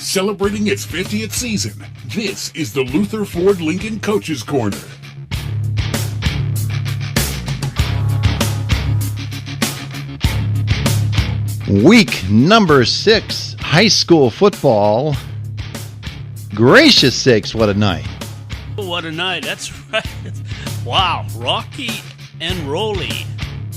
celebrating its 50th season. This is the Luther Ford Lincoln Coaches Corner. Week number 6, high school football. Gracious sakes, what a night. What a night, that's right. Wow, rocky and rolly.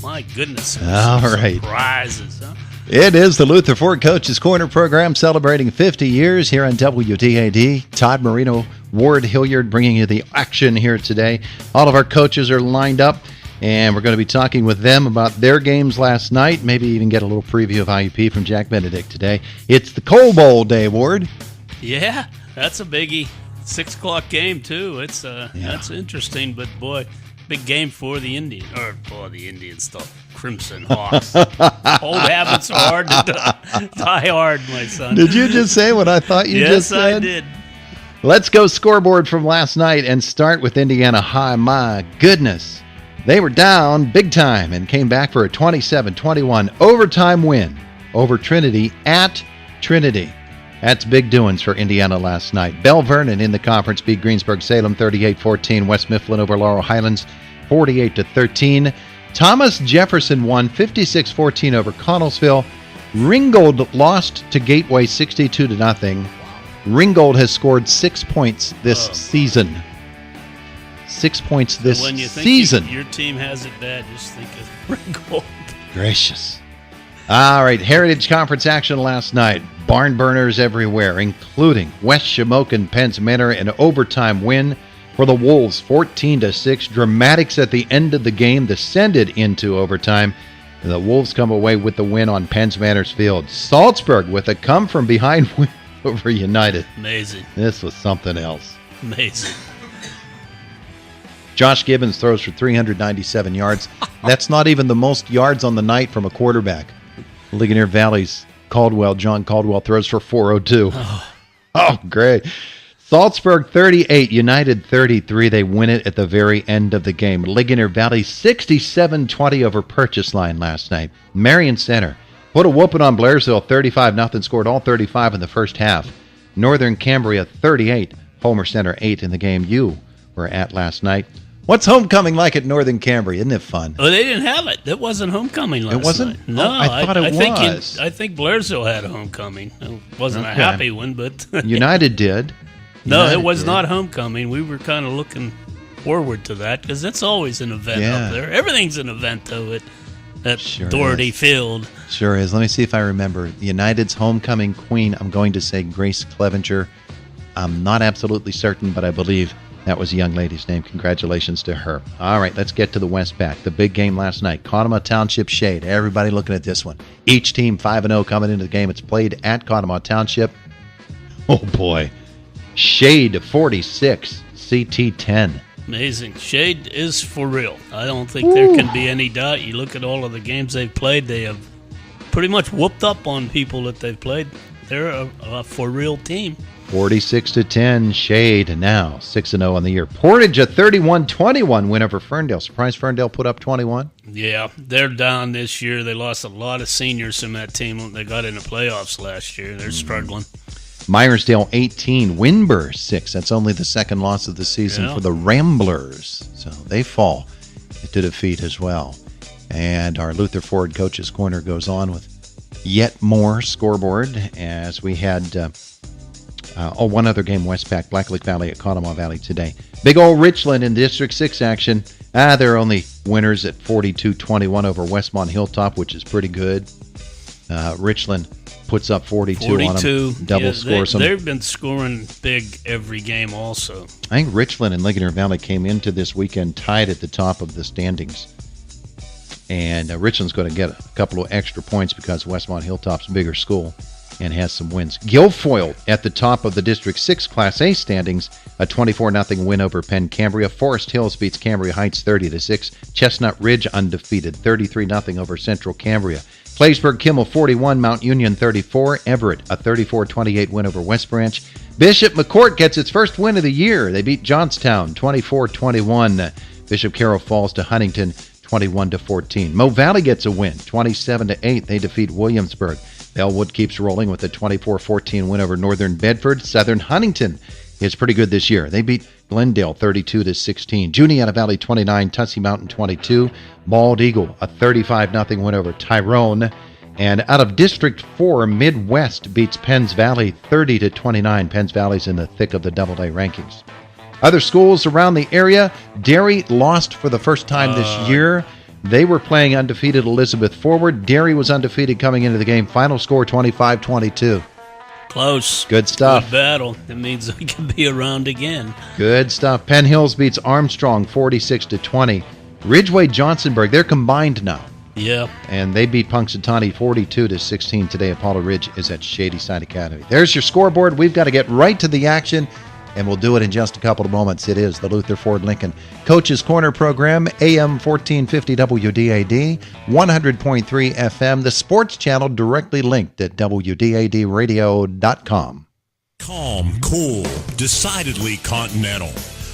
My goodness. All right. Surprises, huh? It is the Luther Ford Coaches Corner program celebrating 50 years here on WTAD. Todd Marino, Ward Hilliard bringing you the action here today. All of our coaches are lined up, and we're going to be talking with them about their games last night, maybe even get a little preview of IUP from Jack Benedict today. It's the Coal Bowl day, Ward. Yeah, that's a biggie. 6 o'clock game, too. That's interesting, but boy, big game for the Indians, or for the Indian stuff. Crimson Hawks. Old habits are hard to die hard, my son. Did you just say what I thought you just said? Yes, I did. Let's go scoreboard from last night and start with Indiana High. My goodness. They were down big time and came back for a 27-21 overtime win over Trinity at Trinity. That's big doings for Indiana last night. Bell Vernon in the conference beat Greensburg-Salem 38-14. West Mifflin over Laurel Highlands 48-13. Thomas Jefferson won 56-14 over Connellsville. Ringgold lost to Gateway 62-0. Ringgold has scored 6 points this season. 6 points this when you think season. Your team has it bad, just think of Ringgold. Gracious. All right, Heritage Conference action last night. Barn burners everywhere, including West Shamokin Penns Manor, an overtime win for the Wolves, 14-6. Dramatics at the end of the game descended into overtime. And the Wolves come away with the win on Penns Manor's field. Salzburg with a come-from-behind win over United. Amazing. This was something else. Amazing. Josh Gibbons throws for 397 yards. That's not even the most yards on the night from a quarterback. Ligonier Valley's John Caldwell throws for 402. Oh, great. Salzburg 38, United 33. They win it at the very end of the game. Ligonier Valley 67-20 over Purchase Line last night. Marion Center put a whooping on Blairsville 35-0, scored all 35 in the first half. Northern Cambria 38, Homer Center 8 in the game you were at last night. What's homecoming like at Northern Cambria? Isn't it fun? Oh, they didn't have it. It wasn't homecoming last night. It wasn't? No, I thought it was. I think Blairsville had a homecoming. It wasn't a happy one, but United did. No, it was not homecoming. We were kind of looking forward to that because it's always an event up there. Everything's an event, though, at Sure Doherty is. Field. Sure is. Let me see if I remember. United's homecoming queen, I'm going to say Grace Clevenger. I'm not absolutely certain, but I believe that was a young lady's name. Congratulations to her. All right, let's get to the Westpac. The big game last night. Conemaugh Township Shade. Everybody looking at this one. Each team 5-0 coming into the game. It's played at Conemaugh Township. Oh, boy. Shade 46, CT 10. Amazing. Shade is for real. I don't think there can be any doubt. You look at all of the games they've played, they have pretty much whooped up on people that they've played. They're a for real team. 46-10, Shade now 6-0 on the year. Portage a 31-21 win over Ferndale. Surprised Ferndale put up 21? Yeah, they're down this year. They lost a lot of seniors from that team. They got in the playoffs last year. They're struggling. Myersdale 18, Winburn 6. That's only the second loss of the season for the Ramblers. So they fall to defeat as well. And our Luther Ford Coaches Corner goes on with yet more scoreboard as we had one other game, Westpac, Blacklick Valley at Conemaugh Valley today. Big old Richland in District 6 action. They're only winners at 42-21 over Westmont Hilltop, which is pretty good. Richland puts up 42 on them. Double scores them. They've been scoring big every game also. I think Richland and Ligonier Valley came into this weekend tied at the top of the standings. And Richland's going to get a couple of extra points because Westmont Hilltop's a bigger school and has some wins. Guilfoyle at the top of the District 6 Class A standings, a 24-0 win over Penn Cambria. Forest Hills beats Cambria Heights 30-6. Chestnut Ridge undefeated, 33-0 over Central Cambria. Claysburg Kimmel 41, Mount Union 34. Everett a 34-28 win over West Branch. Bishop McCourt gets its first win of the year. They beat Johnstown 24-21. Bishop Carroll falls to Huntington 21-14. Mo Valley gets a win, 27-8. They defeat Williamsburg. Bellwood keeps rolling with a 24-14 win over Northern Bedford. Southern Huntington is pretty good this year. They beat Glendale 32-16. Juniata Valley 29, Tussey Mountain 22. Bald Eagle a 35-0 win over Tyrone. And out of District 4, Midwest beats Penns Valley 30-29. Penns Valley's in the thick of the Double-A rankings. Other schools around the area, Derry lost for the first time this year. They were playing undefeated Elizabeth Forward. Derry was undefeated coming into the game. Final score 25-22. Close. Good stuff. Good battle. That means we can be around again. Good stuff. Penn Hills beats Armstrong 46-20. Ridgeway Johnsonburg, they're combined now. Yeah. And they beat Punxsutawney 42-16 today. Apollo Ridge is at Shadyside Academy. There's your scoreboard. We've got to get right to the action, and we'll do it in just a couple of moments. It is the Luther Ford Lincoln Coach's Corner program, AM 1450 WDAD, 100.3 FM, the sports channel directly linked at WDADradio.com. Calm, cool, decidedly continental.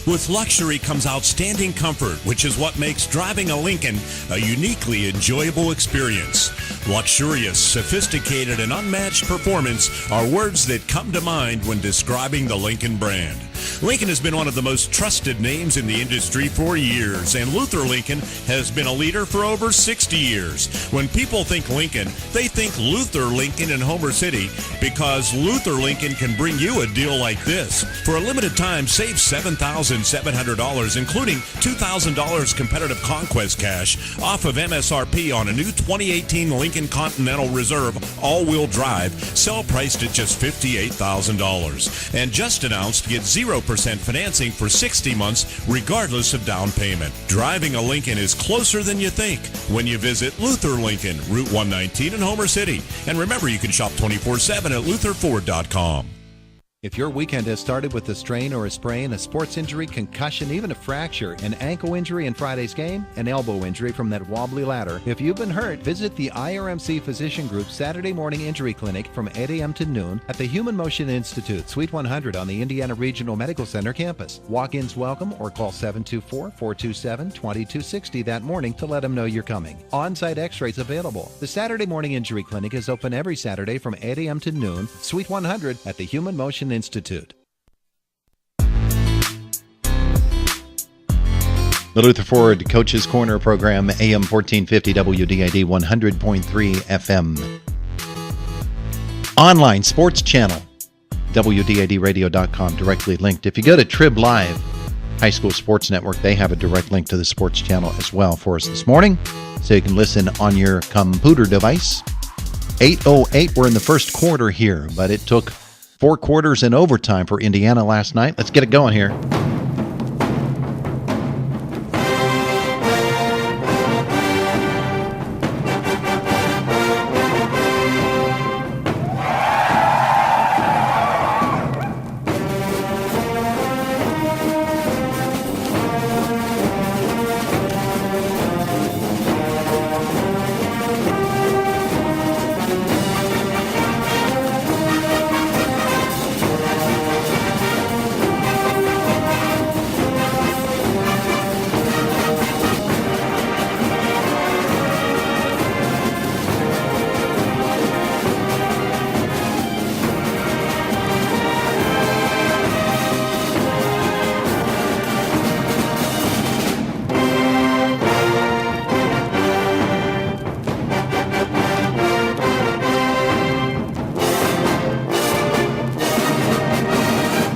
With luxury comes outstanding comfort, which is what makes driving a Lincoln a uniquely enjoyable experience. Luxurious, sophisticated, and unmatched performance are words that come to mind when describing the Lincoln brand. Lincoln has been one of the most trusted names in the industry for years, and Luther Lincoln has been a leader for over 60 years. When people think Lincoln, they think Luther Lincoln in Homer City, because Luther Lincoln can bring you a deal like this. For a limited time, save $7,700, including $2,000 competitive conquest cash off of MSRP on a new 2018 Lincoln Continental Reserve all-wheel drive, sell priced at just $58,000. And just announced, get 0% financing for 60 months, regardless of down payment. Driving a Lincoln is closer than you think when you visit Luther Lincoln, Route 119 in Homer City. And remember, you can shop 24/7 at lutherford.com. If your weekend has started with a strain or a sprain, a sports injury, concussion, even a fracture, an ankle injury in Friday's game, an elbow injury from that wobbly ladder, if you've been hurt, visit the IRMC Physician Group Saturday morning injury clinic from 8 a.m. to noon at the Human Motion Institute, Suite 100 on the Indiana Regional Medical Center campus. Walk-ins welcome, or call 724-427-2260 that morning to let them know you're coming. On-site x-rays available. The Saturday morning injury clinic is open every Saturday from 8 a.m. to noon, Suite 100 at the Human Motion Institute. The Luther Ford Coach's Corner program, AM 1450 WDID, 100.3 FM. Online sports channel, WDIDradio.com, directly linked. If you go to Trib Live, High School Sports Network, they have a direct link to the sports channel as well for us this morning, so you can listen on your computer device. 8:08, we're in the first quarter here, but it took 4 quarters in overtime for Indiana last night. Let's get it going here.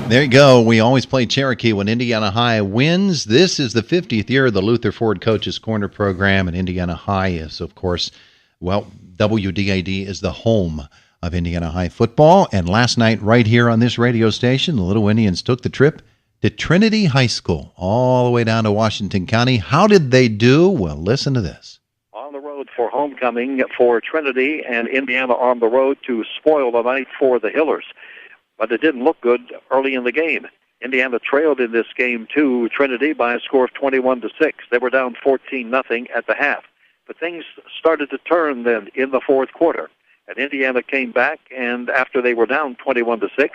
There you go. We always play Cherokee when Indiana High wins. This is the 50th year of the Luther Ford Coach's Corner program, and Indiana High is, of course, well, WDAD is the home of Indiana High football. And last night, right here on this radio station, the Little Indians took the trip to Trinity High School, all the way down to Washington County. How did they do? Well, listen to this. On the road for homecoming for Trinity, and Indiana on the road to spoil the night for the Hillers. But it didn't look good early in the game. Indiana trailed in this game to Trinity by a score of 21-6. They were down 14-0 at the half. But things started to turn then in the fourth quarter. And Indiana came back, and after they were down 21-6,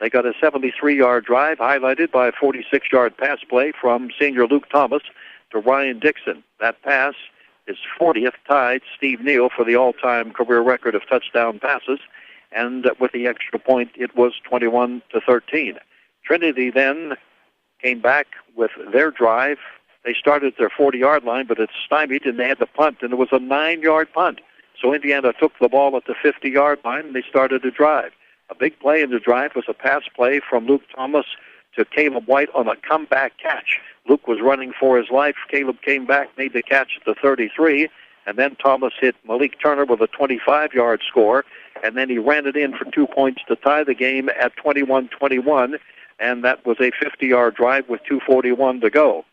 they got a 73-yard drive highlighted by a 46-yard pass play from senior Luke Thomas to Ryan Dixon. That pass his 40th, tied Steve Neal for the all-time career record of touchdown passes. And with the extra point, it was 21-13. Trinity then came back with their drive. They started at their 40-yard line, but it's stymied, and they had to punt, and it was a 9-yard punt. So Indiana took the ball at the 50-yard line, and they started to drive. A big play in the drive was a pass play from Luke Thomas to Caleb White on a comeback catch. Luke was running for his life. Caleb came back, made the catch at the 33, and then Thomas hit Malik Turner with a 25-yard score, and then he ran it in for 2 points to tie the game at 21-21, and that was a 50-yard drive with 2:41 to go.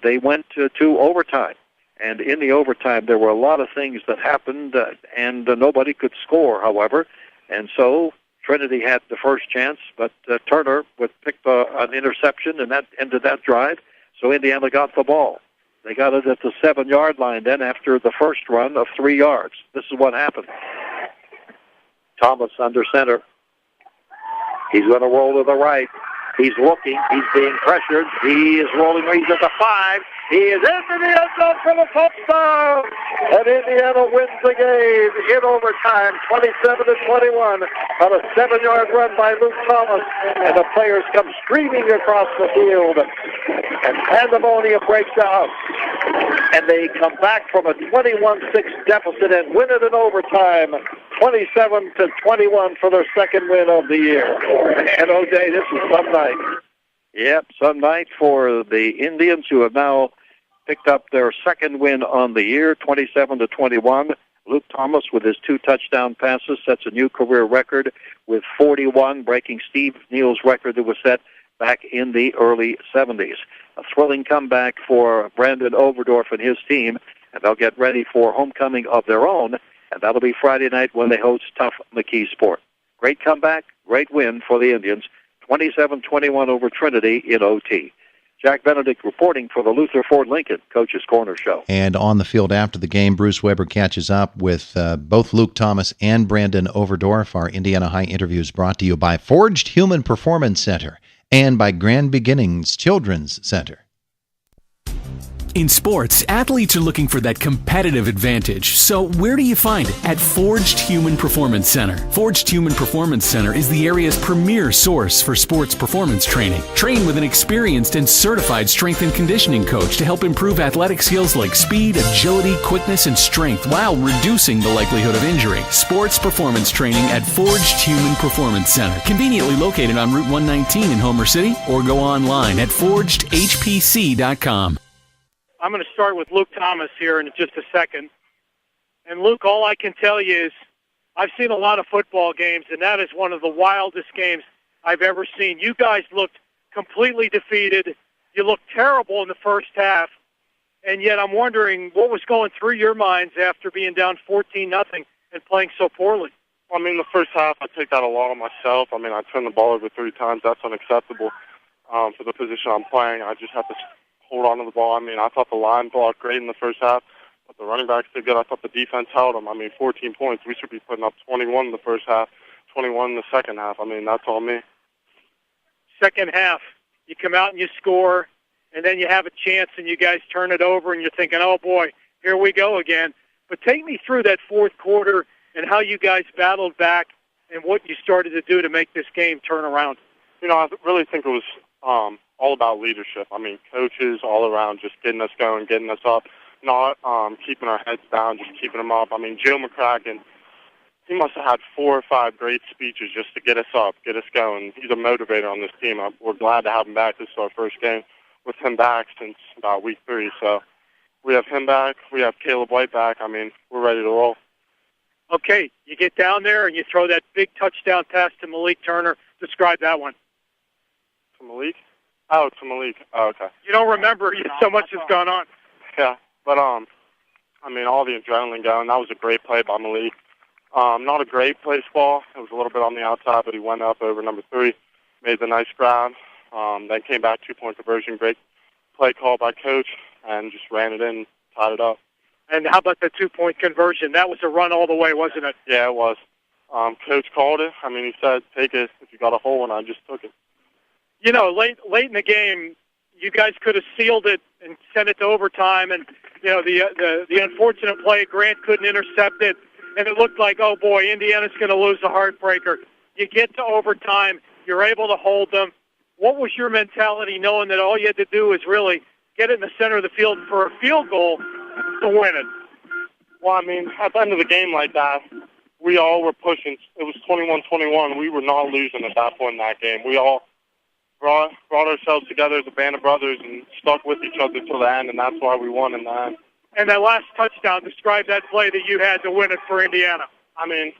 They went to overtime, and in the overtime there were a lot of things that happened, and nobody could score, however, and so Trinity had the first chance, but Turner picked an interception, and that ended that drive, so Indiana got the ball. They got it at the 7-yard line then after the first run of 3 yards. This is what happened. Thomas under center. He's going to roll to the right. He's looking. He's being pressured. He is rolling. He's at the 5. He is into the end zone for the touchdown. And Indiana wins the game in overtime, 27-21, on a 7-yard run by Luke Thomas. And the players come streaming across the field. And pandemonium breaks out. And they come back from a 21-6 deficit and win it in overtime, 27-21 for their second win of the year. And O'Day, this is some night. Yep, some night for the Indians, who have now picked up their second win on the year, 27-21. Luke Thomas, with his 2 touchdown passes, sets a new career record with 41, breaking Steve Neal's record that was set back in the early 70s. A thrilling comeback for Brandon Overdorf and his team, and they'll get ready for homecoming of their own, and that'll be Friday night when they host Tough McKeesport. Great comeback, great win for the Indians, 27-21 over Trinity in OT. Jack Benedict reporting for the Luther Ford Lincoln Coach's Corner Show. And on the field after the game, Bruce Weber catches up with both Luke Thomas and Brandon Overdorf. Our Indiana High interview is brought to you by Forged Human Performance Center and by Grand Beginnings Children's Center. In sports, athletes are looking for that competitive advantage. So where do you find it? At Forged Human Performance Center. Forged Human Performance Center is the area's premier source for sports performance training. Train with an experienced and certified strength and conditioning coach to help improve athletic skills like speed, agility, quickness, and strength while reducing the likelihood of injury. Sports performance training at Forged Human Performance Center. Conveniently located on Route 119 in Homer City, or go online at forgedhpc.com. I'm going to start with Luke Thomas here in just a second. And, Luke, all I can tell you is I've seen a lot of football games, and that is one of the wildest games I've ever seen. You guys looked completely defeated. You looked terrible in the first half. And yet I'm wondering what was going through your minds after being down 14-0 and playing so poorly. I mean, the first half, I take that a lot on myself. I mean, I turned the ball over 3 times. That's unacceptable for the position I'm playing. I just have to hold on to the ball. I mean, I thought the line blocked great in the first half, but the running backs did good. I thought the defense held them. I mean, 14 points. We should be putting up 21 in the first half, 21 in the second half. I mean, that's all me. Second half, you come out and you score, and then you have a chance and you guys turn it over and you're thinking, oh, boy, here we go again. But take me through that fourth quarter and how you guys battled back and what you started to do to make this game turn around. You know, I really think it was all about leadership. I mean, coaches all around just getting us going, getting us up, not keeping our heads down, just keeping them up. I mean, Joe McCracken, he must have had 4 or 5 great speeches just to get us up, get us going. He's a motivator on this team. We're glad to have him back. This is our first game with him back since about week 3. So we have him back. We have Caleb White back. I mean, we're ready to roll. Okay, you get down there and you throw that big touchdown pass to Malik Turner. Describe that one. To Malik? Oh, to Malik. Oh, okay. You don't remember. So much has gone on. Yeah, but, I mean, all the adrenaline going. That was a great play by Malik. Not a great place ball. It was a little bit on the outside, but he went up over number 3, made the nice grab, then came back, 2-point conversion. Great play call by Coach, and just ran it in, tied it up. And how about the 2-point conversion? That was a run all the way, wasn't it? Yeah, it was. Coach called it. I mean, he said, take it if you got a hole, and I just took it. You know, late in the game, you guys could have sealed it and sent it to overtime. And, the unfortunate play, Grant couldn't intercept it. And it looked like, oh, boy, Indiana's going to lose a heartbreaker. You get to overtime. You're able to hold them. What was your mentality knowing that all you had to do was really get it in the center of the field for a field goal to win it? Well, I mean, at the end of the game like that, we all were pushing. It was 21-21. We were not losing at that point in that game. We all brought ourselves together as a band of brothers and stuck with each other till the end, and that's why we won in the end. And that last touchdown, describe that play that you had to win it for Indiana. I mean,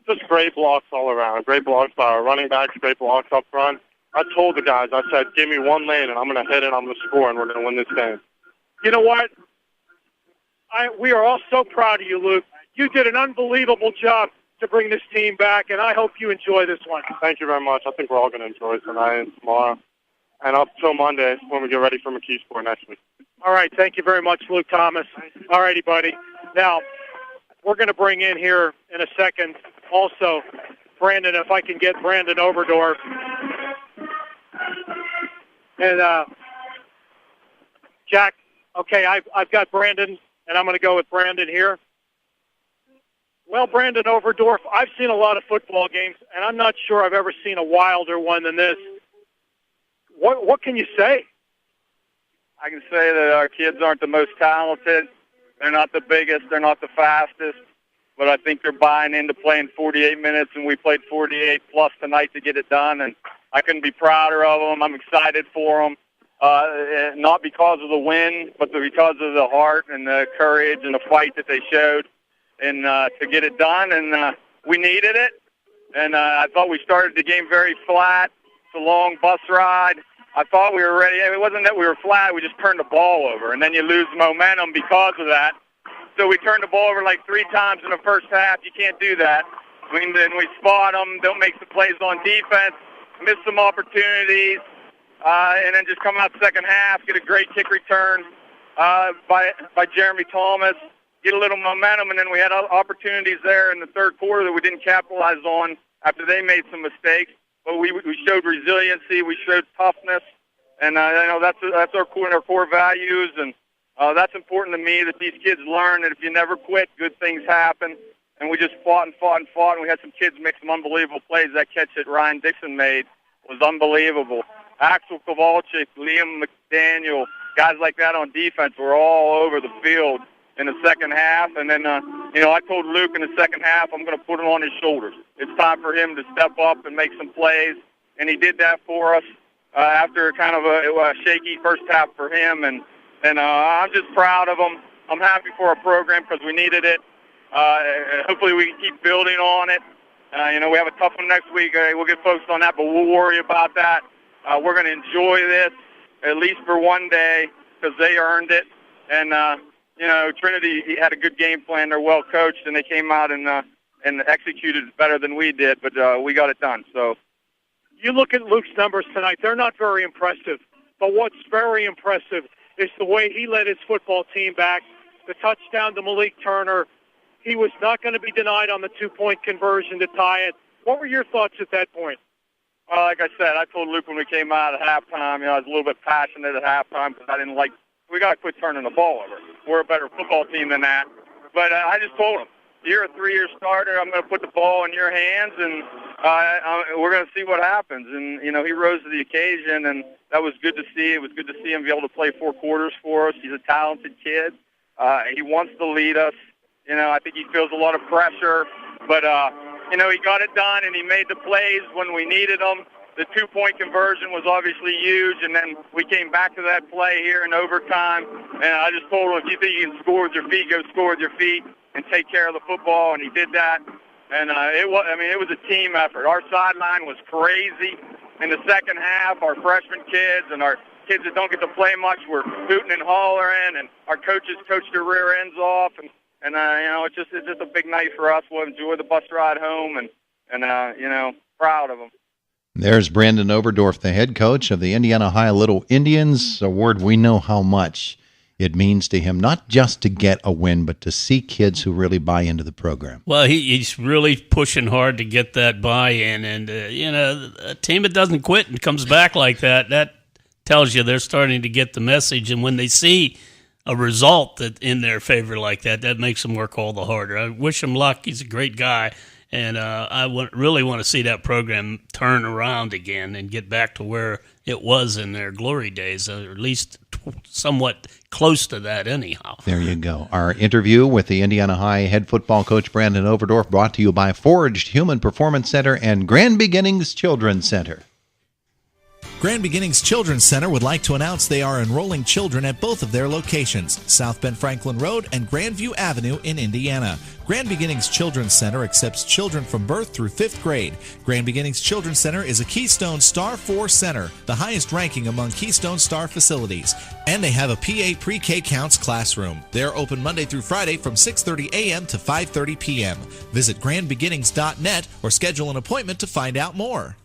just great blocks all around. Great blocks by our running backs, great blocks up front. I told the guys, I said, give me one lane, and I'm going to hit it, I'm going to score, and we're going to win this game. You know what? We are all so proud of you, Luke. You did an unbelievable job to bring this team back, and I hope you enjoy this one. Thank you very much. I think we're all going to enjoy it tonight and tomorrow, and up till Monday when we get ready for McKeesport next week. All right. Thank you very much, Luke Thomas. All righty, buddy. Now, we're going to bring in here in a second also Brandon, if I can get Brandon Overdorf. And, Jack, okay, I've got Brandon, and I'm going to go with Brandon here. Well, Brandon Overdorf, I've seen a lot of football games, and I'm not sure I've ever seen a wilder one than this. What can you say? I can say that our kids aren't the most talented. They're not the biggest. They're not the fastest. But I think they're buying into playing 48 minutes, and we played 48-plus tonight to get it done. And I couldn't be prouder of them. I'm excited for them, not because of the win, but because of the heart and the courage and the fight that they showed and to get it done. And we needed it. And I thought we started the game very flat. It's a long bus ride. I thought we were ready. It wasn't that we were flat. We just turned the ball over, and then you lose momentum because of that. So we turned the ball over like 3 times in the first half. You can't do that. Then we spot them, don't make some plays on defense, miss some opportunities, and then just come out second half, get a great kick return by Jeremy Thomas, get a little momentum, and then we had opportunities there in the third quarter that we didn't capitalize on after they made some mistakes. But we showed resiliency, we showed toughness, and that's our core values, and that's important to me that these kids learn that if you never quit, good things happen. And we just fought and fought and fought, and we had some kids make some unbelievable plays. That catch that Ryan Dixon made was unbelievable. Axel Kowalczyk, Liam McDaniel, guys like that on defense were all over the field in the second half. And then, I told Luke in the second half, I'm going to put him on his shoulders. It's time for him to step up and make some plays. And he did that for us after kind of a shaky first half for him. And I'm just proud of him. I'm happy for our program because we needed it. Hopefully we can keep building on it. We have a tough one next week. We'll get focused on that, but we'll worry about that. We're going to enjoy this at least for one day because they earned it. And, Trinity had a good game plan. They're well coached, and they came out and executed better than we did, but we got it done. So you look at Luke's numbers tonight. They're not very impressive, but what's very impressive is the way he led his football team back, the touchdown to Malik Turner. He was not going to be denied on the 2-point conversion to tie it. What were your thoughts at that point? Well, like I said, I told Luke when we came out at halftime, I was a little bit passionate at halftime because I didn't like – we got to quit turning the ball over. We're a better football team than that. But I just told him, you're a 3-year starter. I'm going to put the ball in your hands, and we're going to see what happens. And, he rose to the occasion, and that was good to see. It was good to see him be able to play 4 quarters for us. He's a talented kid. He wants to lead us. I think he feels a lot of pressure. But, he got it done, and he made the plays when we needed them. The 2-point conversion was obviously huge, and then we came back to that play here in overtime. And I just told him, if you think you can score with your feet, go score with your feet and take care of the football, and he did that. And it was a team effort. Our sideline was crazy in the second half. Our freshman kids and our kids that don't get to play much were hooting and hollering, and our coaches coached their rear ends off. And it's just a big night for us. We'll enjoy the bus ride home, and proud of them. There's Brandon Overdorf, the head coach of the Indiana High Little Indians. Award, we know how much it means to him, not just to get a win, but to see kids who really buy into the program. Well, he's really pushing hard to get that buy-in, and a team that doesn't quit and comes back like that tells you they're starting to get the message. And when they see a result that in their favor like that, that makes them work all the harder. I wish him luck. He's a great guy. And really want to see that program turn around again and get back to where it was in their glory days, or at least somewhat close to that anyhow. There you go. Our interview with the Indiana High head football coach Brandon Overdorf, brought to you by Forged Human Performance Center and Grand Beginnings Children's Center. Grand Beginnings Children's Center would like to announce they are enrolling children at both of their locations, South Bend Franklin Road and Grandview Avenue in Indiana. Grand Beginnings Children's Center accepts children from birth through 5th grade. Grand Beginnings Children's Center is a Keystone Star 4 center, the highest ranking among Keystone Star facilities. And they have a PA Pre-K Counts classroom. They're open Monday through Friday from 6:30 a.m. to 5:30 p.m. Visit grandbeginnings.net or schedule an appointment to find out more.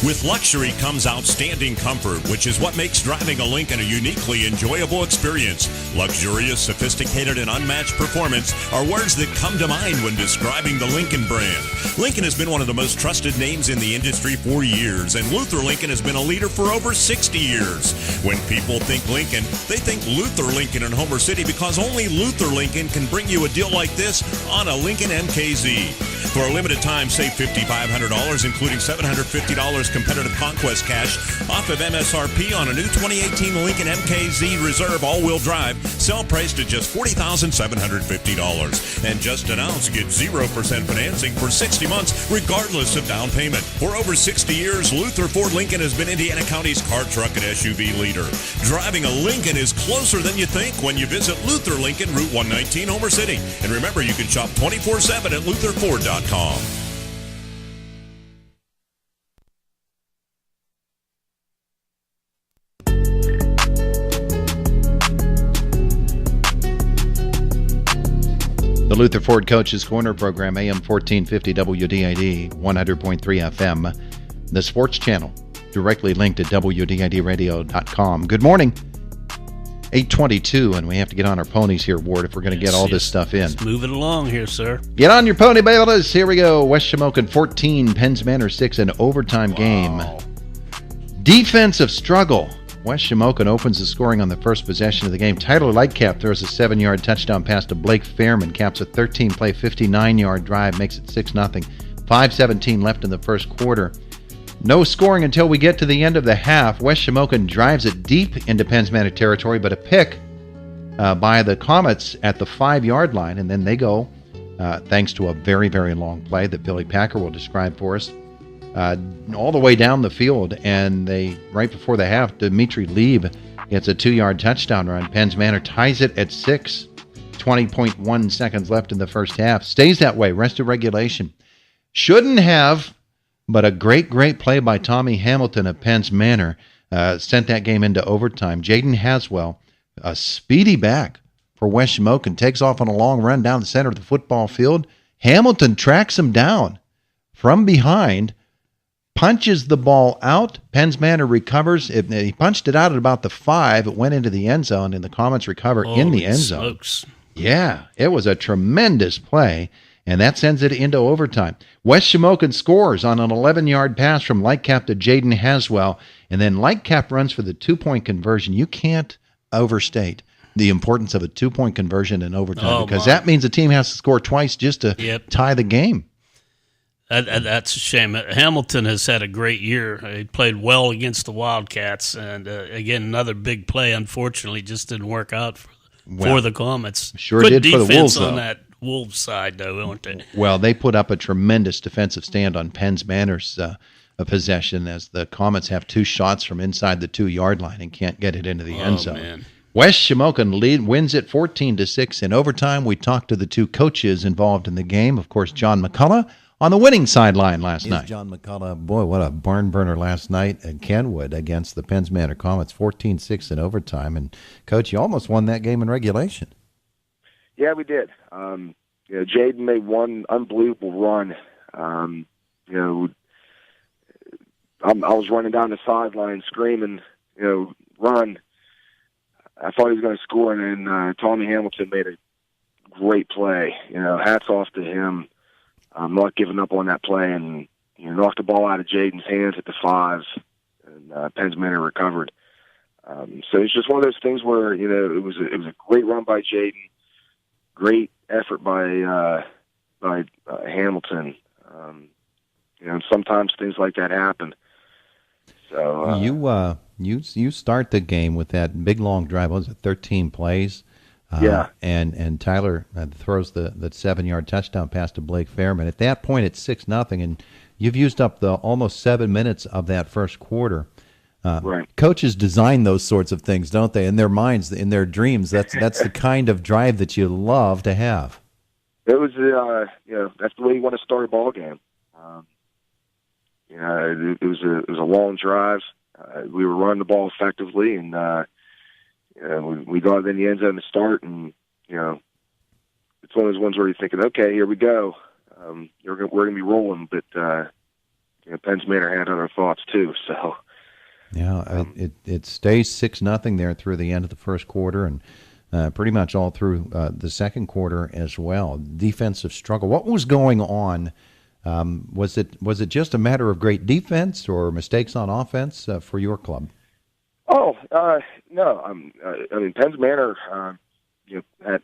With luxury comes outstanding comfort, which is what makes driving a Lincoln a uniquely enjoyable experience. Luxurious, sophisticated, and unmatched performance are words that come to mind when describing the Lincoln brand. Lincoln has been one of the most trusted names in the industry for years, and Luther Lincoln has been a leader for over 60 years. When people think Lincoln, they think Luther Lincoln in Homer City, because only Luther Lincoln can bring you a deal like this on a Lincoln MKZ. For a limited time, save $5,500, including $750 competitive conquest cash off of MSRP on a new 2018 Lincoln MKZ Reserve all-wheel drive, sell priced at just $40,750. And just announced, get 0% financing for 60 months, regardless of down payment. For over 60 years, Luther Ford Lincoln has been Indiana County's car, truck, and SUV leader. Driving a Lincoln is closer than you think when you visit Luther Lincoln, Route 119, Homer City. And remember, you can shop 24/7 at lutherford.com. The Luther Ford Coaches Corner program, AM 1450 WDID, 100.3 FM. The Sports Channel, directly linked at WDIDradio.com. Good morning. 8:22, and we have to get on our ponies here, Ward, if we're going to get all this stuff in. Let's move it along here, sir. Get on your pony, bailies. Here we go. West Shamokin 14, Penns Manor 6, an overtime game. Defensive struggle. West Shamokin opens the scoring on the first possession of the game. Tyler Lightcap throws a 7-yard touchdown pass to Blake Fairman, caps a 13-play, 59-yard drive, makes it 6-0. 5:17 left in the first quarter. No scoring until we get to the end of the half. West Shamokin drives it deep into Penns Manor territory, but a pick by the Comets at the 5-yard line, and then they go, thanks to a very, very long play that Billy Packer will describe for us, all the way down the field, and they, right before the half, Dimitri Lieb gets a 2-yard touchdown run. Penns Manor ties it at 6, 20.1 seconds left in the first half. Stays that way, rest of regulation. Shouldn't have, but a great, great play by Tommy Hamilton of Penns Manor sent that game into overtime. Jaden Haswell, a speedy back for West Shamokin, takes off on a long run down the center of the football field. Hamilton tracks him down from behind, punches the ball out. Penns Manor recovers. He punched it out at about the 5. It went into the end zone, and the Comets recover in the end zone. Smokes. Yeah, it was a tremendous play, and that sends it into overtime. West Shamokin scores on an 11-yard pass from Lightcap to Jaden Haswell, and then Lightcap runs for the 2-point conversion. You can't overstate the importance of a 2-point conversion in overtime, because that means the team has to score twice just to tie the game. That's a shame. Hamilton has had a great year. He played well against the Wildcats, and again, another big play. Unfortunately, just didn't work out for the Comets. Sure Good did for the Wolves, defense on though. that Wolves side, though, weren't they? Well, they put up a tremendous defensive stand on Penns Manor's possession, as the Comets have 2 shots from inside the 2-yard line and can't get it into the end zone. Man. West Shamokin wins it 14-6 in overtime. We talked to the 2 coaches involved in the game. Of course, John McCullough on the winning sideline last night. John McCullough, boy, what a barn burner last night at Kenwood against the Penns Manor Comets, 14-6 in overtime. And, Coach, you almost won that game in regulation. Yeah, we did. Jaden made one unbelievable run. I was running down the sideline screaming, run. I thought he was going to score, and then Tommy Hamilton made a great play. Hats off to him. Not giving up on that play, and knocked the ball out of Jaden's hands at the 5, and Penn's Manor recovered. So it's just one of those things where it was a great run by Jaden, great effort by Hamilton. And sometimes things like that happen. So you start the game with that big long drive. What was it, 13 plays? Yeah. And Tyler throws the 7-yard touchdown pass to Blake Fairman. At that point, it's 6-0, and you've used up the almost 7 minutes of that first quarter. Right. Coaches design those sorts of things, don't they? In their minds, in their dreams. That's the kind of drive that you love to have. It was, that's the way you want to start a ball game. It was a long drive. We were running the ball effectively, and we got in the end zone to start. And it's one of those ones where you're thinking, okay, here we go. We're going to be rolling, but Penn's Manor had other thoughts too. So. Yeah, it stays 6-0 there through the end of the first quarter, and pretty much all through the second quarter as well. Defensive struggle. What was going on? Was it just a matter of great defense or mistakes on offense for your club? Oh no. I mean, Penn's Manor had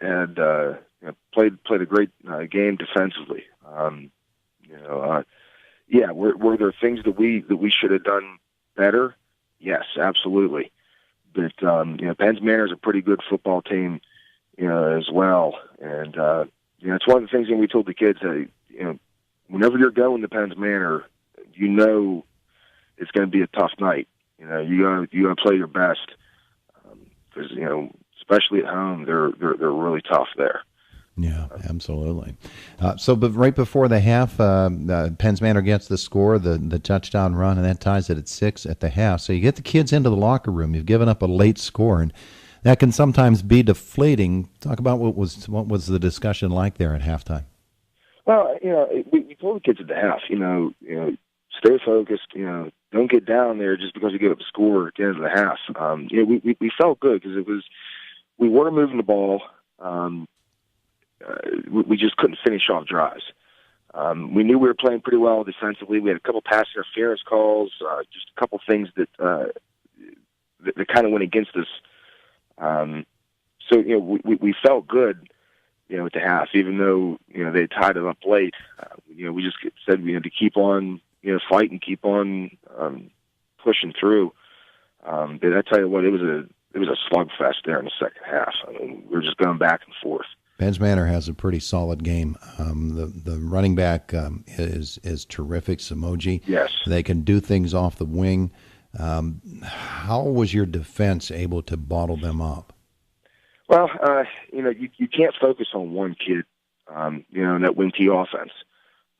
played a great game defensively. Were there things that we should have done better? Yes, absolutely. But Penn's Manor is a pretty good football team, as well. And it's one of the things that we told the kids that whenever you're going to Penn's Manor, it's going to be a tough night. You got to play your best because especially at home, they're really tough there. Yeah, absolutely. But right before the half, Penn's Manor gets the score, the touchdown run, and that ties it at 6 at the half. So you get the kids into the locker room. You've given up a late score, and that can sometimes be deflating. Talk about what was the discussion like there at halftime. Well, we told the kids at the half, stay focused. Don't get down there just because you give up a score at the end of the half. We felt good because we weren't moving the ball. We just couldn't finish off drives. We knew we were playing pretty well defensively. We had a couple pass interference calls, just a couple things that kind of went against us. So we felt good, at the half, even though they tied it up late. We just said we had to keep on fighting, keep on pushing through. But I tell you what, it was a slugfest there in the second half. I mean, we were just going back and forth. Penn's Manor has a pretty solid game. The running back is terrific, Samoji. Yes. They can do things off the wing. How was your defense able to bottle them up? Well, you can't focus on one kid, in that wing T offense.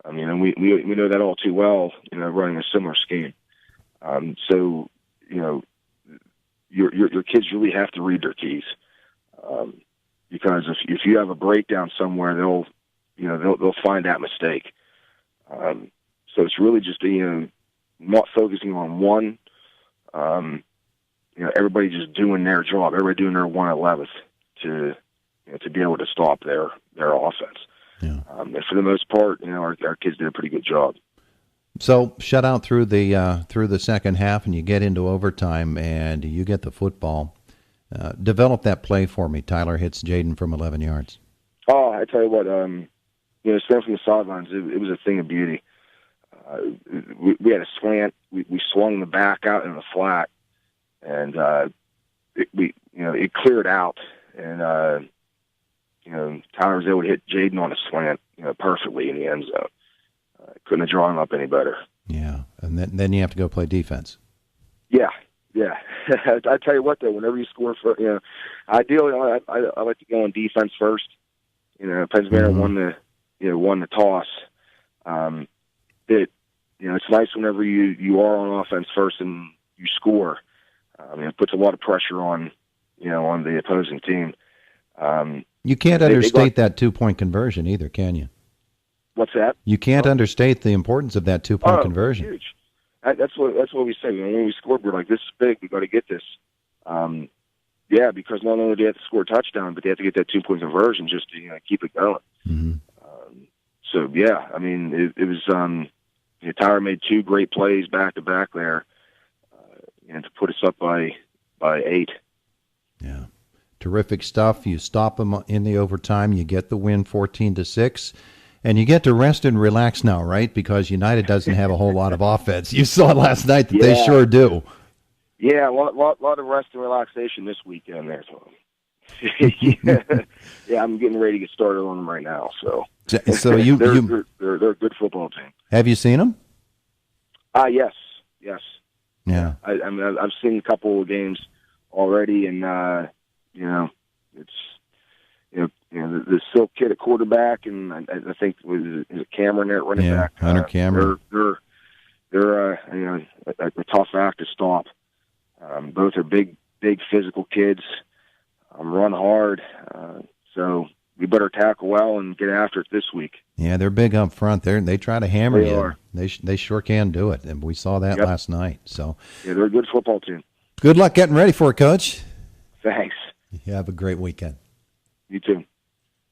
And we know that all too well, running a similar scheme. So, your kids really have to read their keys. Because if you have a breakdown somewhere, they'll find that mistake. So it's really just not focusing on one. Everybody just doing their job. Everybody doing their 1/11th to be able to stop their offense. Yeah. And for the most part, our kids did a pretty good job. So shut out through the second half, and you get into overtime, and you get the football. Develop that play for me. Tyler hits Jaden from 11 yards. Oh, I tell you what, standing from the sidelines, it was a thing of beauty. We had a slant. We swung the back out in the flat, and it cleared out, and Tyler was able to hit Jaden on a slant, perfectly in the end zone. Couldn't have drawn him up any better. Yeah, and then you have to go play defense. Yeah. I tell you what, though, whenever you score, ideally I like to go on defense first. Penn's Manor won the toss. It's nice whenever you are on offense first and you score. It puts a lot of pressure on the opposing team. You can't understate that 2-point conversion either, can you? What's that? You can't understate the importance of that 2-point conversion. Huge. That's what we say. When we score, we're like, this is big. We got to get this. Because not only do they have to score a touchdown, but they have to get that 2-point conversion just to keep it going. Mm-hmm. It was Tyler made 2 great plays back to back there, and to put us up by 8. Yeah, terrific stuff. You stop them in the overtime. You get the win, 14-6. And you get to rest and relax now, right? Because United doesn't have a whole lot of offense. You saw last night that they sure do. Yeah, a lot of rest and relaxation this weekend there. So, yeah, I'm getting ready to get started on them right now. So they're a good football team. Have you seen them? Yes. Yeah. I mean, I've seen a couple of games already, and it's. The Silk kid at quarterback, and I think is it Cameron there at running back. Hunter Cameron. They're a tough act to stop. Both are big physical kids. Run hard, so we better tackle well and get after it this week. Yeah, they're big up front. They try to hammer they you. Are. They sure can do it, and we saw that last night. So yeah, they're a good football team. Good luck getting ready for it, Coach. Thanks. You have a great weekend. You too.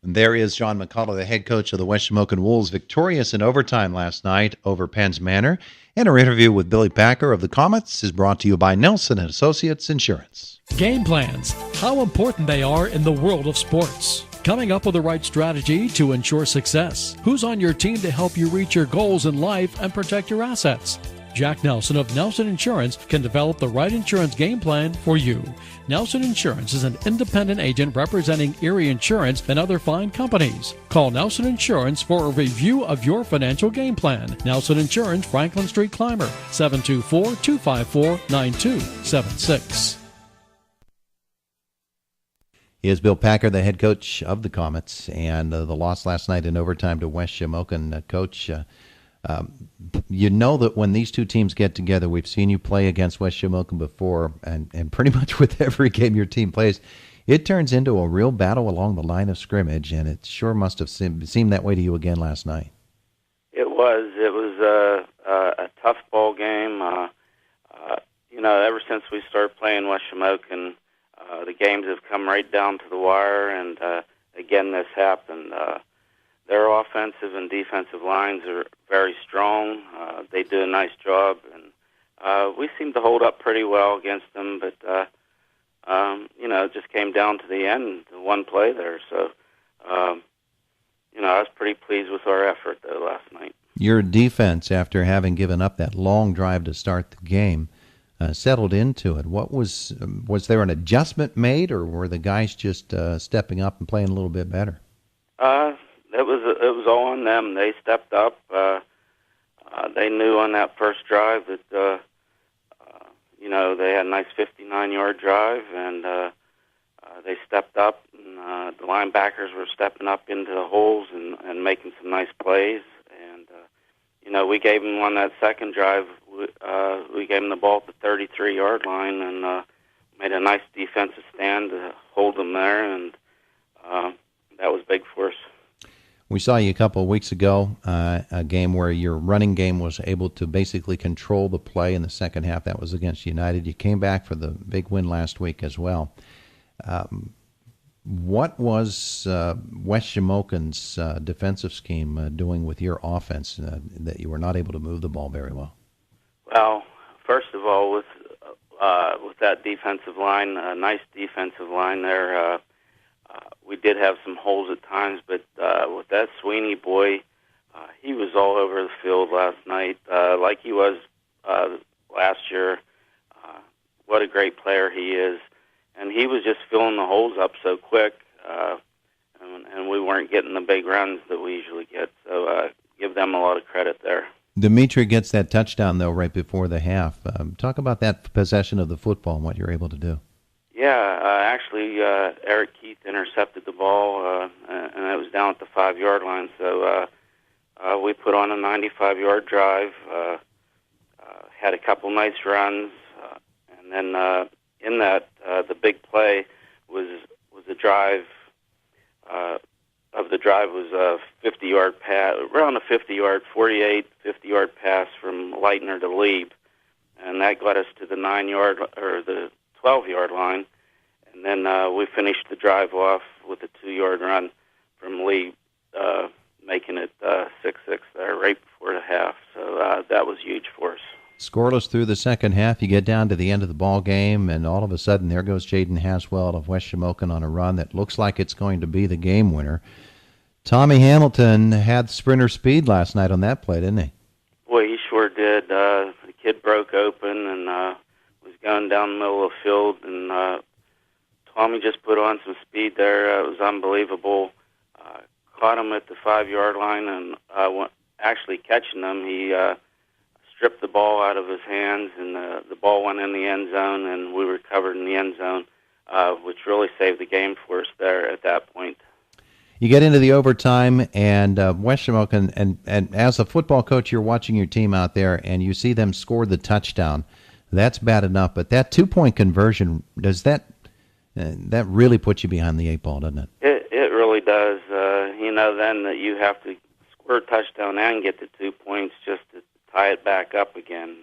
And there is John McCullough, the head coach of the West Shamokin Wolves, victorious in overtime last night over Penn's Manor. And our interview with Billy Packer of the Comets is brought to you by Nelson & Associates Insurance. Game plans, how important they are in the world of sports. Coming up with the right strategy to ensure success. Who's on your team to help you reach your goals in life and protect your assets? Jack Nelson of Nelson Insurance can develop the right insurance game plan for you. Nelson Insurance is an independent agent representing Erie Insurance and other fine companies. Call Nelson Insurance for a review of your financial game plan. Nelson Insurance, Franklin Street Clymer, 724-254-9276. Here's Bill Packer, the head coach of the Comets, and the loss last night in overtime to West Shamokin. Coach, you know that when these two teams get together, we've seen you play against West Shamokin before, and pretty much with every game your team plays, it turns into a real battle along the line of scrimmage, and it sure must have seemed that way to you again last night. It was a tough ball game. Ever since we started playing West Shamokin, the games have come right down to the wire, and again this happened. Their offensive and defensive lines are very strong. They do a nice job, and we seem to hold up pretty well against them. But it just came down to the end, the one play there. So, I was pretty pleased with our effort though last night. Your defense, after having given up that long drive to start the game, settled into it. What was there an adjustment made, or were the guys just stepping up and playing a little bit better? It was all on them. They stepped up. They knew on that first drive that they had a nice 59-yard drive, and they stepped up. And the linebackers were stepping up into the holes and making some nice plays. And we gave them on that second drive. We gave them the ball at the 33-yard line and made a nice defensive stand to hold them there, and that was big for us. We saw you a couple of weeks ago, a game where your running game was able to basically control the play in the second half. That was against United. You came back for the big win last week as well. What was West Shamokin's defensive scheme doing with your offense that you were not able to move the ball very well? Well, first of all, with that defensive line, a nice defensive line there, we did have some holes at times, but with that Sweeney boy, he was all over the field last night, like he was last year. What a great player he is. And he was just filling the holes up so quick, and we weren't getting the big runs that we usually get. So give them a lot of credit there. Dimitri gets that touchdown, though, right before the half. Talk about that possession of the football and what you're able to do. Yeah, actually, Eric Keith intercepted the ball, and it was down at the 5-yard line. So we put on a 95-yard drive, had a couple nice runs, and then in that, the big play was the drive. Of the drive was a 50-yard pass, around a 50-yard pass from Leitner to Lieb, and that got us to the 9-yard or the 12-yard line, and then we finished the drive off with a 2-yard run from Lieb, making it 6-6 there right before the half. So that was huge for us. Scoreless through the second half. You get down to the end of the ball game, and all of a sudden there goes Jaden Haswell of West Shamokin on a run that looks like it's going to be the game winner. Tommy Hamilton had sprinter speed last night on that play, didn't he? Boy, he sure did. The kid broke open and was going down the middle of the field, and Tommy just put on some speed there. It was unbelievable. Caught him at the 5-yard line, and actually catching him, he stripped the ball out of his hands, and the ball went in the end zone, and we recovered in the end zone, which really saved the game for us there at that point. You get into the overtime, and West Shamokin, and as a football coach, you're watching your team out there, and you see them score the touchdown. That's bad enough, but that 2-point conversion, does that really put you behind the 8 ball, doesn't it? It really does. Then that you have to score a touchdown and get the 2 points just to tie it back up again.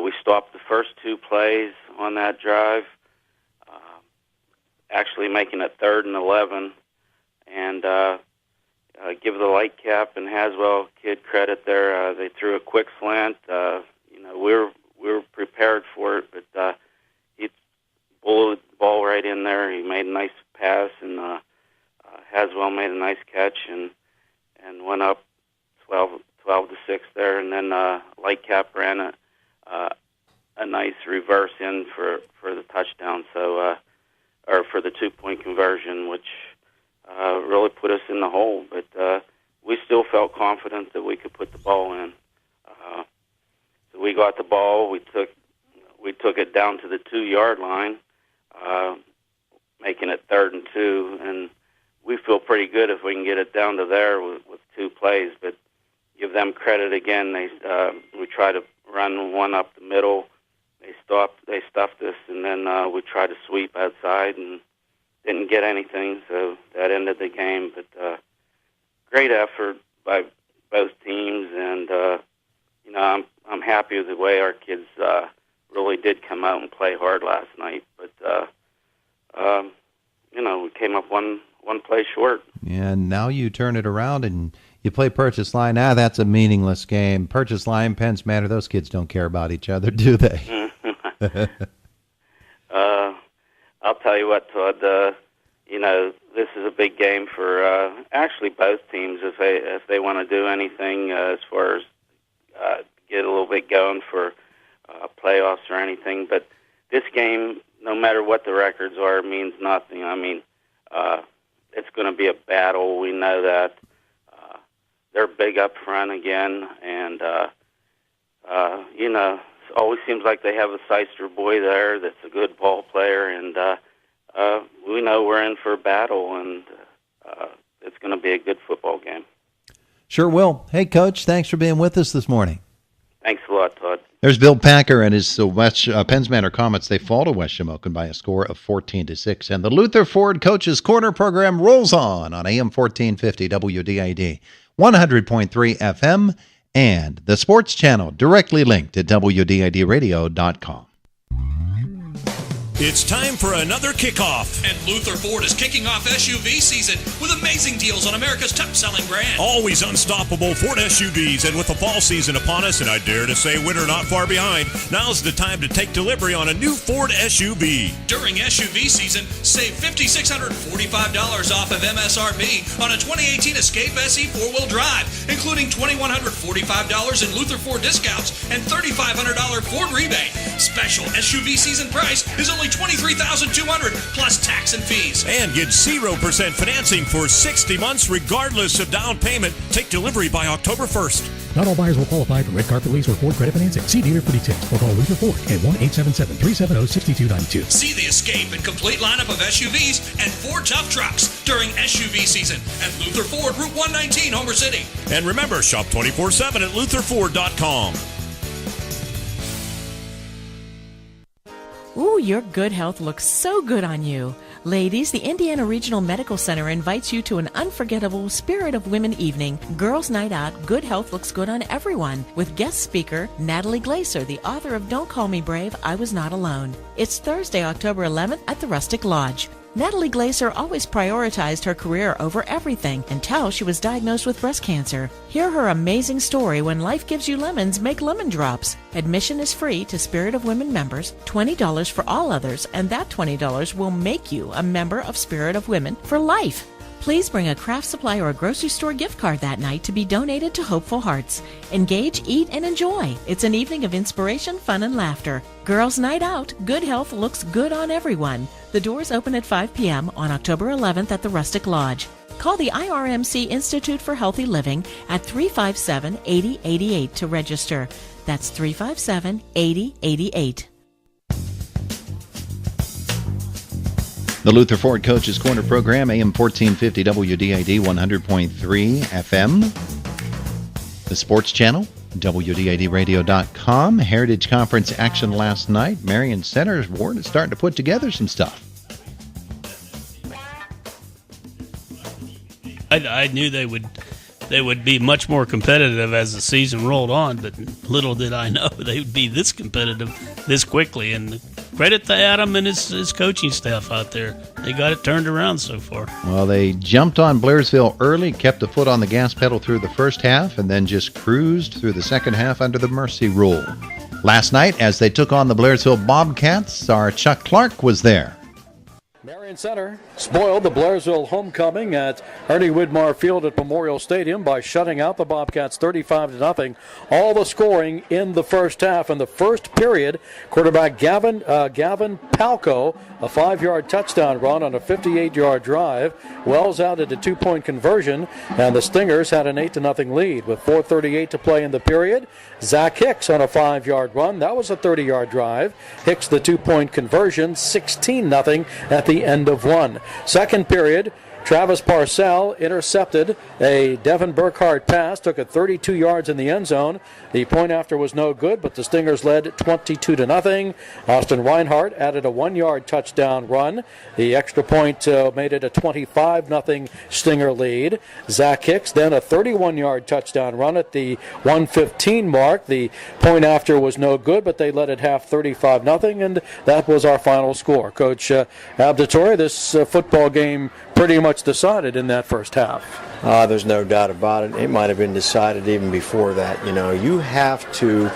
We stopped the first 2 plays on that drive, actually making it 3rd and 11, and give the Lightcap and Haswell kid credit there. They threw a quick slant. We were prepared for it, but he bullied the ball right in there. He made a nice pass, and Haswell made a nice catch and went up 12-6 there, and then Lightcap ran a nice reverse in for the touchdown. So. Or for the 2-point conversion, which really put us in the hole. But we still felt confident that we could put the ball in. So we got the ball. We took it down to the 2-yard line, making it 3rd and 2. And we feel pretty good if we can get it down to there with 2 plays. But give them credit again. We try to run one up the middle. They stuffed us, and then we tried to sweep outside and didn't get anything, so that ended the game. But great effort by both teams, and I'm happy with the way our kids really did come out and play hard last night. But we came up one play short. And now you turn it around and you play Purchase Line. That's a meaningless game. Purchase Line, Pence Manor, those kids don't care about each other, do they? I'll tell you what, Todd, this is a big game for actually both teams if they want to do anything as far as get a little bit going for playoffs or anything. But this game, no matter what the records are, means nothing. I mean, it's going to be a battle. We know that. They're big up front again, and, it always seems like they have a Seister boy there that's a good ball player, and we know we're in for a battle, and it's going to be a good football game. Sure will. Hey, Coach, thanks for being with us this morning. Thanks a lot, Todd. There's Bill Packer and his Pens Manor Comets. They fall to West Shamokin by a score of 14-6. And the Luther Ford Coaches Corner program rolls on AM 1450 WDID, 100.3 FM, and the Sports Channel, directly linked at WDIDradio.com. It's time for another kickoff. And Luther Ford is kicking off SUV season with amazing deals on America's top-selling brand. Always unstoppable Ford SUVs, and with the fall season upon us, and I dare to say winter not far behind, now's the time to take delivery on a new Ford SUV. During SUV season, save $5,645 off of MSRP on a 2018 Escape SE 4-wheel drive, including $2,145 in Luther Ford discounts and $3,500 Ford rebate. Special SUV season price is only $23,200 plus tax and fees. And get 0% financing for 60 months regardless of down payment. Take delivery by October 1st. Not all buyers will qualify for red carpet lease or Ford credit financing. See dealer for details or call Luther Ford at 1-877-370-6292. See the Escape and complete lineup of SUVs and Ford tough trucks during SUV season at Luther Ford, Route 119, Homer City. And remember, shop 24/7 at lutherford.com. Ooh, your good health looks so good on you. Ladies, the Indiana Regional Medical Center invites you to an unforgettable Spirit of Women evening, Girls Night Out. Good health looks good on everyone, with guest speaker Natalie Glaser, the author of Don't Call Me Brave, I Was Not Alone. It's Thursday, October 11th at the Rustic Lodge. Natalie Glaser always prioritized her career over everything until she was diagnosed with breast cancer. Hear her amazing story when life gives you lemons, make lemon drops. Admission is free to Spirit of Women members, $20 for all others, and that $20 will make you a member of Spirit of Women for life. Please bring a craft supply or a grocery store gift card that night to be donated to Hopeful Hearts. Engage, eat, and enjoy. It's an evening of inspiration, fun, and laughter. Girls' night out. Good health looks good on everyone. The doors open at 5 p.m. on October 11th at the Rustic Lodge. Call the IRMC Institute for Healthy Living at 357-8088 to register. That's 357-8088. The Luther Ford Coach's Corner program, AM 1450 WDID 100.3 FM. The Sports Channel, WDIDradio.com. Heritage Conference action last night. Marion Center Ward is starting to put together some stuff. I knew they would be much more competitive as the season rolled on, but little did I know they would be this competitive this quickly. And credit to Adam and his coaching staff out there. They got it turned around so far. Well, they jumped on Blairsville early, kept a foot on the gas pedal through the first half, and then just cruised through the second half under the mercy rule. Last night, as they took on the Blairsville Bobcats, our Chuck Clark was there. Marion Center spoiled the Blairsville homecoming at Ernie Widmar Field at Memorial Stadium by shutting out the Bobcats 35-0. All the scoring in the first half. In the first period, quarterback Gavin Palco, a 5-yard touchdown run on a 58-yard drive. Wells out at a 2-point conversion, and the Stingers had an 8-0 lead with 4:38 to play in the period. Zach Hicks on a 5-yard run. That was a 30-yard drive. Hicks the 2-point conversion, 16-0 at the end of one. Second period, Travis Parcell intercepted a Devin Burkhardt pass, took it 32 yards in the end zone. The point after was no good, but the Stingers led 22-0. Austin Reinhardt added a 1-yard touchdown run. The extra point made it a 25-0 Stinger lead. Zach Hicks then a 31-yard touchdown run at the 1:15 mark. The point after was no good, but they led at half 35-0, and that was our final score. Coach Abditore, this football game pretty much decided in that first half. There's no doubt about it. It might have been decided even before that. You know, you have to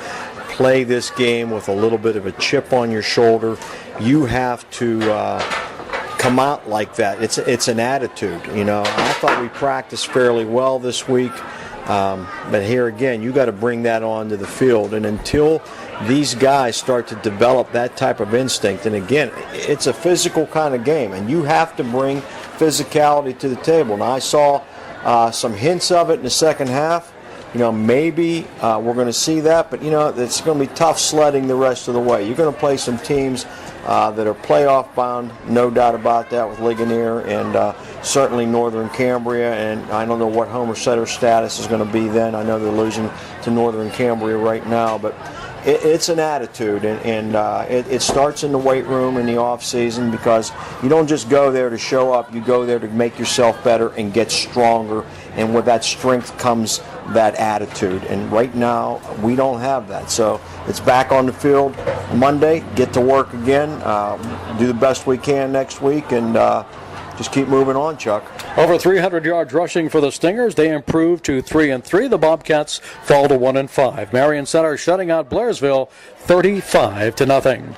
play this game with a little bit of a chip on your shoulder. You have to come out like that. It's an attitude. You know, I thought we practiced fairly well this week. But here again, you got to bring that onto the field. And until these guys start to develop that type of instinct, and again, it's a physical kind of game, and you have to bring physicality to the table. Now, I saw some hints of it in the second half. You know, maybe we're going to see that, but, you know, it's going to be tough sledding the rest of the way. You're going to play some teams that are playoff bound, no doubt about that, with Ligonier and certainly Northern Cambria, and I don't know what Homer Setter status is going to be then. I know they're losing to Northern Cambria right now, but it's an attitude, and it starts in the weight room in the off season, because you don't just go there to show up. You go there to make yourself better and get stronger, and with that strength comes that attitude, and right now we don't have that. So it's back on the field Monday, get to work again, do the best we can next week, and just keep moving on, Chuck. Over 300 yards rushing for the Stingers. They improved to 3-3. The Bobcats fall to 1-5. Marion Center shutting out Blairsville 35-0.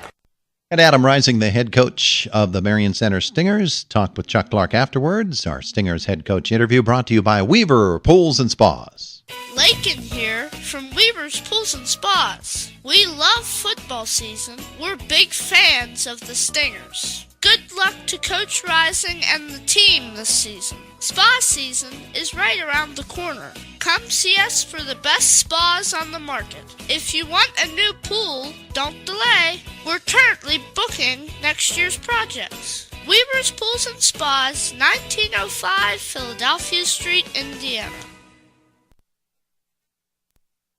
And Adam Rising, the head coach of the Marion Center Stingers, talked with Chuck Clark afterwards. Our Stingers head coach interview brought to you by Weaver Pools and Spas. Lakin here from Weaver's Pools and Spas. We love football season. We're big fans of the Stingers. Good luck to Coach Rising and the team this season. Spa season is right around the corner. Come see us for the best spas on the market. If you want a new pool, don't delay. We're currently booking next year's projects. Weaver's Pools and Spas, 1905 Philadelphia Street, Indiana.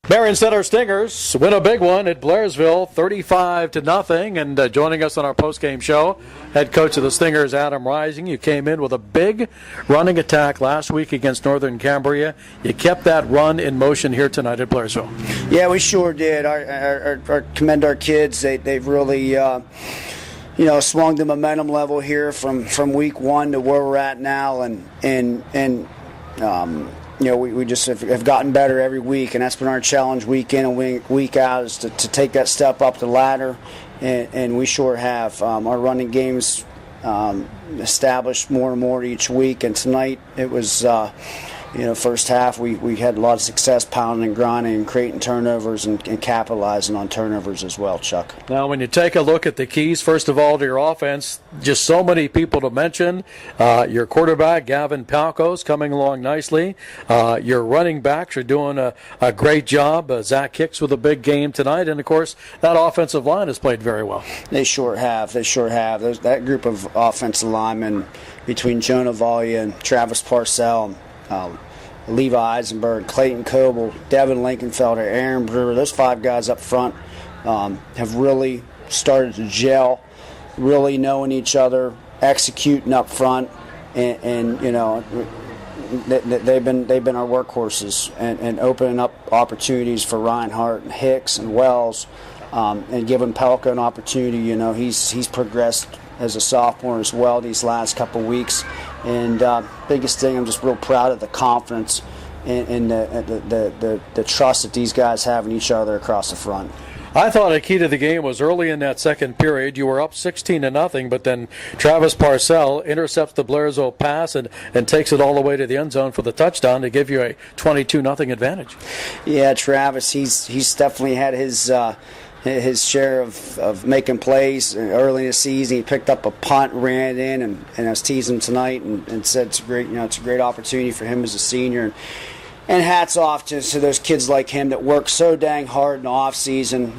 Marion Center Stingers win a big one at Blairsville, 35-0. And joining us on our postgame show, head coach of the Stingers, Adam Rising. You came in with a big running attack last week against Northern Cambria. You kept that run in motion here tonight at Blairsville. Yeah, we sure did. Our commend our kids. They've really swung the momentum level here from week 1 to where we're at now, and we just have gotten better every week, and that's been our challenge week in and week out, is to take that step up the ladder, and we sure have. Our running game's established more and more each week, and tonight it was first half we had a lot of success pounding and grinding and creating turnovers and capitalizing on turnovers as well, Chuck. Now, when you take a look at the keys, first of all, to your offense, just so many people to mention. Your quarterback, Gavin Palco's coming along nicely. Your running backs are doing a great job. Zach Hicks with a big game tonight. And, of course, that offensive line has played very well. They sure have. That group of offensive linemen between Jonah Valia and Travis Parcell, Levi Eisenberg, Clayton Coble, Devin Linkenfelder, Aaron Brewer, those 5 guys up front have really started to gel, really knowing each other, executing up front, and they've been our workhorses and opening up opportunities for Reinhardt and Hicks and Wells, and giving Pelka an opportunity. He's progressed as a sophomore as well these last couple weeks. And biggest thing, I'm just real proud of the confidence and the trust that these guys have in each other across the front. I thought a key to the game was early in that second period. You were up 16-0, but then Travis Parcell intercepts the Blairzo pass and takes it all the way to the end zone for the touchdown to give you a 22-0 advantage. Yeah, Travis, he's definitely had his share of making plays early in the season. He picked up a punt, ran it in, and I was teasing him tonight and said it's a great opportunity for him as a senior. And hats off to those kids like him that work so dang hard in the off season.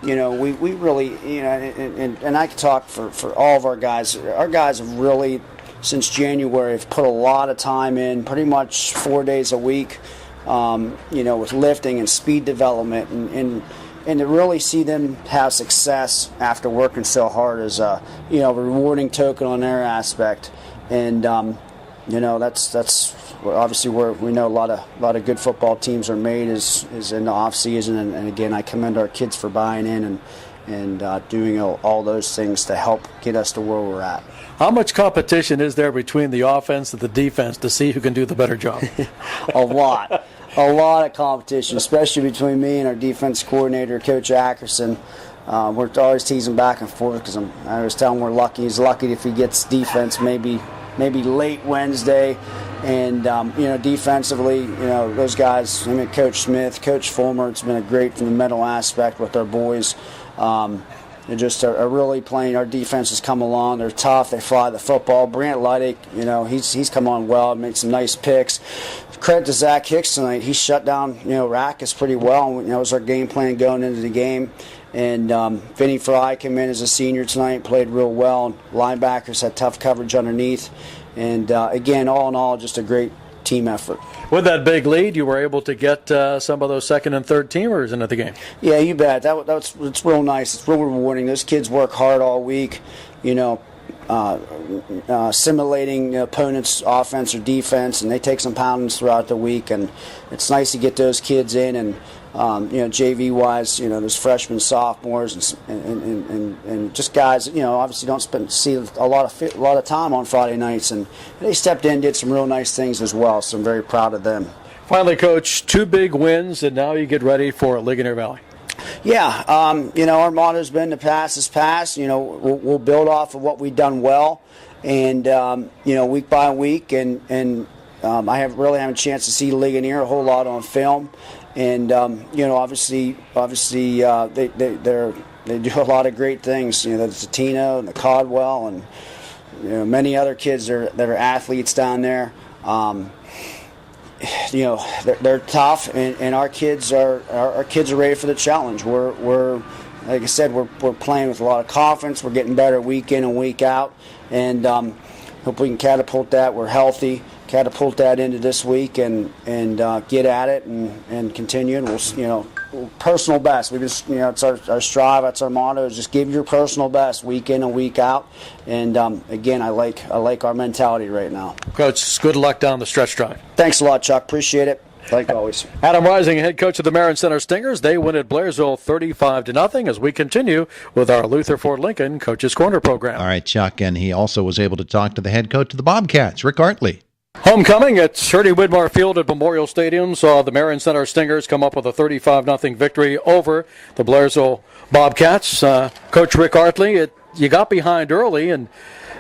We really, and I can talk for all of our guys. Our guys have really, since January, have put a lot of time in, pretty much 4 days a week, with lifting and speed development, and to really see them have success after working so hard is a rewarding token on their aspect. And that's obviously where we know a lot of good football teams are made is in the off season. And again, I commend our kids for buying in and doing all those things to help get us to where we're at. How much competition is there between the offense and the defense to see who can do the better job? A lot of competition, especially between me and our defense coordinator, Coach Ackerson. We're always teasing back and forth because I always tell him we're lucky. He's lucky if he gets defense maybe late Wednesday. And, defensively, those guys, Coach Smith, Coach Fulmer, it's been a great from the mental aspect with our boys. They just are really playing. Our defense has come along. They're tough. They fly the football. Brant Leidig, he's come on well, made some nice picks. Credit to Zach Hicks tonight. He shut down, Rackus pretty well. That was our game plan going into the game. And Vinny Fry came in as a senior tonight, played real well. Linebackers had tough coverage underneath. And, again, all in all, just a great team effort. With that big lead, you were able to get some of those second and third teamers into the game. Yeah, you bet. It's real nice. It's real rewarding. Those kids work hard all week, simulating the opponent's offense or defense, and they take some poundings throughout the week. And it's nice to get those kids in and JV-wise, those freshmen, sophomores, and just guys, obviously don't see a lot of time on Friday nights, and they stepped in, did some real nice things as well. So I'm very proud of them. Finally, Coach, 2 big wins, and now you get ready for Ligonier Valley. Yeah, our motto's been the past is past. We'll build off of what we've done well, and week by week, and I haven't a chance to see Ligonier a whole lot on film. And obviously, they do a lot of great things. The Tino and the Caldwell and many other kids that are athletes down there. They're tough, and our kids are ready for the challenge. We're like I said, we're playing with a lot of confidence. We're getting better week in and week out, and hope we can catapult that. We're healthy. Catapult that into this week and get at it and continue. And we'll, personal best. We just, it's our strive. That's our motto. Is just give your personal best week in and week out. And again, I like our mentality right now. Coach, good luck down the stretch drive. Thanks a lot, Chuck. Appreciate it. Like always. Adam Rising, head coach of the Marion Center Stingers. They win at Blairsville 35-0 as we continue with our Luther Ford Lincoln Coach's Corner program. All right, Chuck, and he also was able to talk to the head coach of the Bobcats, Rick Artley. Homecoming at Shirley Widmar Field at Memorial Stadium saw the Marion Center Stingers come up with a 35-0 victory over the Blairsville Bobcats. Coach Rick Artley, you got behind early, and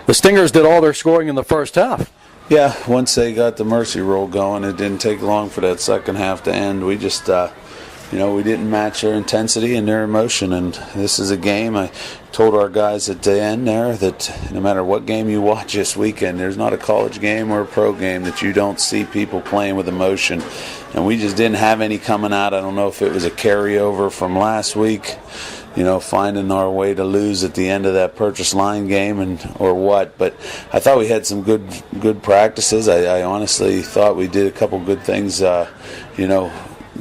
the Stingers did all their scoring in the first half. Yeah, once they got the mercy roll going, it didn't take long for that second half to end. We just, we didn't match their intensity and their emotion, and this is a game. I told our guys at the end there that no matter what game you watch this weekend, there's not a college game or a pro game that you don't see people playing with emotion, and we just didn't have any coming out. I don't know if it was a carryover from last week, finding our way to lose at the end of that purchase line game or what. But I thought we had some good practices. I honestly thought we did a couple good things,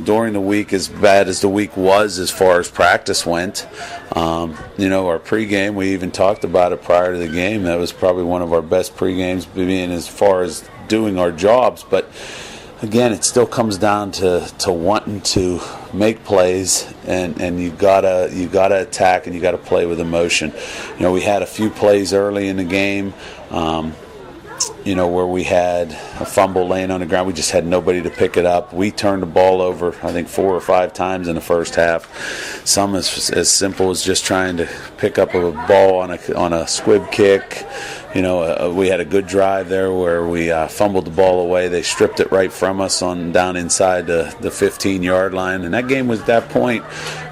during the week, as bad as the week was as far as practice went. Our pregame, we even talked about it prior to the game. That was probably one of our best pregames, being as far as doing our jobs. But again, it still comes down to wanting to make plays, and you gotta attack, and you gotta play with emotion. We had a few plays early in the game, where we had a fumble laying on the ground. We just had nobody to pick it up. We turned the ball over, I think, 4 or 5 times in the first half. Some as simple as just trying to pick up a ball on a squib kick. We had a good drive there where we fumbled the ball away. They stripped it right from us down inside the 15-yard line. And that game was, at that point,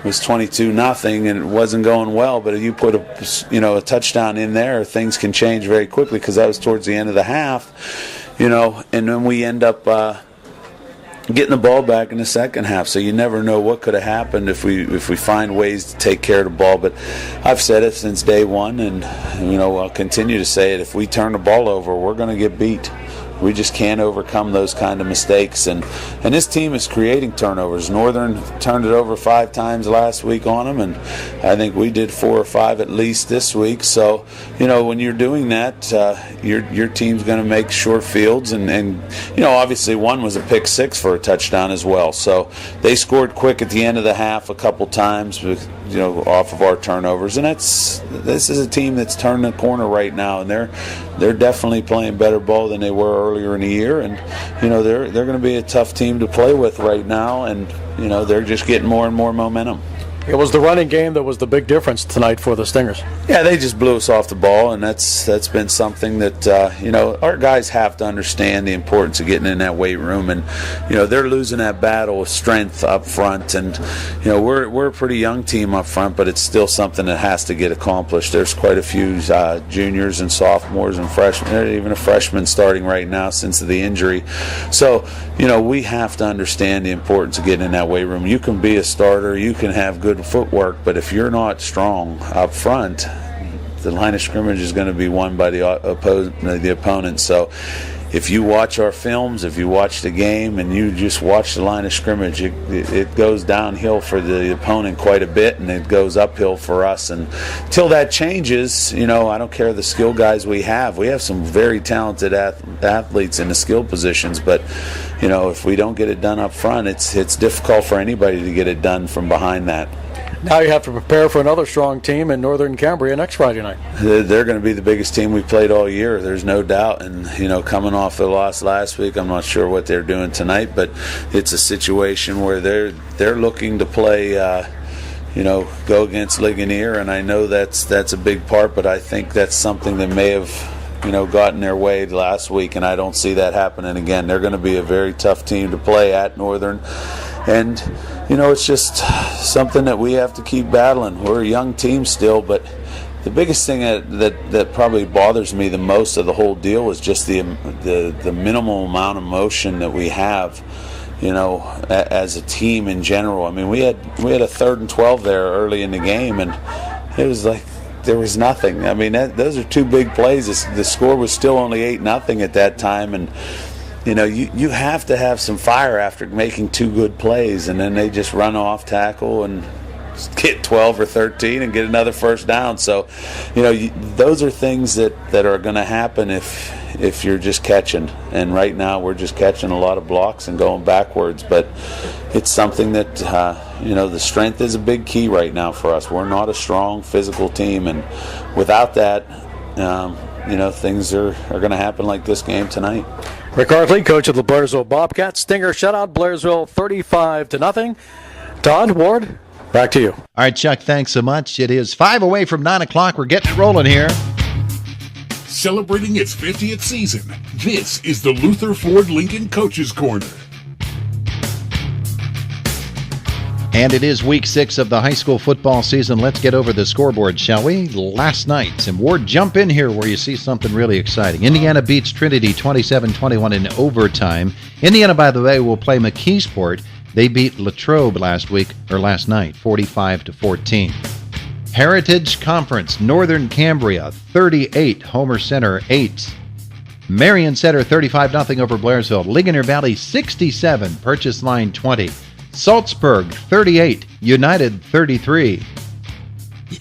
was 22-0, and it wasn't going well. But if you put a touchdown in there, things can change very quickly, because that was towards the end of the half. And then we end up getting the ball back in the second half. So you never know what could have happened if we find ways to take care of the ball. But I've said it since day one, and I'll continue to say it. If we turn the ball over, we're going to get beat. We just can't overcome those kind of mistakes. And this team is creating turnovers. Northern turned it over 5 times last week on them, and I think we did 4 or 5 at least this week. So, when you're doing that, your team's going to make short fields. And obviously one was a pick 6 for a touchdown as well. So they scored quick at the end of the half a couple times, off of our turnovers. And this is a team that's turned the corner right now, and they're definitely playing better ball than they were earlier in the year, and they're going to be a tough team to play with right now, and they're just getting more and more momentum. It was the running game that was the big difference tonight for the Stingers. Yeah, they just blew us off the ball, and that's been something that our guys have to understand the importance of getting in that weight room, and they're losing that battle of strength up front, and we're a pretty young team up front, but it's still something that has to get accomplished. There's quite a few juniors and sophomores and freshmen, even a freshman starting right now since the injury. So we have to understand the importance of getting in that weight room. You can be a starter, you can have good footwork, but if you're not strong up front, the line of scrimmage is going to be won by the opponent. So if you watch our films, if you watch the game and you just watch the line of scrimmage, it goes downhill for the opponent quite a bit, and it goes uphill for us. And until that changes, I don't care the skill guys we have. We have some very talented athletes in the skill positions, but if we don't get it done up front, it's difficult for anybody to get it done from behind that. Now you have to prepare for another strong team in Northern Cambria next Friday night. They're going to be the biggest team we played all year. There's no doubt. And, coming off the loss last week, I'm not sure what they're doing tonight, but it's a situation where they're looking to play, go against Ligonier, and I know that's a big part, but I think that's something that may have gotten their way last week, and I don't see that happening again. They're going to be a very tough team to play at Northern, and it's just something that we have to keep battling. We're a young team still, but the biggest thing that probably bothers me the most of the whole deal is just the minimal amount of motion that we have, as a team in general. I mean, we had a 3rd and 12 there early in the game, and it was like there was nothing. I mean, those are 2 big plays. The score was still only 8-0 at that time, and you have to have some fire after making 2 good plays, and then they just run off tackle and get 12 or 13 and get another first down. So, those are things that are going to happen if if you're just catching. And right now we're just catching a lot of blocks and going backwards. But it's something that, the strength is a big key right now for us. We're not a strong physical team. And without that, things are going to happen like this game tonight. Rick Hartley, coach of the Blairsville Bobcats. Stinger shutout, Blairsville 35-0. Todd, Ward, back to you. All right, Chuck, thanks so much. It is 5 away from 9 o'clock. We're getting rolling here. Celebrating its 50th season, this is the Luther Ford Lincoln Coaches Corner. And it is week 6 of the high school football season. Let's get over the scoreboard, shall we? Last night, and Ward, jump in here where you see something really exciting. Indiana beats Trinity 27-21 in overtime. Indiana, by the way, will play McKeesport. They beat Latrobe last night, 45-14. Heritage Conference, Northern Cambria, 38, Homer Center, 8. Marion Center, 35-0 over Blairsville. Ligonier Valley, 67, Purchase Line, 20. Salzburg, 38, United, 33.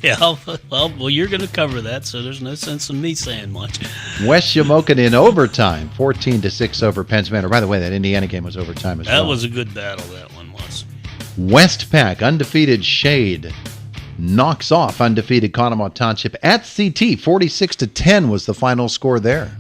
Yeah, well, you're going to cover that, so there's no sense in me saying much. West Shamokin in overtime, 14-6 over Pennsylvania. By the way, that Indiana game was overtime as well. That was a good battle, that one was. Westpac, undefeated Shade, knocks off undefeated Conemaugh Township at CT. 46-10 was the final score there.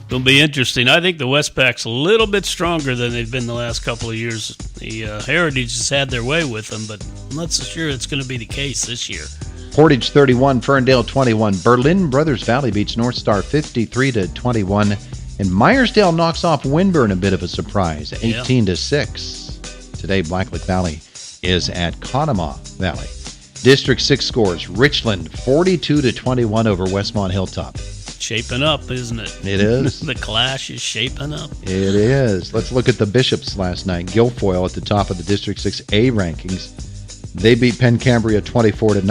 It'll be interesting. I think the Westpac's a little bit stronger than they've been the last couple of years. The Heritage has had their way with them, but I'm not so sure it's going to be the case this year. Portage 31, Ferndale 21. Berlin Brothers Valley beats North Star 53-21. And Myersdale knocks off Winburn, a bit of a surprise, 18-6. Today, Blacklick Valley is at Conemaugh Valley. District 6 scores, Richland 42-21 over Westmont Hilltop. Shaping up, isn't it? It is. The clash is shaping up. It is. Let's look at the Bishops last night. Guilfoyle at the top of the District 6A rankings. They beat Penn Cambria 24-0.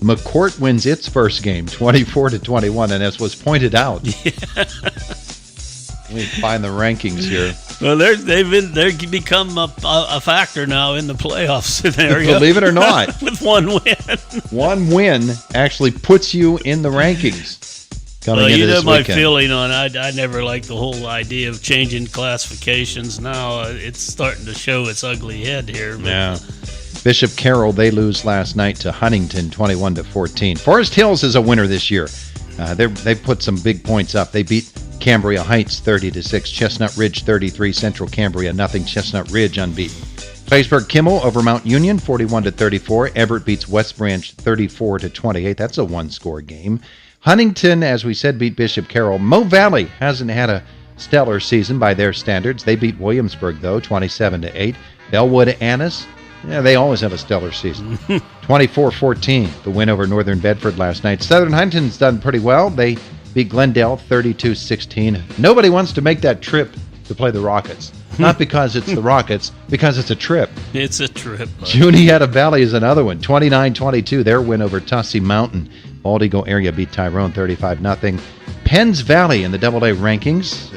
McCourt wins its first game 24-21, and as was pointed out, let me find the rankings here. Well, they've become a factor now in the playoff scenario. Believe it or not, with one win. One win actually puts you in the rankings. Well, you know my weekend. feeling on I never liked the whole idea of changing classifications. Now it's starting to show its ugly head here. Yeah. Bishop Carroll, they lose last night to Huntington 21-14. Forest Hills is a winner this year. They put some big points up. They beat Cambria Heights 30-6, Chestnut Ridge 33, Central Cambria nothing, Chestnut Ridge unbeaten. Claysburg Kimmel over Mount Union 41-34. Everett beats West Branch 34-28. That's a one-score game. Huntington, as we said, beat Bishop Carroll. Mo Valley hasn't had a stellar season by their standards. They beat Williamsburg, though, 27-8. Bellwood Annis, they always have a stellar season. 24-14, the win over Northern Bedford last night. Southern Huntington's done pretty well. They beat Glendale 32-16. Nobody wants to make that trip to play the Rockets. Not because it's the Rockets, because it's a trip. It's a trip. Juniata Valley is another one. 29-22, their win over Tussey Mountain. Bald Eagle area beat Tyrone 35-0. Penns Valley in the AA rankings,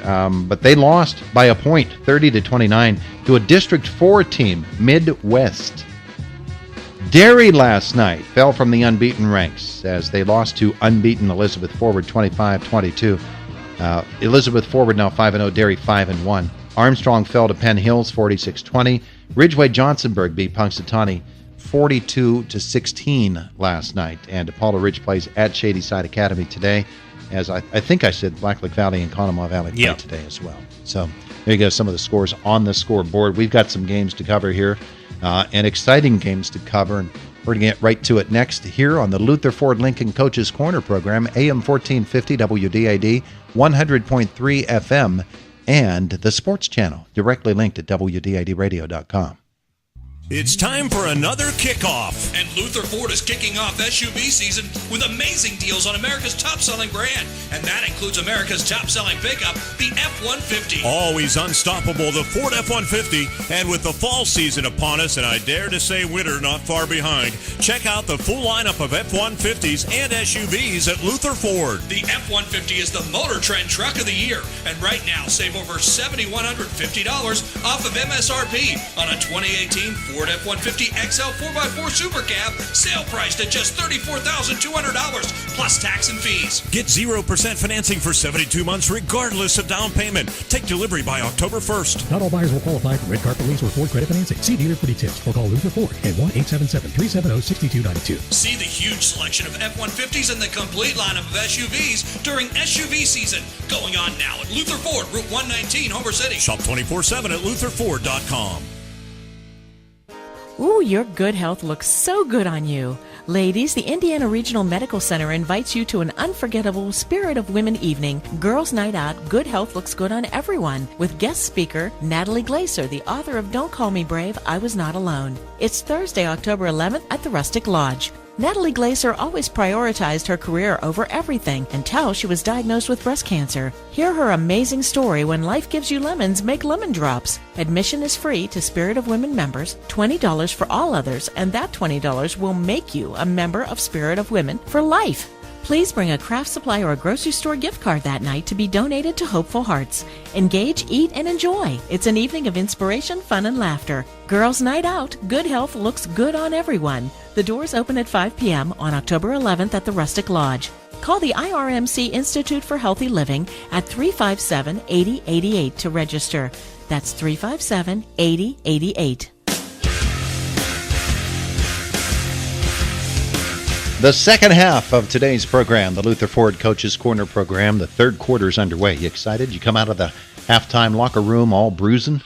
but they lost by a point, 30-29, to a District 4 team, Midwest. Derry last night fell from the unbeaten ranks as they lost to unbeaten Elizabeth Forward 25-22. Elizabeth Forward now 5-0, Derry 5-1. Armstrong fell to Penn Hills 46-20. Ridgeway Johnsonburg beat Punxsutawney 42-16 last night. And Paula Ridge plays at Shadyside Academy today. As I think I said, Blacklick Valley and Conemaugh Valley play today as well. So there you go, some of the scores on the scoreboard. We've got some games to cover here, and exciting games to cover. And we're going to get right to it next here on the Luther Ford Lincoln Coaches Corner program, AM 1450 WDID, 100.3 FM, and the Sports Channel, directly linked at WDIDradio.com. It's time for another kickoff. And Luther Ford is kicking off SUV season with amazing deals on America's top-selling brand. And that includes America's top-selling pickup, the F-150. Always unstoppable, the Ford F-150. And with the fall season upon us, and I dare to say winter not far behind, check out the full lineup of F-150s and SUVs at Luther Ford. The F-150 is the Motor Trend Truck of the Year. And right now, save over $7,150 off of MSRP on a 2018 Ford F-150 XL 4x4 Super Cab, sale priced at just $34,200 plus tax and fees. Get 0% financing for 72 months regardless of down payment. Take delivery by October 1st. Not all buyers will qualify for red carpet lease or Ford credit financing. See dealer for details or call Luther Ford at 1-877-370-6292. See the huge selection of F-150s and the complete lineup of SUVs during SUV season. Going on now at Luther Ford, Route 119, Homer City. Shop 24/7 at lutherford.com. Ooh, your good health looks so good on you. Ladies, the Indiana Regional Medical Center invites you to an unforgettable Spirit of Women evening, Girls Night Out. Good health looks good on everyone, with guest speaker Natalie Glaser, the author of Don't Call Me Brave, I Was Not Alone. It's Thursday, October 11th at the Rustic Lodge. Natalie Glaser always prioritized her career over everything until she was diagnosed with breast cancer. Hear her amazing story when life gives you lemons, make lemon drops. Admission is free to Spirit of Women members, $20 for all others, and that $20 will make you a member of Spirit of Women for life. Please bring a craft supply or a grocery store gift card that night to be donated to Hopeful Hearts. Engage, eat, and enjoy. It's an evening of inspiration, fun, and laughter. Girls' Night Out. Good health looks good on everyone. The doors open at 5 p.m. on October 11th at the Rustic Lodge. Call the IRMC Institute for Healthy Living at 357-8088 to register. That's 357-8088. The second half of today's program, the Luther Ford Coaches Corner program, the third quarter's underway. You excited? You come out of the halftime locker room all bruising?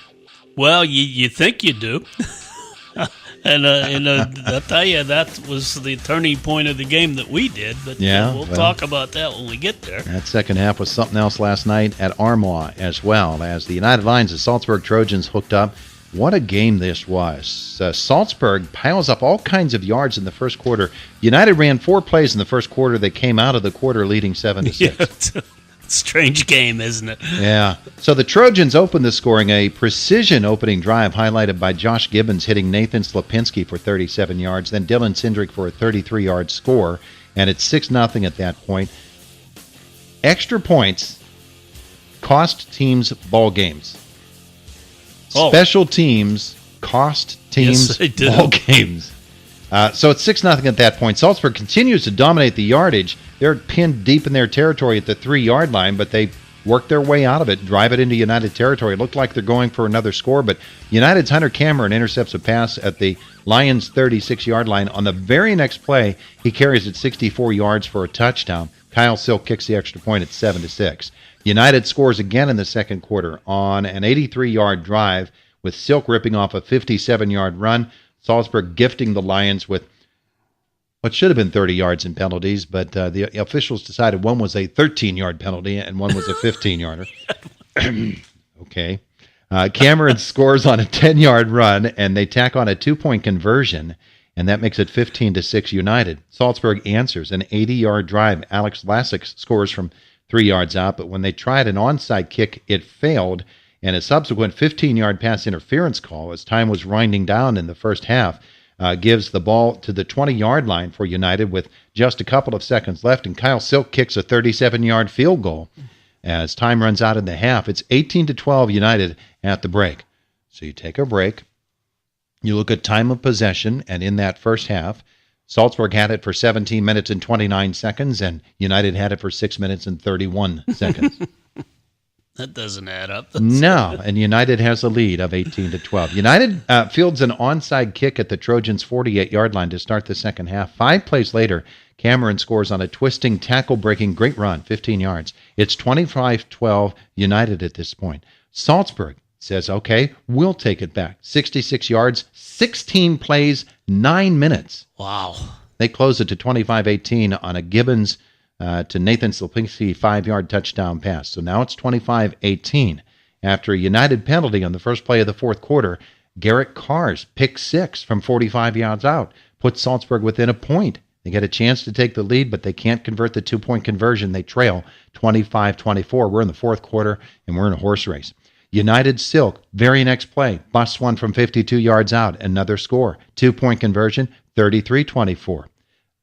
Well, you think you do. And I'll tell you, that was the turning point of the game that we did. But we'll talk about that when we get there. That second half was something else last night at Armois as well, as the United Lions of Salzburg Trojans hooked up. What a game this was. Salzburg piles up all kinds of yards in the first quarter. United ran 4 plays in the first quarter. They came out of the quarter leading 7-6. Yeah, it's a strange game, isn't it? Yeah. So the Trojans opened the scoring, a precision opening drive highlighted by Josh Gibbons hitting Nathan Slapinski for 37 yards, then Dylan Cindric for a 33-yard score, and it's 6-0 at that point. Extra points cost teams ball games. Special teams cost teams ball games. So it's 6-0 at that point. Salzburg continues to dominate the yardage. They're pinned deep in their territory at the 3-yard line, but they work their way out of it, drive it into United territory. It looked like they're going for another score, but United's Hunter Cameron intercepts a pass at the Lions' 36-yard line. On the very next play, he carries it 64 yards for a touchdown. Kyle Silk kicks the extra point at 7-6. United scores again in the second quarter on an 83-yard drive with Silk ripping off a 57-yard run. Salzburg gifting the Lions with what should have been 30 yards in penalties, but the officials decided one was a 13-yard penalty and one was a 15-yarder. Okay. Cameron scores on a 10-yard run, and they tack on a 2-point conversion, and that makes it 15-6 United. Salzburg answers an 80-yard drive. Alex Lassick scores from 3 yards out, but when they tried an onside kick, it failed, and a subsequent 15-yard pass interference call as time was winding down in the first half gives the ball to the 20-yard line for United with just a couple of seconds left, and Kyle Silk kicks a 37-yard field goal as time runs out in the half. It's 18-12 United at the break. So you take a break, you look at time of possession, and in that first half, Salzburg had it for 17 minutes and 29 seconds, and United had it for 6 minutes and 31 seconds. That doesn't add up. No, and United has a lead of 18-12. United fields an onside kick at the Trojans' 48-yard line to start the second half. 5 plays later, Cameron scores on a twisting, tackle-breaking, great run, 15 yards. It's 25-12 United at this point. Salzburg says, okay, we'll take it back. 66 yards, 16 plays, 9 minutes. Wow. They close it to 25-18 on a Gibbons to Nathan Slapinski 5-yard touchdown pass. So now it's 25-18. After a United penalty on the first play of the fourth quarter, Garrett Carr's pick 6 from 45 yards out puts Salzburg within a point. They get a chance to take the lead, but they can't convert the 2-point conversion. They trail 25-24. We're in the fourth quarter, and we're in a horse race. United Silk, very next play, busts one from 52 yards out, another score. 2-point conversion, 33-24.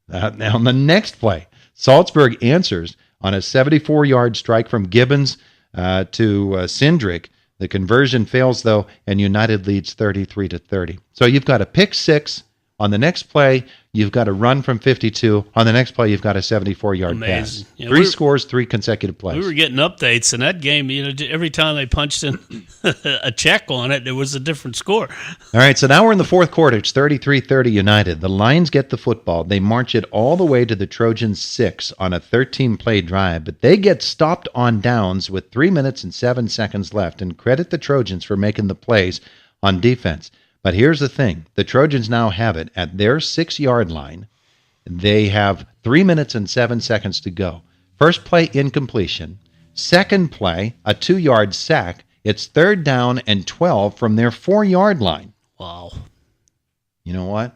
Now on the next play, Salzburg answers on a 74-yard strike from Gibbons to Cindric. The conversion fails, though, and United leads 33-30. So you've got a pick six. On the next play, you've got a run from 52. On the next play, you've got a 74-yard pass. Yeah, Three scores, 3 consecutive plays. We were getting updates in that game. Every time they punched in a check on it, there was a different score. All right, so now we're in the fourth quarter. It's 33-30 United. The Lions get the football. They march it all the way to the Trojans' 6 on a 13-play drive, but they get stopped on downs with 3 minutes and 7 seconds left, and credit the Trojans for making the plays on defense. But here's the thing. The Trojans now have it at their 6-yard line. They have 3 minutes and 7 seconds to go. First play, incompletion. Second play, a 2-yard sack. It's 3rd down and 12 from their 4-yard line. Wow. You know what?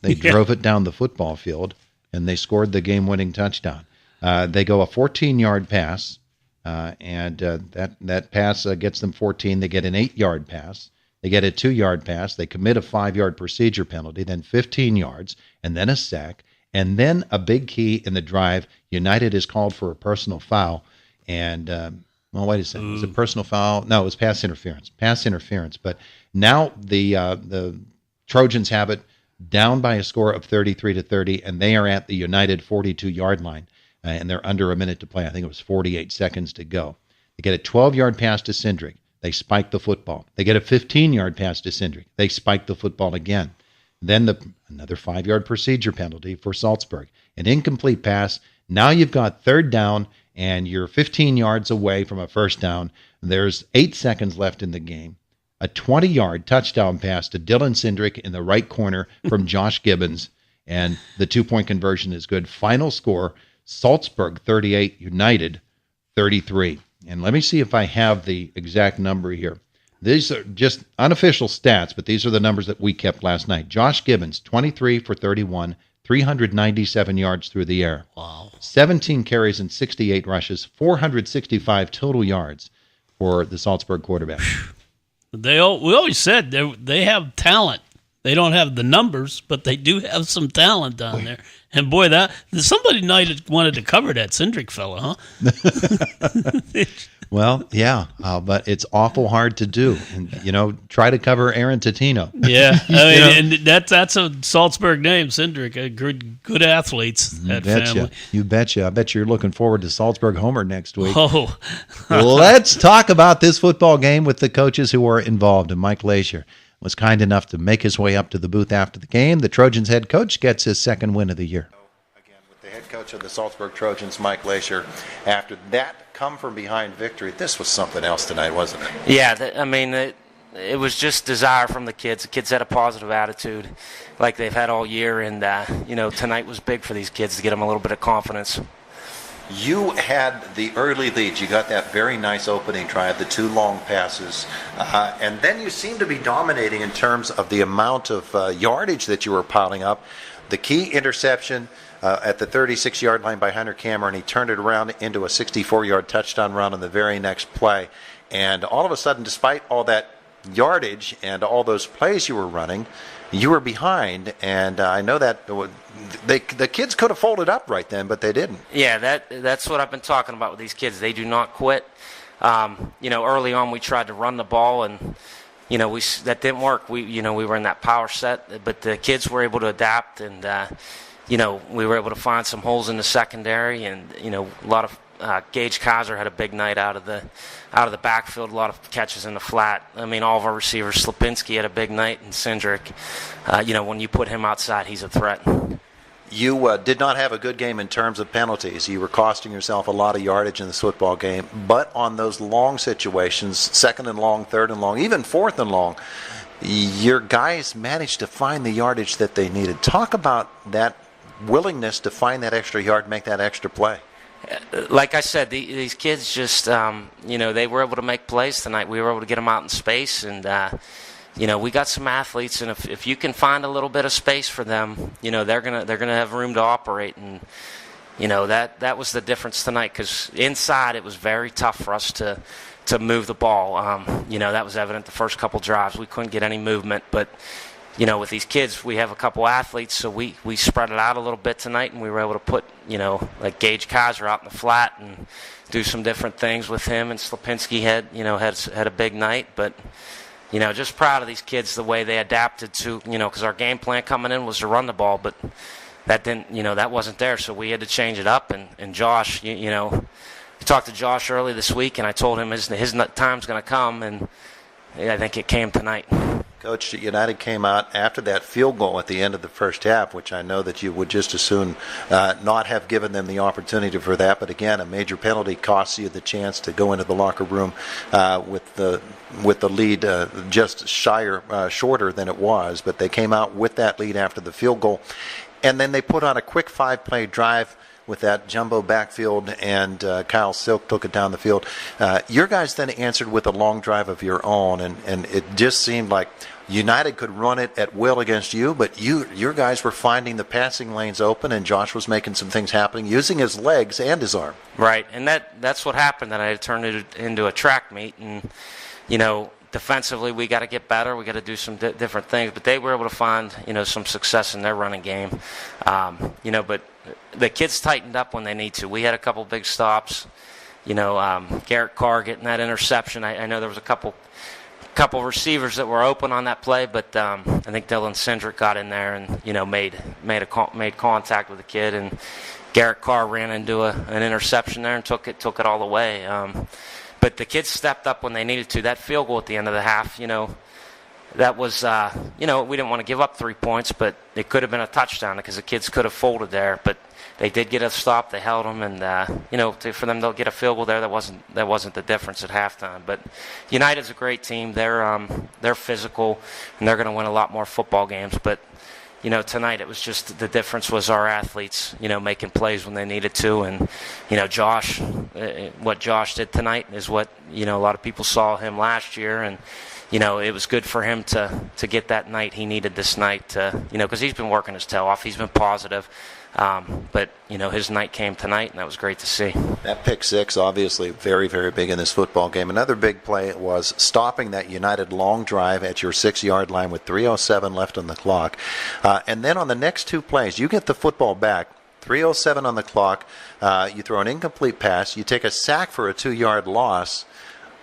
They drove it down the football field, and they scored the game-winning touchdown. They go a 14-yard pass, and that pass gets them 14. They get an 8-yard pass. They get a 2-yard pass. They commit a 5-yard procedure penalty, then 15 yards, and then a sack, and then a big key in the drive. United is called for a personal foul, and well, wait a second. Was it personal foul? No, it was pass interference. Pass interference. But now the Trojans have it down by a score of 33-30, and they are at the United 42-yard line, and they're under a minute to play. I think it was 48 seconds to go. They get a 12-yard pass to Cindric. They spike the football. They get a 15-yard pass to Cindric. They spike the football again. Then another 5-yard procedure penalty for Salzburg. An incomplete pass. Now you've got 3rd down, and you're 15 yards away from a first down. There's 8 seconds left in the game. A 20-yard touchdown pass to Dylan Cindric in the right corner from Josh Gibbons, and the 2-point conversion is good. Final score, Salzburg 38, United 33. And let me see if I have the exact number here. These are just unofficial stats, but these are the numbers that we kept last night. Josh Gibbons, 23 for 31, 397 yards through the air. Wow. 17 carries and 68 rushes, 465 total yards for the Salzburg quarterback. We always said they have talent. They don't have the numbers, but they do have some talent down there. And boy, somebody wanted to cover that Cindric fella, huh? Well, yeah, but it's awful hard to do. And, try to cover Aaron Totino. Yeah, and that's a Salzburg name, Cindric. Good athletes, that family. You betcha. I bet you're looking forward to Salzburg Homer next week. Oh. Let's talk about this football game with the coaches who were involved. And Mike Leisure was kind enough to make his way up to the booth after the game. The Trojans head coach gets his 2nd win of the year. Again, with the head coach of the Salzburg Trojans, Mike Leisure, after that come-from-behind victory, this was something else tonight, wasn't it? Yeah, it was just desire from the kids. The kids had a positive attitude like they've had all year, and, tonight was big for these kids to get them a little bit of confidence. You had the early lead. You got that very nice opening drive, the 2 long passes, and then you seemed to be dominating in terms of the amount of yardage that you were piling up. The key interception at the 36-yard line by Hunter Cameron, he turned it around into a 64-yard touchdown run on the very next play. And all of a sudden, despite all that yardage and all those plays you were running, you were behind, and I know that the kids could have folded up right then, but they didn't. Yeah, that's what I've been talking about with these kids. They do not quit. Early on we tried to run the ball, and that didn't work. We were in that power set, but the kids were able to adapt, and we were able to find some holes in the secondary, and a lot of Gage Kaiser had a big night out of the backfield, a lot of catches in the flat. I mean, all of our receivers, Slipinski had a big night, and Cindric, when you put him outside, he's a threat. You did not have a good game in terms of penalties. You were costing yourself a lot of yardage in this football game, but on those long situations, 2nd and long, 3rd and long, even 4th and long, your guys managed to find the yardage that they needed. Talk about that willingness to find that extra yard, make that extra play. Like I said, these kids just, they were able to make plays tonight. We were able to get them out in space, and, we got some athletes, and if you can find a little bit of space for them, they're gonna have room to operate, and, that was the difference tonight, because inside it was very tough for us to move the ball. That was evident the first couple drives. We couldn't get any movement, but with these kids, we have a couple athletes, so we spread it out a little bit tonight, and we were able to put, like Gage Kaiser out in the flat and do some different things with him. And Slapinski had a big night, but just proud of these kids, the way they adapted to, because our game plan coming in was to run the ball, but that didn't, that wasn't there, so we had to change it up. And Josh, I talked to Josh early this week, and I told him his time's going to come, and I think it came tonight. Coach, United came out after that field goal at the end of the first half, which I know that you would just as soon not have given them the opportunity for that. But again, a major penalty costs you the chance to go into the locker room with the lead just shorter than it was. But they came out with that lead after the field goal, and then they put on a quick 5-play drive with that jumbo backfield, and Kyle Silk took it down the field. Your guys then answered with a long drive of your own, and it just seemed like United could run it at will against you, but your guys were finding the passing lanes open, and Josh was making some things happening using his legs and his arm. Right, and that's what happened. That I turned it into a track meet, and defensively we got to get better. We got to do some different things, but they were able to find some success in their running game. But the kids tightened up when they need to. We had a couple big stops. Garrett Carr getting that interception. I know there was a couple receivers that were open on that play, but I think Dylan Cindric got in there and made contact with the kid, and Garrett Carr ran into an interception there and took it all the way. But the kids stepped up when they needed to. That field goal at the end of the half, that was we didn't want to give up 3 points, but it could have been a touchdown because the kids could have folded there, but they did get a stop. They held them, and for them to get a field goal there, that wasn't the difference at halftime. But United's a great team. They're physical, and they're going to win a lot more football games. But tonight it was just the difference was our athletes, making plays when they needed to, and Josh, what Josh did tonight is what a lot of people saw him last year, and it was good for him to get that night he needed this night, because he's been working his tail off. He's been positive. But his night came tonight, and that was great to see. That pick six, obviously very, very big in this football game. Another big play was stopping that United long drive at your 6-yard line with 3:07 left on the clock. And then on the next two plays, you get the football back, 3:07 on the clock. You throw an incomplete pass. You take a sack for a 2-yard loss,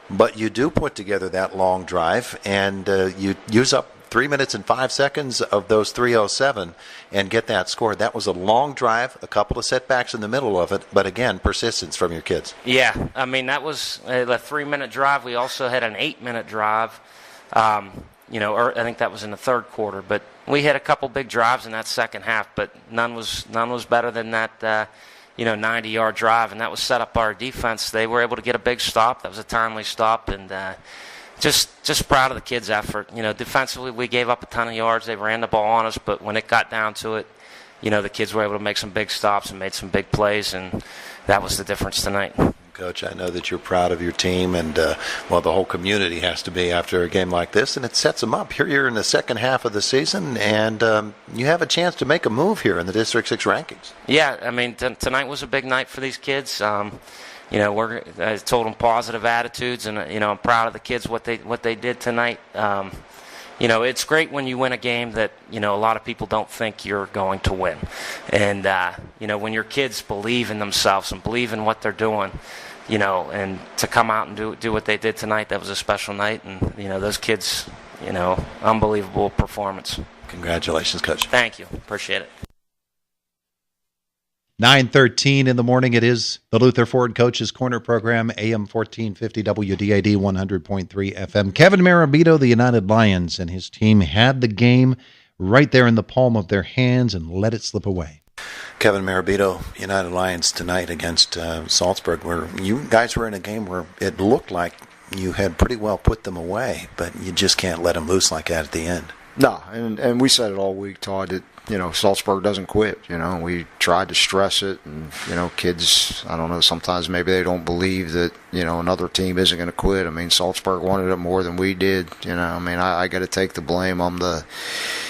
but you do put together that long drive, and you use up 3 minutes and 5 seconds of those 3:07 and get that score. That was a long drive, a couple of setbacks in the middle of it, but again, persistence from your kids. Yeah, I mean, that was a 3-minute drive. We also had an 8-minute drive, I think that was in the third quarter, but we had a couple big drives in that second half, but none was better than that 90-yard drive, and that was set up by our defense. They were able to get a big stop. That was a timely stop, and just proud of the kids' effort. Defensively, we gave up a ton of yards. They ran the ball on us, but when it got down to it, the kids were able to make some big stops and made some big plays, and that was the difference tonight. Coach, I know that you're proud of your team, and the whole community has to be after a game like this, and it sets them up. Here you're in the second half of the season, and you have a chance to make a move here in the District 6 rankings. Yeah, I mean, tonight was a big night for these kids. I told them positive attitudes, and I'm proud of the kids what they did tonight. It's great when you win a game that a lot of people don't think you're going to win, and when your kids believe in themselves and believe in what they're doing, and to come out and do what they did tonight, that was a special night, and those kids, unbelievable performance. Congratulations, Coach. Thank you, appreciate it. 9:13 in the morning. It is the Luther Ford Coaches Corner program, AM 1450 WDAD 100.3 FM. Kevin Marabito, the United Lions, and his team had the game right there in the palm of their hands and let it slip away. Kevin Marabito, United Lions tonight against Salzburg, where you guys were in a game where it looked like you had pretty well put them away, but you just can't let them loose like that at the end. No, and we said it all week, Todd, that Salzburg doesn't quit. We tried to stress it, and kids, I don't know, sometimes maybe they don't believe that another team isn't going to quit. I mean, Salzburg wanted it more than we did. I got to take the blame. I'm the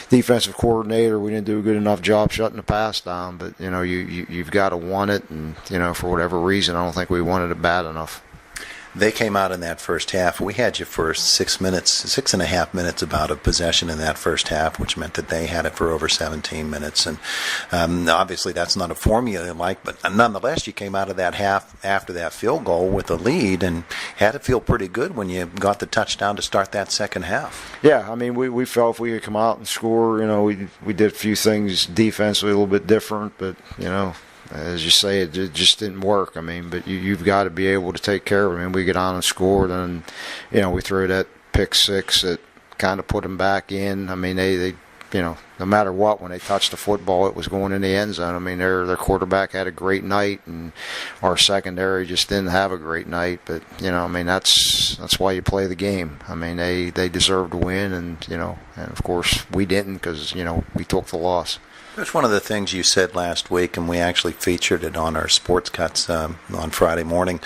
defensive coordinator. We didn't do a good enough job shutting the pass down, but you've got to want it, and for whatever reason, I don't think we wanted it bad enough. They came out in that first half. We had you for 6.5 minutes about of possession in that first half, which meant that they had it for over 17 minutes. And obviously that's not a formula you like, but nonetheless you came out of that half after that field goal with a lead and had to feel pretty good when you got the touchdown to start that second half. Yeah, I mean, we felt if we could come out and score, we did a few things defensively a little bit different, but, as you say, it just didn't work. I mean, but you've got to be able to take care of it. I mean, we get on and score, then, we threw that pick six that kind of put them back in. I mean, they no matter what, when they touched the football, it was going in the end zone. I mean, their quarterback had a great night, and our secondary just didn't have a great night. But, I mean, that's why you play the game. I mean, they deserved to win, and, and of course we didn't because, we took the loss. That's one of the things you said last week, and we actually featured it on our sports cuts on Friday morning,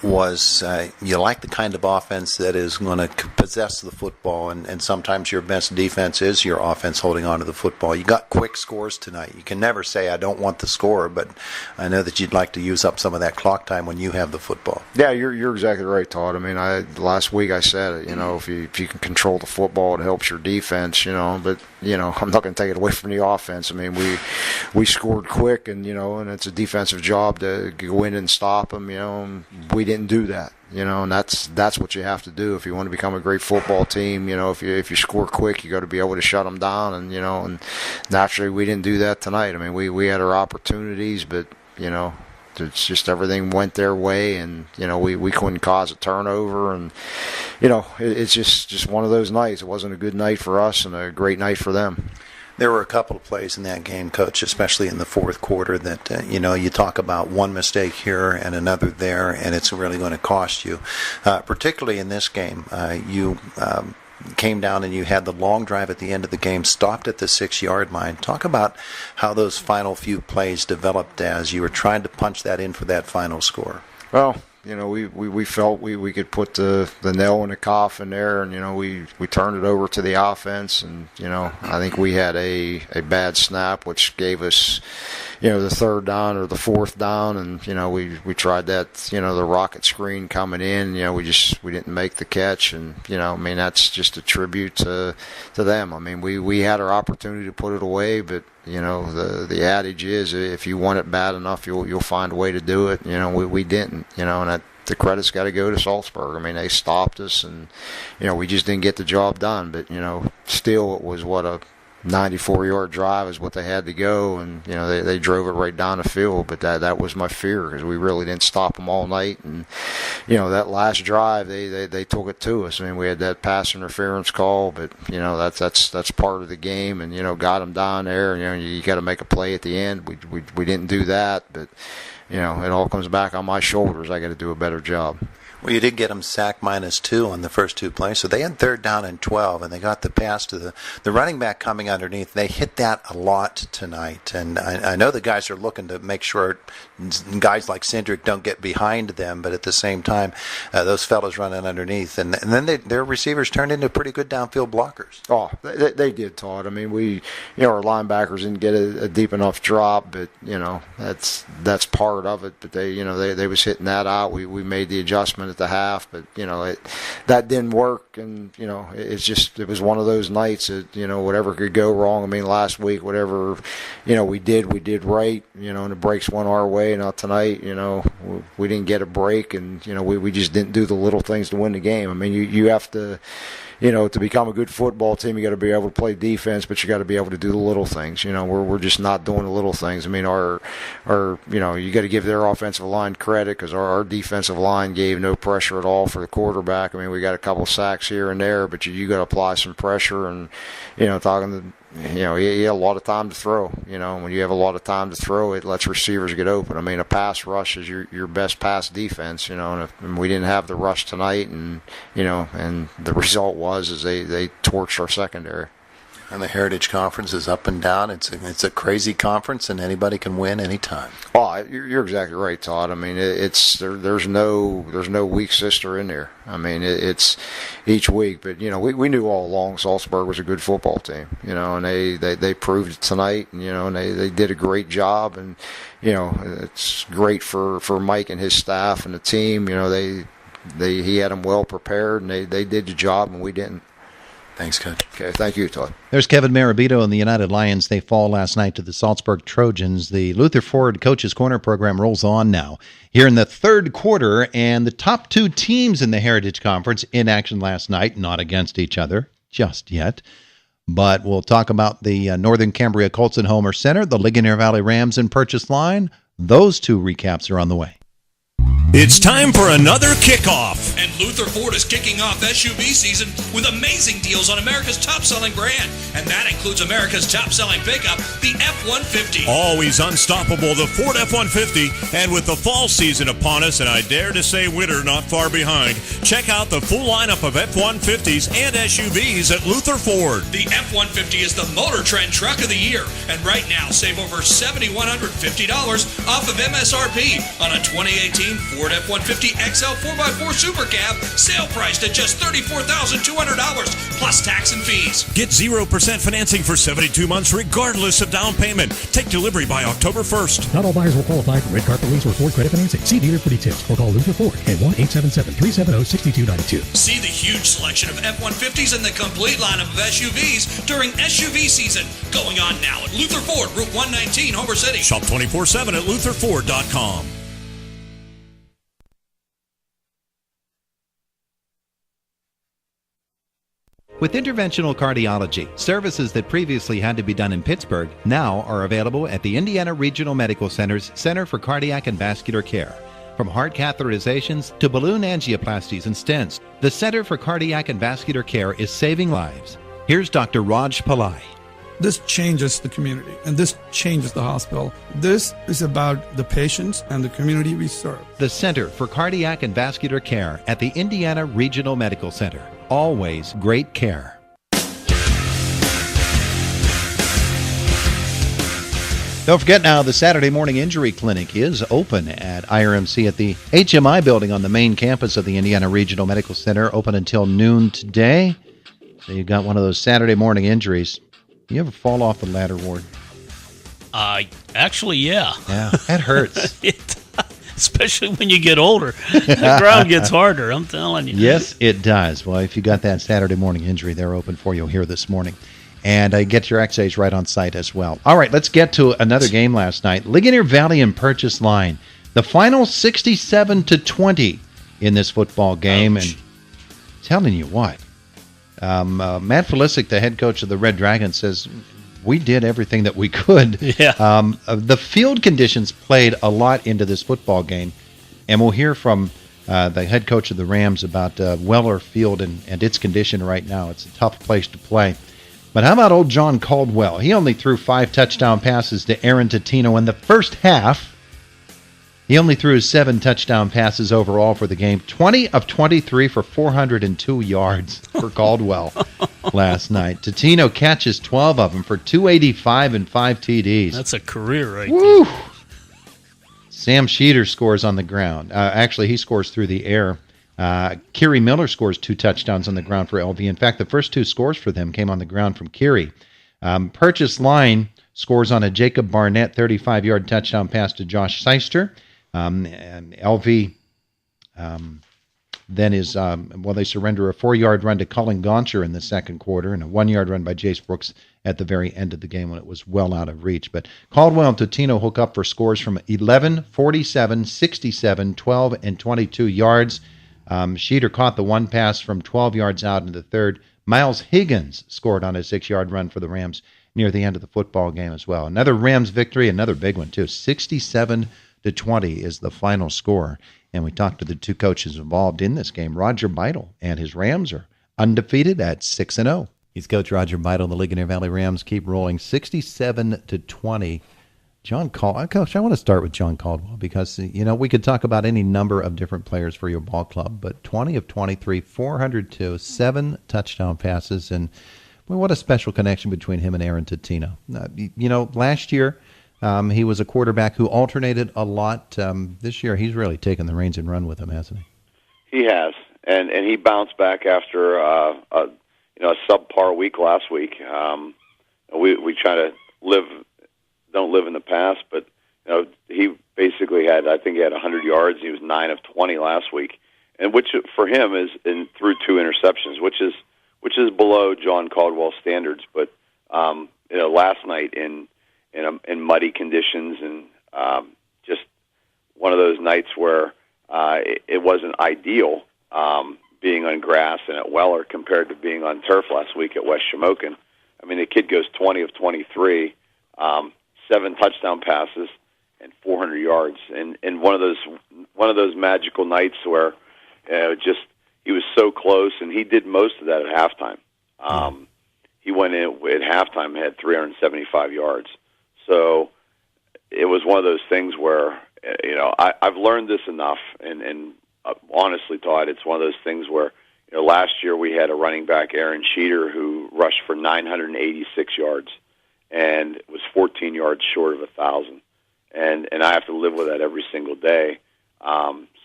was you like the kind of offense that is going to possess the football, and sometimes your best defense is your offense holding on to the football. You got quick scores tonight. You can never say, I don't want the score, but I know that you'd like to use up some of that clock time when you have the football. Yeah, you're exactly right, Todd. I mean, last week I said it, if you can control the football, it helps your defense, but, I'm not going to take it away from the offense. I mean, we scored quick, and and it's a defensive job to go in and stop them. And we didn't do that. And that's what you have to do if you want to become a great football team. If you score quick, you got to be able to shut them down. And and naturally we didn't do that tonight. I mean, we had our opportunities, but it's just everything went their way, and we couldn't cause a turnover, and it's just one of those nights. It wasn't a good night for us and a great night for them. There were a couple of plays in that game, Coach, especially in the fourth quarter that, you talk about one mistake here and another there, and it's really going to cost you. Particularly in this game, you came down and you had the long drive at the end of the game, stopped at the 6-yard line. Talk about how those final few plays developed as you were trying to punch that in for that final score. Well, we felt we could put the nail in the coffin there, and we turned it over to the offense, and I think we had a bad snap which gave us the third down or the fourth down, and we tried that the rocket screen coming in, we didn't make the catch, and I mean, that's just a tribute to them. I mean, we had our opportunity to put it away, but the adage is if you want it bad enough, you'll find a way to do it. We didn't, and the credit's got to go to Salzburg. I mean, they stopped us, and we just didn't get the job done. But still, it was a 94-yard drive is what they had to go, and they drove it right down the field. But that was my fear, because we really didn't stop them all night, and that last drive they took it to us. I mean, we had that pass interference call, but that's part of the game, and got them down there. You got to make a play at the end. We didn't do that, but it all comes back on my shoulders. I got to do a better job. Well, you did get them sack -2 on the first two plays, so they had 3rd down and 12, and they got the pass to the running back coming underneath. They hit that a lot tonight, and I know the guys are looking to make sure guys like Cindric don't get behind them, but at the same time, those fellas running underneath, and then their receivers turned into pretty good downfield blockers. Oh, they did, Todd. I mean, our linebackers didn't get a deep enough drop, but that's part of it. But they was hitting that out. We made the adjustment at the half, but that didn't work, and it was one of those nights that whatever could go wrong. I mean, last week whatever we did right, and the breaks went our way. Now tonight, we didn't get a break, and we just didn't do the little things to win the game. I mean, you have to. To become a good football team, you got to be able to play defense, but you got to be able to do the little things. We're just not doing the little things. I mean, our you got to give their offensive line credit, because our defensive line gave no pressure at all for the quarterback. I mean, we got a couple sacks here and there, but you got to apply some pressure, and talking to. He had a lot of time to throw. When you have a lot of time to throw, it lets receivers get open. I mean, a pass rush is your best pass defense. And we didn't have the rush tonight, and and the result was they torched our secondary. And the Heritage Conference is up and down. It's a crazy conference, and anybody can win anytime. Oh, you're exactly right, Todd. I mean, there's no weak sister in there. I mean, it's each week. But we knew all along Salzburg was a good football team. And they proved it tonight. And they did a great job. And it's great for Mike and his staff and the team. he had them well prepared, and they did the job, and we didn't. Thanks, Coach. Okay, thank you, Todd. There's Kevin Marabito and the United Lions. They fall last night to the Salzburg Trojans. The Luther Ford Coaches Corner program rolls on now here in the third quarter, and the top two teams in the Heritage Conference in action last night, not against each other just yet. But we'll talk about the Northern Cambria Colts and Homer Center, the Ligonier Valley Rams and Purchase Line. Those two recaps are on the way. It's time for another kickoff. And Luther Ford is kicking off SUV season with amazing deals on America's top-selling brand. And that includes America's top-selling pickup, the F-150. Always unstoppable, the Ford F-150. And with the fall season upon us, and I dare to say winter not far behind, check out the full lineup of F-150s and SUVs at Luther Ford. The F-150 is the Motor Trend Truck of the Year. And right now, save over $7,150 off of MSRP on a 2018 Ford F-150 XL 4x4 Super Cab, sale priced at just $34,200 plus tax and fees. Get 0% financing for 72 months regardless of down payment. Take delivery by October 1st. Not all buyers will qualify for red carpet lease or Ford credit financing. See dealer for details or call Luther Ford at 1-877-370-6292. See the huge selection of F-150s and the complete lineup of SUVs during SUV season. Going on now at Luther Ford, Route 119, Homer City. Shop 24/7 at lutherford.com. With interventional cardiology, services that previously had to be done in Pittsburgh now are available at the Indiana Regional Medical Center's Center for Cardiac and Vascular Care. From heart catheterizations to balloon angioplasties and stents, the Center for Cardiac and Vascular Care is saving lives. Here's Dr. Raj Pillai. This changes the community, and this changes the hospital. This is about the patients and the community we serve. The Center for Cardiac and Vascular Care at the Indiana Regional Medical Center. Always great care. Don't forget now, the Saturday Morning Injury Clinic is open at IRMC at the HMI building on the main campus of the Indiana Regional Medical Center, open until noon today. So you've got one of those Saturday morning injuries. You ever fall off the ladder, Ward? Actually, yeah. Yeah, that hurts. Especially when you get older. The ground gets harder, I'm telling you. Yes, it does. Well, if you got that Saturday morning injury, they're open for you here this morning. And get your X-rays right on site as well. All right, let's get to another game last night. Ligonier Valley and Purchase Line. The final 67-20 in this football game. Ouch. And telling you what, Matt Felisic, the head coach of the Red Dragons, says we did everything that we could. Yeah. The field conditions played a lot into this football game, and we'll hear from the head coach of the Rams about Weller Field and its condition right now. It's a tough place to play. But how about old John Caldwell? He only threw 5 touchdown passes to Aaron Totino in the first half. He only threw 7 touchdown passes overall for the game. 20 of 23 for 402 yards for Caldwell last night. Totino catches 12 of them for 285 and 5 TDs. That's a career right Woo! there. Sam Sheeter scores on the ground. Actually, he scores through the air. Kiri Miller scores 2 touchdowns on the ground for LV. In fact, the first 2 scores for them came on the ground from Kiri. Purchase Line scores on a Jacob Barnett 35-yard touchdown pass to Josh Seister. And LV then is, they surrender a 4-yard run to Colin Gauncher in the second quarter and a 1-yard run by Jace Brooks at the very end of the game when it was well out of reach. But Caldwell and Totino hook up for scores from 11, 47, 67, 12, and 22 yards. Sheeter caught the one pass from 12 yards out in the third. Miles Higgins scored on a 6-yard run for the Rams near the end of the football game as well. Another Rams victory, another big one too. 67-20 is the final score. And we talked to the 2 coaches involved in this game. Roger Beidel and his Rams are undefeated at 6-0. He's Coach Roger Beidel. The Ligonier Valley Rams keep rolling 67-20. John Caldwell. Coach, I want to start with John Caldwell because, we could talk about any number of different players for your ball club, but 20 of 23, 402, 7 touchdown passes, and what a special connection between him and Aaron Totino. Last year, he was a quarterback who alternated a lot. This year, he's really taken the reins and run with him, hasn't he? He has, and he bounced back after a subpar week last week. We try to don't live in the past, but he basically had 100 yards. He was 9 of 20 last week, and which for him is through 2 interceptions, which is below John Caldwell standards. But last night in muddy conditions and just one of those nights where it wasn't ideal being on grass and at Weller compared to being on turf last week at West Shamokin. I mean, the kid goes 20 of 23, 7 touchdown passes, and 400 yards. And one of those magical nights where he was so close, and he did most of that at halftime. He went in at halftime, had 375 yards. So it was one of those things where, I've learned this enough, and honestly, Todd, it's one of those things where, last year we had a running back, Aaron Sheeter, who rushed for 986 yards and was 14 yards short of 1,000. And I have to live with that every single day.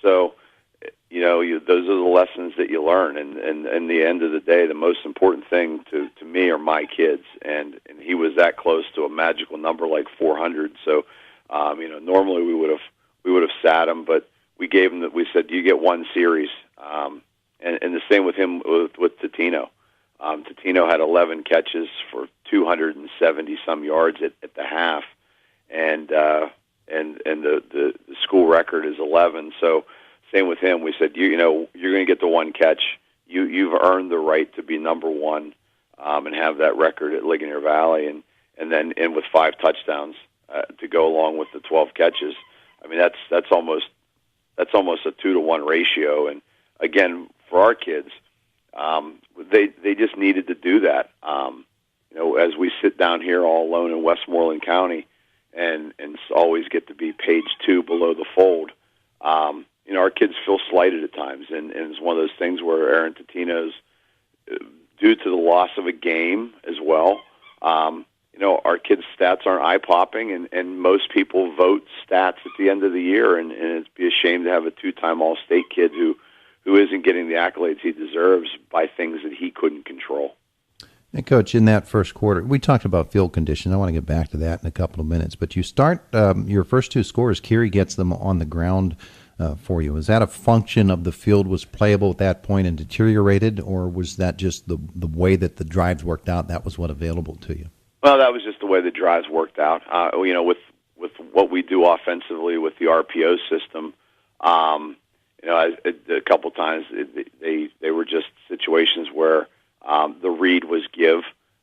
So, those are the lessons that you learn. And in the end of the day, the most important thing to me are my kids. And he was that close to a magical number like 400. So, normally we would have sat him, but we gave him we said, you get 1 series. And the same with him with Totino. Totino had 11 catches for 270 some yards at the half. And the school record is 11. So same with him. We said, you're going to get the 1 catch. You've earned the right to be number 1 and have that record at Ligonier Valley, and with 5 touchdowns to go along with the 12 catches. I mean, that's almost a 2-to-1 ratio. And again, for our kids, they just needed to do that. As we sit down here all alone in Westmoreland County, and always get to be page 2 below the fold. Our kids feel slighted at times, and it's one of those things where Aaron Totino's, due to the loss of a game as well, our kids' stats aren't eye-popping, and most people vote stats at the end of the year, and it'd be a shame to have a 2-time All-State kid who isn't getting the accolades he deserves by things that he couldn't control. And Coach, in that first quarter, we talked about field conditions. I want to get back to that in a couple of minutes. But you start your first 2 scores, Keary gets them on the ground for you. Is that a function of the field was playable at that point and deteriorated, or was that just the way that the drives worked out, that was what available to you? Well, that was just the way the drives worked out. With what we do offensively with the RPO system, a couple times they were just situations where the read was give,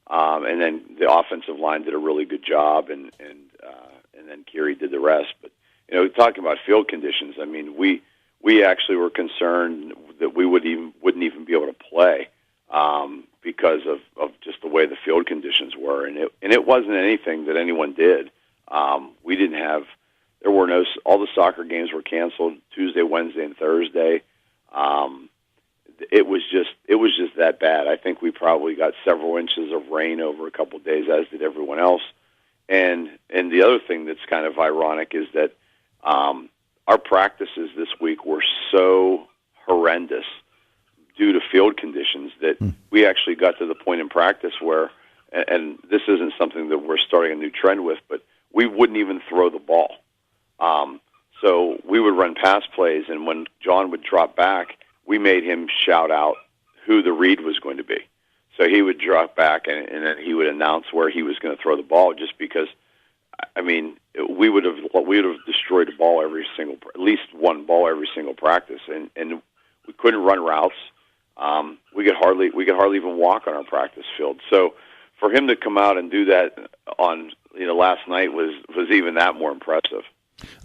and then the offensive line did a really good job, and then Keary did the rest. But talking about field conditions, I mean, we actually were concerned that we wouldn't even be able to play because of just the way the field conditions were, and it wasn't anything that anyone did. We didn't have. There were all the soccer games were canceled Tuesday, Wednesday, and Thursday. It was just that bad. I think we probably got several inches of rain over a couple of days, as did everyone else. And the other thing that's kind of ironic is that our practices this week were so horrendous due to field conditions that we actually got to the point in practice where, and this isn't something that we're starting a new trend with, but we wouldn't even throw the ball. So we would run pass plays, and when John would drop back, we made him shout out who the read was going to be. So he would drop back, and then he would announce where he was going to throw the ball, just because, I mean, we would have destroyed a ball at least 1 ball every single practice, and we couldn't run routes. We could hardly even walk on our practice field. So for him to come out and do that on last night was even that more impressive.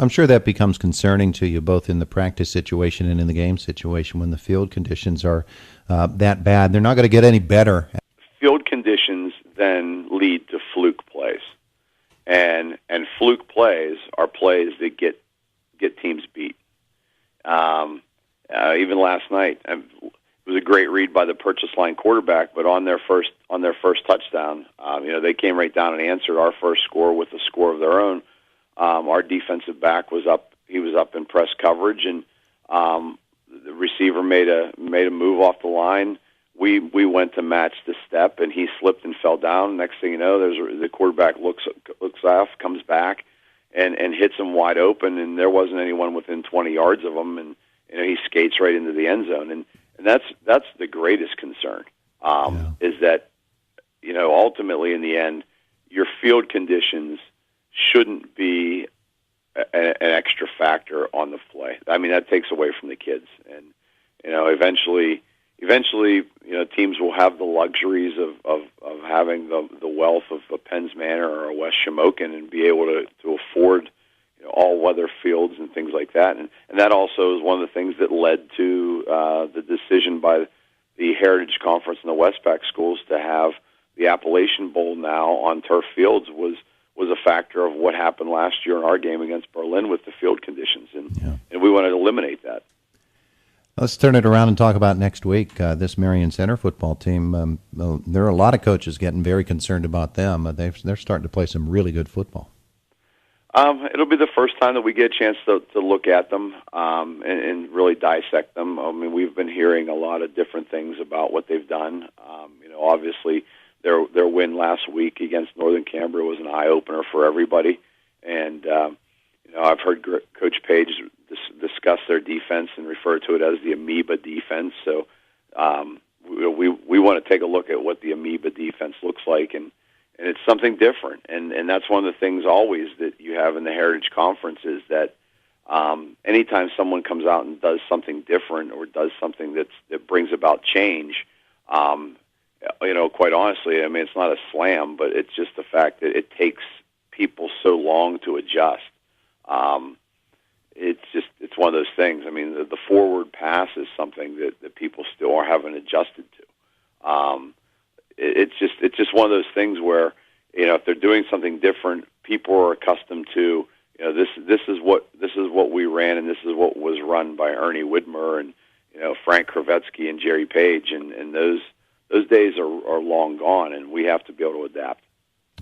I'm sure that becomes concerning to you both in the practice situation and in the game situation when the field conditions are that bad. They're not going to get any better. Field conditions then lead to fluke plays, and fluke plays are plays that get teams beat. Even last night, it was a great read by the purchase line quarterback, but on their first touchdown, they came right down and answered our first score with a score of their own. Our defensive back was up. He was up in press coverage, and the receiver made a move off the line. We went to match the step, and he slipped and fell down. Next thing you know, the quarterback looks off, comes back, and hits him wide open, and there wasn't anyone within 20 yards of him, and he skates right into the end zone, and that's the greatest concern. Is that ultimately in the end, your field conditions shouldn't be an extra factor on the play. I mean, that takes away from the kids, and eventually, teams will have the luxuries of having the wealth of a Penns Manor or a West Shamokin and be able to afford all weather fields and things like that. And that also is one of the things that led to the decision by the Heritage Conference and the Westpac schools to have the Appalachian Bowl now on turf fields was a factor of what happened last year in our game against Berlin with the field conditions. And we want to eliminate that. Let's turn it around and talk about next week. This Marion Center football team, there are a lot of coaches getting very concerned about them. They're starting to play some really good football. It'll be the first time that we get a chance to look at them and really dissect them. I mean, we've been hearing a lot of different things about what they've done. Obviously, their win last week against Northern Cambria was an eye-opener for everybody. And, I've heard Coach Page discuss their defense and refer to it as the amoeba defense. So we want to take a look at what the amoeba defense looks like, and it's something different. And that's one of the things always that you have in the Heritage Conference is that anytime someone comes out and does something different or does something that brings about change, quite honestly, I mean, it's not a slam, but it's just the fact that it takes people so long to adjust. It's one of those things. I mean, the forward pass is something that people still haven't adjusted to. It's just one of those things where, if they're doing something different, people are accustomed to, this is what we ran, and this is what was run by Ernie Widmer and, Frank Kravetsky and Jerry Page, and those days are long gone, and we have to be able to adapt.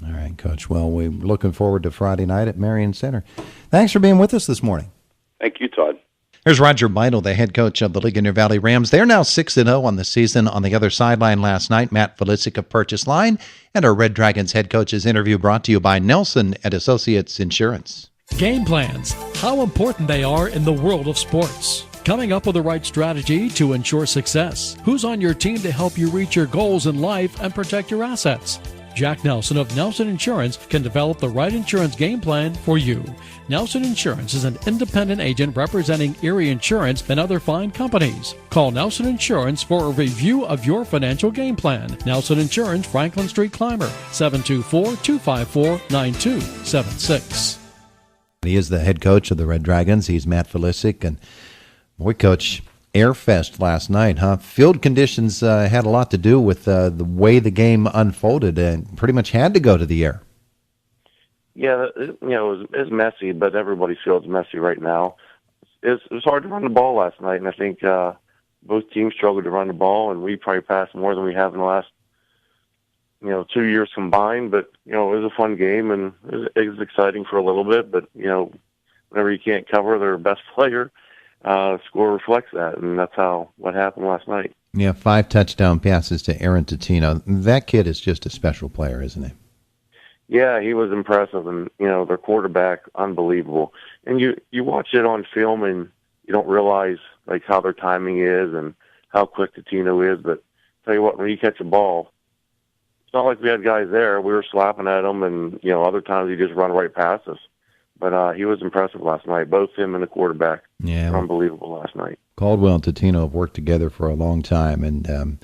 All right, Coach. Well, we're looking forward to Friday night at Marion Center. Thanks for being with us this morning. Thank you, Todd. Here's Roger Beidel, the head coach of the Ligonier Valley Rams. They're now 6-0 on the season. On the other sideline last night, Matt Felicic of Purchase Line, and our Red Dragons head coach's interview brought to you by Nelson at Associates Insurance. Game plans, how important they are in the world of sports. Coming up with the right strategy to ensure success. Who's on your team to help you reach your goals in life and protect your assets? Jack Nelson of Nelson Insurance can develop the right insurance game plan for you. Nelson Insurance is an independent agent representing Erie Insurance and other fine companies. Call Nelson Insurance for a review of your financial game plan. Nelson Insurance, Franklin Street Clymer, 724-254-9276. He is the head coach of the Red Dragons. He's Matt Felicic. And boy, Coach, Airfest last night, huh? Field conditions had a lot to do with the way the game unfolded, and pretty much had to go to the air. Yeah, it was messy, but everybody's field's messy right now. It was hard to run the ball last night, and I think both teams struggled to run the ball, and we probably passed more than we have in the last 2 years combined. But it was a fun game, and it was exciting for a little bit. But whenever you can't cover their best player, score reflects that, and that's what happened last night. Yeah, 5 touchdown passes to Aaron Totino. That kid is just a special player, isn't he? Yeah, he was impressive, and their quarterback, unbelievable. And you watch it on film, and you don't realize how their timing is and how quick Totino is. But tell you what, when you catch a ball, it's not like we had guys there. We were slapping at him, and other times he just run right past us. But he was impressive last night. Both him and the quarterback were unbelievable last night. Caldwell and Totino have worked together for a long time, and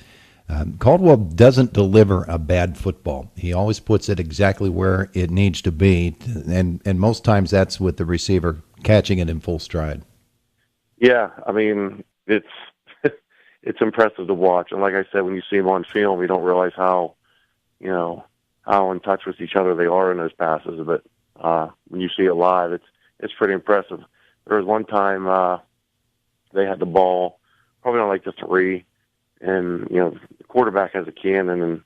Caldwell doesn't deliver a bad football. He always puts it exactly where it needs to be, and most times that's with the receiver catching it in full stride. Yeah, I mean, it's impressive to watch. And like I said, when you see him on film, you don't realize how in touch with each other they are in those passes. But when you see it live, it's pretty impressive. There was one time they had the ball probably on the 3, and the quarterback has a cannon, and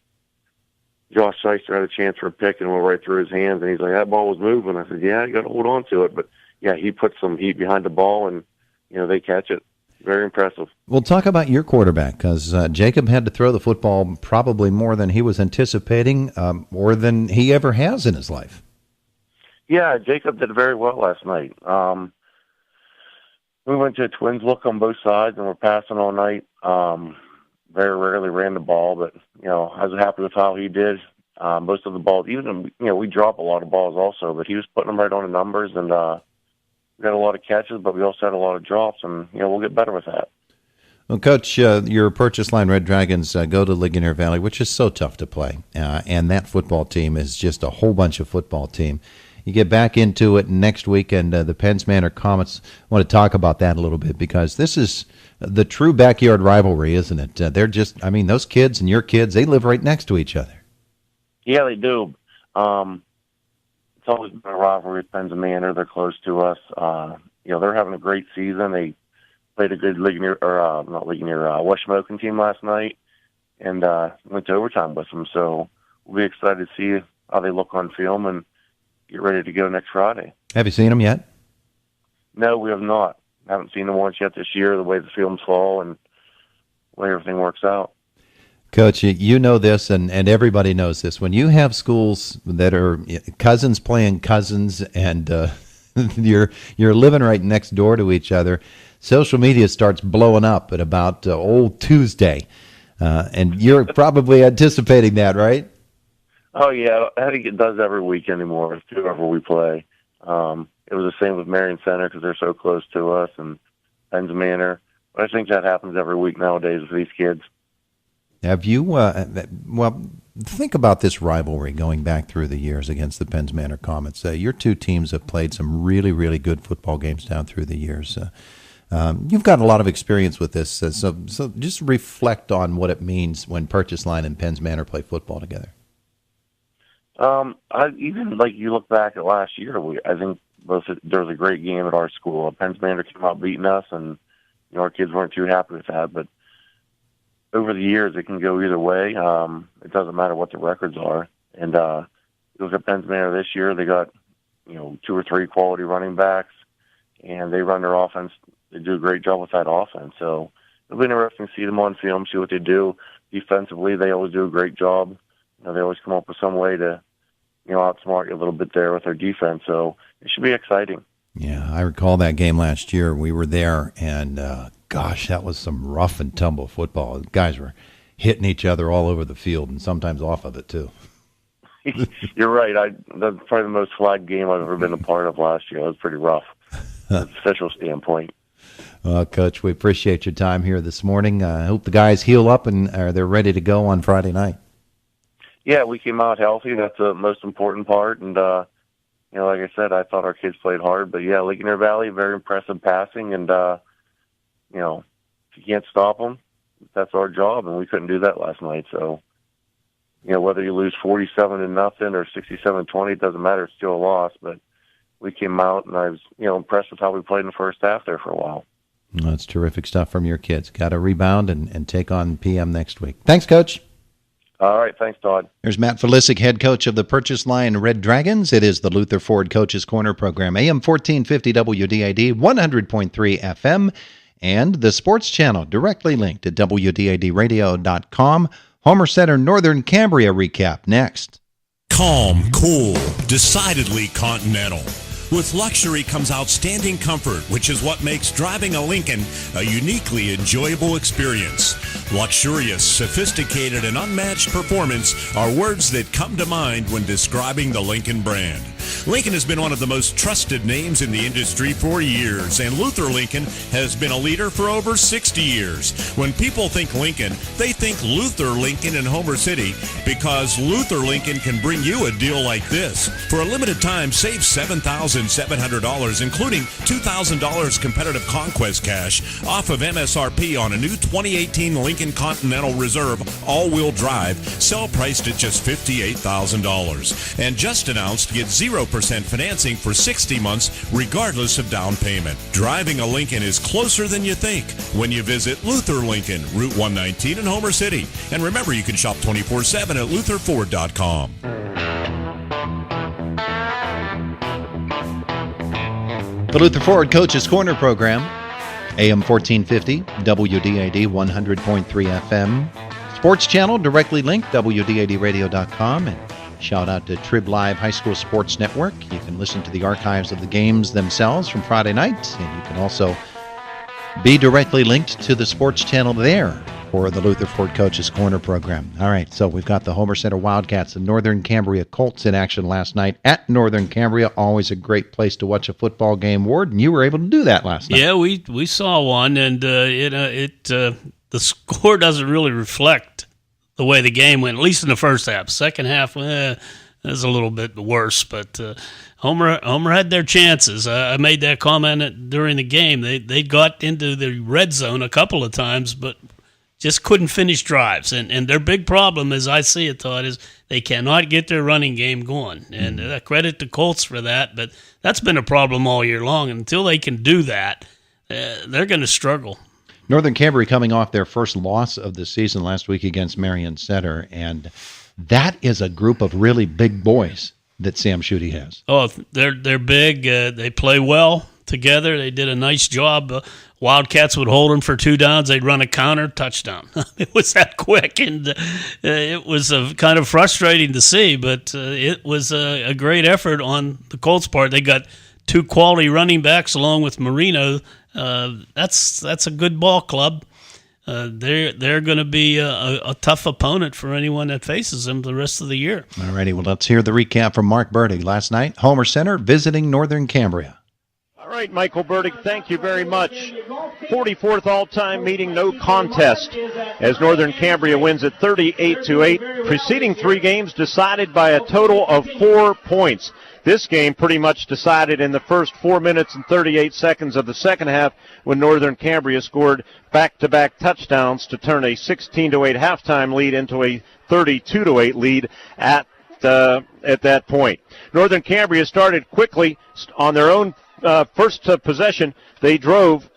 Josh Shyster had a chance for a pick and went right through his hands, and he's like, that ball was moving. I said, yeah, you got to hold on to it. But yeah, he put some heat behind the ball, and they catch it. Very impressive. We'll talk about your quarterback, because Jacob had to throw the football probably more than he was anticipating, more than he ever has in his life. Yeah, Jacob did very well last night. We went to a Twins look on both sides, and we're passing all night. Very rarely ran the ball, but, I was happy with how he did. Most of the balls, even, we drop a lot of balls also, but he was putting them right on the numbers, and we got a lot of catches, but we also had a lot of drops, and, we'll get better with that. Well, Coach, your purchase line Red Dragons go to Ligonier Valley, which is so tough to play, and that football team is just a whole bunch of football team. You get back into it next week, and the Penns Manor Comets want to talk about that a little bit, because this is the true backyard rivalry, isn't it? They're just, those kids and your kids, they live right next to each other. Yeah, they do. It's always been a rivalry with Penns Manor. They're close to us. They're having a great season. They played a good West Shamokin team last night, and went to overtime with them. So we'll be excited to see how they look on film and get ready to go next Friday. Have you seen them yet? No, we have not. Haven't seen them once yet this year, the way the films fall and the way everything works out. Coach, you know this, and everybody knows this. When you have schools that are cousins playing cousins, and you're living right next door to each other, social media starts blowing up at about old Tuesday. And you're probably anticipating that, right? Oh, yeah. I think it does every week anymore with whoever we play. It was the same with Marion Center because they're so close to us, and Penns Manor. But I think that happens every week nowadays with these kids. Have you, think about this rivalry going back through the years against the Penns Manor Comets. Your two teams have played some really, really good football games down through the years. You've got a lot of experience with this, so just reflect on what it means when Purchase Line and Penns Manor play football together. You look back at last year, I think there was a great game at our school. Penns Manor came out beating us, and our kids weren't too happy with that, but over the years, it can go either way. It doesn't matter what the records are. And look at Penns Manor this year. They got, 2 or 3 quality running backs, and they run their offense. They do a great job with that offense. So it'll be interesting to see them on film, see what they do. Defensively, they always do a great job. They always come up with some way to, outsmart you a little bit there with their defense. So it should be exciting. Yeah, I recall that game last year. We were there, and gosh, that was some rough and tumble football. The guys were hitting each other all over the field, and sometimes off of it too. You're right. That's probably the most flagged game I've ever been a part of last year. It was pretty rough from an official standpoint. Well, Coach, we appreciate your time here this morning. I hope the guys heal up and they're ready to go on Friday night. Yeah, we came out healthy. That's the most important part, and like I said, I thought our kids played hard, but yeah, Ligonier Valley, very impressive passing, and if you can't stop them, that's our job, and we couldn't do that last night. So, whether you lose 47-0 or 67-20, it doesn't matter. It's still a loss, but we came out, and I was, impressed with how we played in the first half there for a while. Well, that's terrific stuff from your kids. Got to rebound and take on PM next week. Thanks, Coach. All right. Thanks, Todd. There's Matt Felisic, head coach of the Purchase Line Red Dragons. It is the Luther Ford Coaches Corner program, AM 1450 WDID, 100.3 FM, and the Sports Channel, directly linked at WDIDradio.com. Homer Center Northern Cambria recap next. Calm, cool, decidedly continental. With luxury comes outstanding comfort, which is what makes driving a Lincoln a uniquely enjoyable experience. Luxurious, sophisticated, and unmatched performance are words that come to mind when describing the Lincoln brand. Lincoln has been one of the most trusted names in the industry for years, and Luther Lincoln has been a leader for over 60 years. When people think Lincoln, they think Luther Lincoln in Homer City, because Luther Lincoln can bring you a deal like this. For a limited time, save $7,700, including $2,000 competitive conquest cash off of MSRP on a new 2018 Lincoln Continental Reserve all-wheel drive, sell priced at just $58,000. And just announced, get 0% financing for 60 months, regardless of down payment. Driving a Lincoln is closer than you think when you visit Luther Lincoln, Route 119 in Homer City. And remember, you can shop 24/7 at lutherford.com. The Luther Ford Coaches Corner program, AM 1450, WDID 100.3 FM. Sports Channel, directly linked, WDIDradio.com. And shout out to Trib Live High School Sports Network. You can listen to the archives of the games themselves from Friday night, and you can also be directly linked to the sports channel there for the Luther Ford Coaches Corner program. All right, so we've got the Homer Center Wildcats and Northern Cambria Colts in action last night at Northern Cambria. Always a great place to watch a football game, Ward, and you were able to do that last night. Yeah, we saw one, and the score doesn't really reflect the way the game went, at least in the first half. Second half, it was a little bit worse, but Homer had their chances. I made that comment during the game. They got into the red zone a couple of times, but just couldn't finish drives. And their big problem, as I see it, Todd, is they cannot get their running game going. And credit to Colts for that, but that's been a problem all year long. And until they can do that, they're going to struggle. Northern Cambria coming off their first loss of the season last week against Marion Center, and that is a group of really big boys that Sam Schutte has. Oh, they're big. They play well together. They did a nice job. Wildcats would hold them for 2 downs. They'd run a counter, touchdown. It was that quick, and it was kind of frustrating to see, but it was a great effort on the Colts' part. They got 2 quality running backs along with Marino. That's a good ball club. They're going to be a tough opponent for anyone that faces them the rest of the year. All righty, well, let's hear the recap from Mark Burdig. Last night, Homer Center visiting Northern Cambria. All right, Michael Burdig, thank you very much. 44th all-time meeting, no contest, as Northern Cambria wins at 38-8. Preceding 3 games decided by a total of 4 points. This game pretty much decided in the first 4 minutes and 38 seconds of the second half when Northern Cambria scored back-to-back touchdowns to turn a 16-8 halftime lead into a 32-8 lead at that point. Northern Cambria started quickly on their own first possession. They drove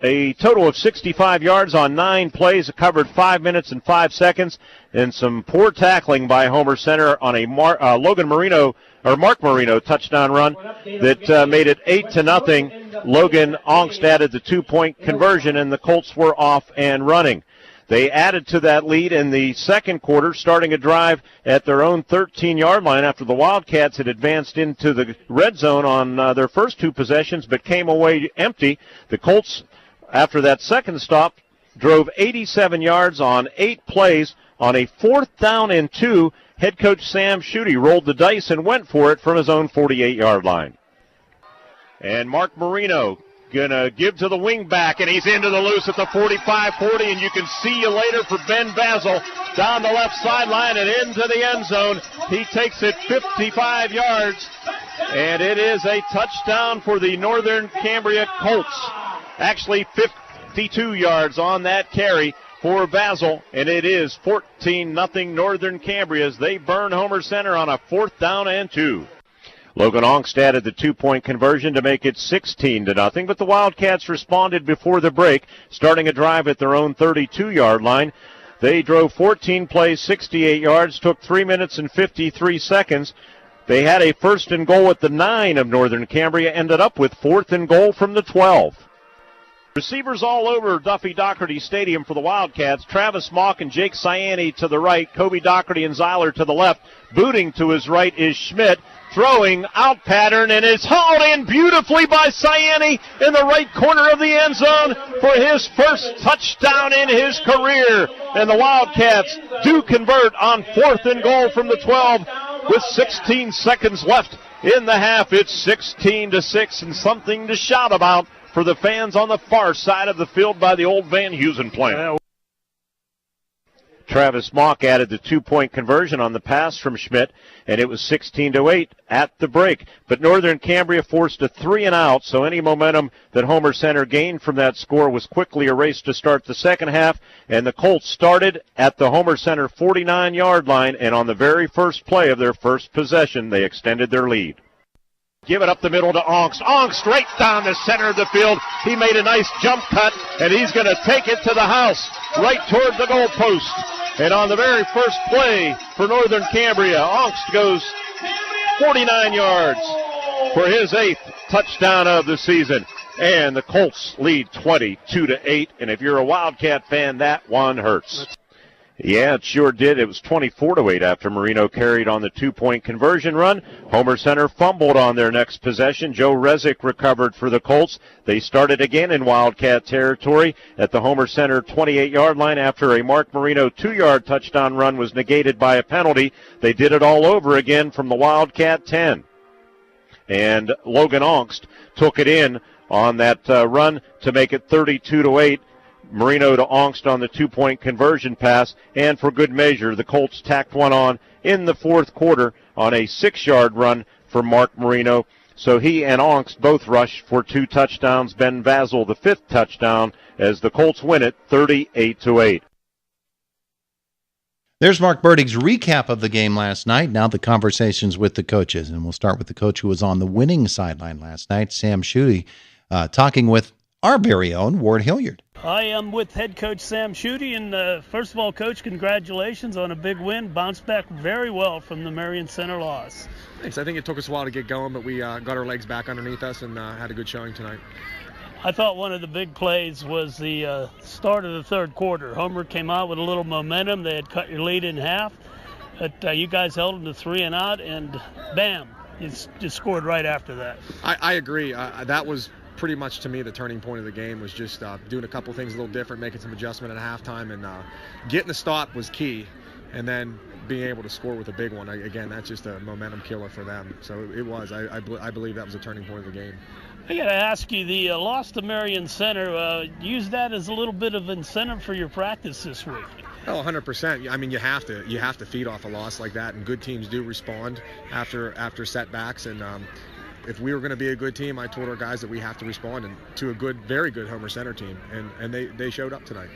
a total of 65 yards on 9 plays. It covered 5 minutes and 5 seconds, and some poor tackling by Homer Center on a Mark Marino touchdown run that made it 8-0. Logan Ongst added the 2-point conversion, and the Colts were off and running. They added to that lead in the second quarter, starting a drive at their own 13-yard line after the Wildcats had advanced into the red zone on their first 2 possessions but came away empty. The Colts, after that second stop, drove 87 yards on 8 plays. On a 4th down and 2, head coach Sam Schutte rolled the dice and went for it from his own 48-yard line. And Mark Marino gonna give to the wing back, and he's into the loose at the 45-40, and you can see you later for Ben Basil down the left sideline and into the end zone. He takes it 55 yards, and it is a touchdown for the Northern Cambria Colts. Actually 52 yards on that carry for Basil, and it is 14-0 Northern Cambria as they burn Homer Center on a 4th down and 2. Logan Ongst added the 2-point conversion to make it 16-0, but the Wildcats responded before the break, starting a drive at their own 32-yard line. They drove 14 plays, 68 yards, took 3 minutes and 53 seconds. They had a 1st and goal at the 9 of Northern Cambria, ended up with 4th and goal from the 12. Receivers all over Duffy Doherty Stadium for the Wildcats. Travis Mock and Jake Ciani to the right, Kobe Doherty and Zeiler to the left. Booting to his right is Schmidt. Throwing out pattern, and it's hauled in beautifully by Ciani in the right corner of the end zone for his first touchdown in his career. And the Wildcats do convert on 4th and goal from the 12 with 16 seconds left in the half. It's 16-6 and something to shout about for the fans on the far side of the field by the old Van Heusen plant. Travis Mock added the 2-point conversion on the pass from Schmidt, and it was 16-8 at the break. But Northern Cambria forced a 3-and-out, so any momentum that Homer Center gained from that score was quickly erased to start the second half, and the Colts started at the Homer Center 49-yard line, and on the very first play of their first possession, they extended their lead. Give it up the middle to Ongst. Ongst right down the center of the field. He made a nice jump cut, and he's going to take it to the house, right toward the goal post. And on the very first play for Northern Cambria, Ongst goes 49 yards for his 8th touchdown of the season. And the Colts lead 22-8, and if you're a Wildcat fan, that one hurts. Yeah, it sure did. It was 24-8 after Marino carried on the 2-point conversion run. Homer Center fumbled on their next possession. Joe Rezick recovered for the Colts. They started again in Wildcat territory at the Homer Center 28-yard line after a Mark Marino 2-yard touchdown run was negated by a penalty. They did it all over again from the Wildcat 10. And Logan Ongst took it in on that run to make it 32-8. Marino to Ongst on the 2-point conversion pass, and for good measure, the Colts tacked one on in the fourth quarter on a 6-yard run for Mark Marino. So he and Ongst both rushed for 2 touchdowns. Ben Vazel the 5th touchdown as the Colts win it 38-8. There's Mark Burdig's recap of the game last night. Now the conversations with the coaches, and we'll start with the coach who was on the winning sideline last night, Sam Schutte, talking with our very own Ward Hilliard. I am with head coach Sam Schutte, and first of all, Coach, congratulations on a big win. Bounced back very well from the Marion Center loss. Thanks. I think it took us a while to get going, but we got our legs back underneath us and had a good showing tonight. I thought one of the big plays was the start of the third quarter. Homer came out with a little momentum. They had cut your lead in half, but you guys held them to 3 and out, and bam, you just scored right after that. I agree. That was pretty much, to me, the turning point of the game was just doing a couple things a little different, making some adjustment at halftime, and getting the stop was key, and then being able to score with a big one. Again, that's just a momentum killer for them. So it was. I believe that was a turning point of the game. I got to ask you, the loss to Marion Center, use that as a little bit of incentive for your practice this week. Oh, 100%. I mean, you have to feed off a loss like that, and good teams do respond after setbacks. And if we were going to be a good team, I told our guys that we have to respond to a very good Homer Center team, and they showed up tonight.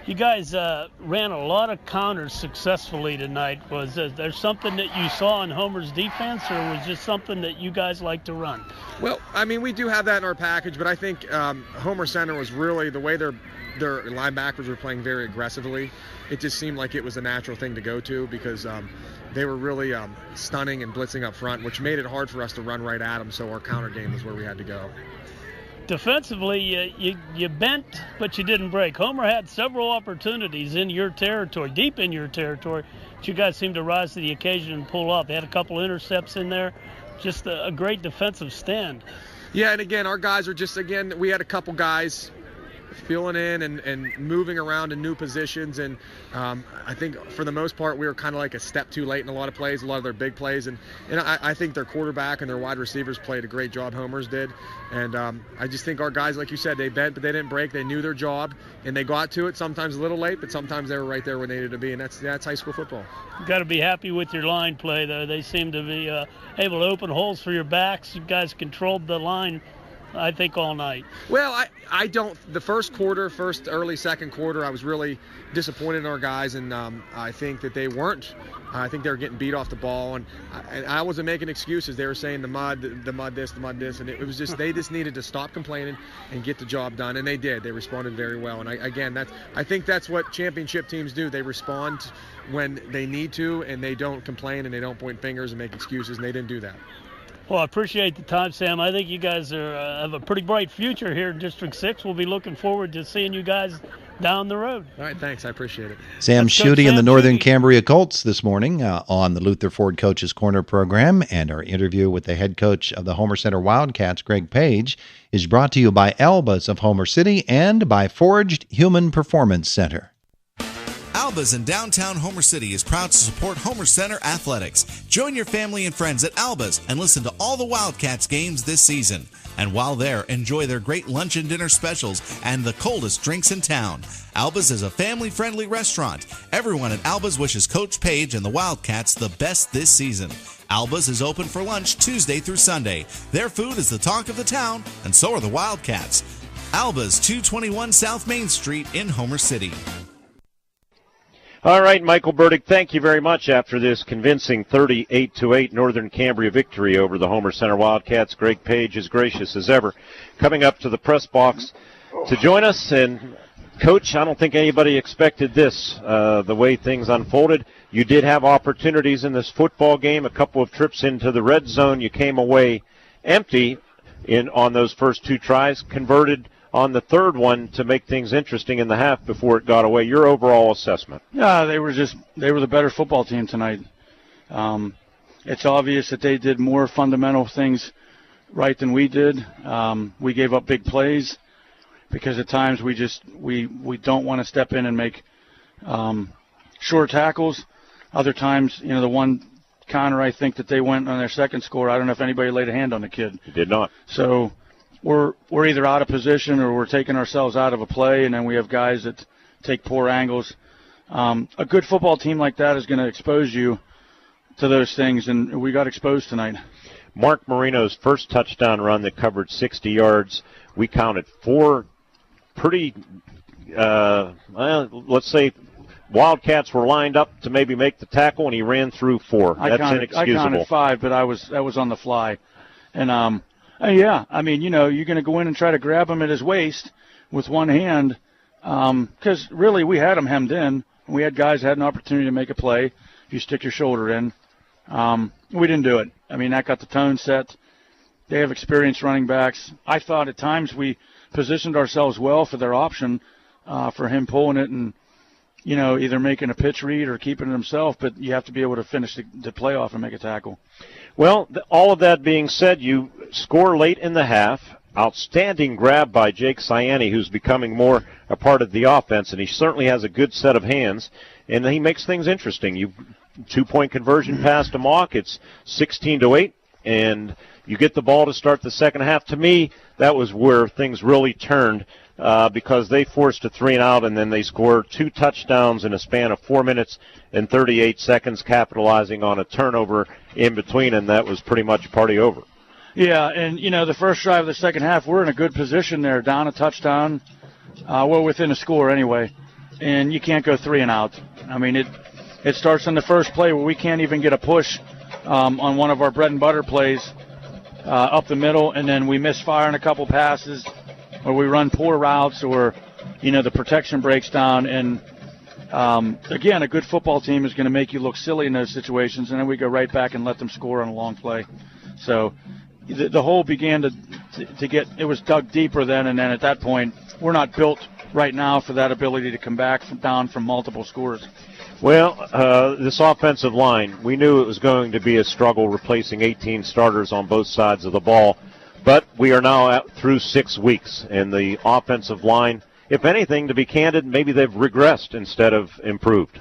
You guys ran a lot of counters successfully tonight. Was there something that you saw in Homer's defense, or was just something that you guys like to run? Well, I mean, we do have that in our package, but I think Homer Center was really, the way their linebackers were playing very aggressively, it just seemed like it was a natural thing to go to, because they were really stunning and blitzing up front, which made it hard for us to run right at them, so our counter game was where we had to go. Defensively, you bent, but you didn't break. Homer had several opportunities in your territory, deep in your territory, but you guys seemed to rise to the occasion and pull up. They had a couple intercepts in there, just a great defensive stand. Yeah, and again, our guys are just, we had a couple guys filling in and moving around in new positions, and I think for the most part we were kind of like a step too late in a lot of plays, a lot of their big plays, and I think their quarterback and their wide receivers played a great job, Homer's did, and I just think our guys, like you said, they bent but they didn't break. They knew their job and they got to it, sometimes a little late, but sometimes they were right there where they needed to be, and that's high school football. You got to be happy with your line play, though. They seem to be able to open holes for your backs. You guys controlled the line, I think, all night. Well, I don't. The early second quarter, I was really disappointed in our guys, and I think that they weren't. I think they were getting beat off the ball, and I wasn't making excuses. They were saying the mud this, and it was just, they just needed to stop complaining and get the job done, and they did. They responded very well, and I think that's what championship teams do. They respond when they need to, and they don't complain, and they don't point fingers and make excuses, and they didn't do that. Well, I appreciate the time, Sam. I think you guys have a pretty bright future here in District 6. We'll be looking forward to seeing you guys down the road. All right, thanks. I appreciate it. Sam Schutte and the Northern Cambria Colts this morning on the Luther Ford Coaches Corner program, and our interview with the head coach of the Homer Center Wildcats, Greg Page, is brought to you by Alba's of Homer City and by Forged Human Performance Center. Alba's in downtown Homer City is proud to support Homer Center Athletics. Join your family and friends at Alba's and listen to all the Wildcats games this season. And while there, enjoy their great lunch and dinner specials and the coldest drinks in town. Alba's is a family-friendly restaurant. Everyone at Alba's wishes Coach Page and the Wildcats the best this season. Alba's is open for lunch Tuesday through Sunday. Their food is the talk of the town, and so are the Wildcats. Alba's, 221 South Main Street in Homer City. All right, Michael Burdick, thank you very much after this convincing 38-8 Northern Cambria victory over the Homer Center Wildcats. Greg Page is gracious as ever. Coming up to the press box to join us, and Coach, I don't think anybody expected this, the way things unfolded. You did have opportunities in this football game, a couple of trips into the red zone. You came away empty on those first two tries, converted on the third one to make things interesting in the half before it got away. Your overall assessment? Yeah, they were the better football team tonight. It's obvious that they did more fundamental things right than we did. We gave up big plays because at times we don't want to step in and make short tackles. Other times, the one counter I think that they went on their second score, I don't know if anybody laid a hand on the kid. He did not. So we're either out of position or we're taking ourselves out of a play, and then we have guys that take poor angles. A good football team like that is going to expose you to those things, and we got exposed tonight. Mark Marino's first touchdown run that covered 60 yards, we counted 4 pretty, let's say, Wildcats were lined up to maybe make the tackle, and he ran through 4. That's inexcusable. I counted 5, but that was on the fly. And, yeah, I mean, you're going to go in and try to grab him at his waist with one hand because, really, we had him hemmed in. We had guys that had an opportunity to make a play. If you stick your shoulder in. We didn't do it. I mean, that got the tone set. They have experienced running backs. I thought at times we positioned ourselves well for their option, for him pulling it and, either making a pitch read or keeping it himself, but you have to be able to finish the play off and make a tackle. Well, all of that being said, you score late in the half. Outstanding grab by Jake Ciani, who's becoming more a part of the offense, and he certainly has a good set of hands, and he makes things interesting. You 2-point conversion pass to Mock. It's 16-8, and you get the ball to start the second half. To me, that was where things really turned because they forced a 3-and-out, and then they scored 2 touchdowns in a span of 4 minutes and 38 seconds, capitalizing on a turnover in between, and that was pretty much party over. Yeah, and, the first drive of the second half, we're in a good position there, down a touchdown. We're within a score anyway, and you can't go 3-and-out. I mean, it starts on the first play where we can't even get a push on one of our bread-and-butter plays up the middle, and then we misfire on a couple passes, or we run poor routes, or, the protection breaks down. And, again, a good football team is going to make you look silly in those situations, and then we go right back and let them score on a long play. So the hole began to get – it was dug deeper then, and then at that point, we're not built right now for that ability to come back down from multiple scores. Well, this offensive line, we knew it was going to be a struggle replacing 18 starters on both sides of the ball, but we are now through 6 weeks, and the offensive line, if anything, to be candid, maybe they've regressed instead of improved.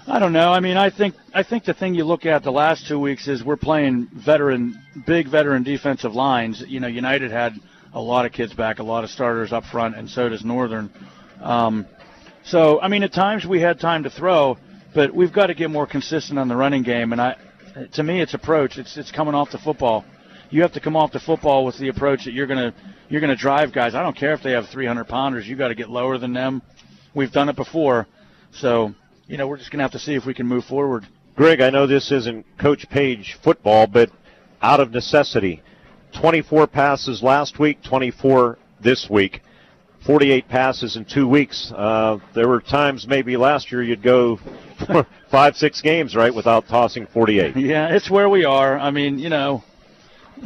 I don't know. I mean, I think the thing you look at the last 2 weeks is we're playing big veteran defensive lines. United had a lot of kids back, a lot of starters up front, and so does Northern. So, I mean, at times we had time to throw, but we've got to get more consistent on the running game. And to me, it's approach. It's coming off the football. You have to come off the football with the approach that you're gonna drive guys. I don't care if they have 300-pounders. You got to get lower than them. We've done it before, so we're just gonna have to see if we can move forward. Greg, I know this isn't Coach Page football, but out of necessity, 24 passes last week, 24 this week. 48 passes in 2 weeks. There were times maybe last year you'd go 5-6 games, right, without tossing 48. Yeah, it's where we are. I mean,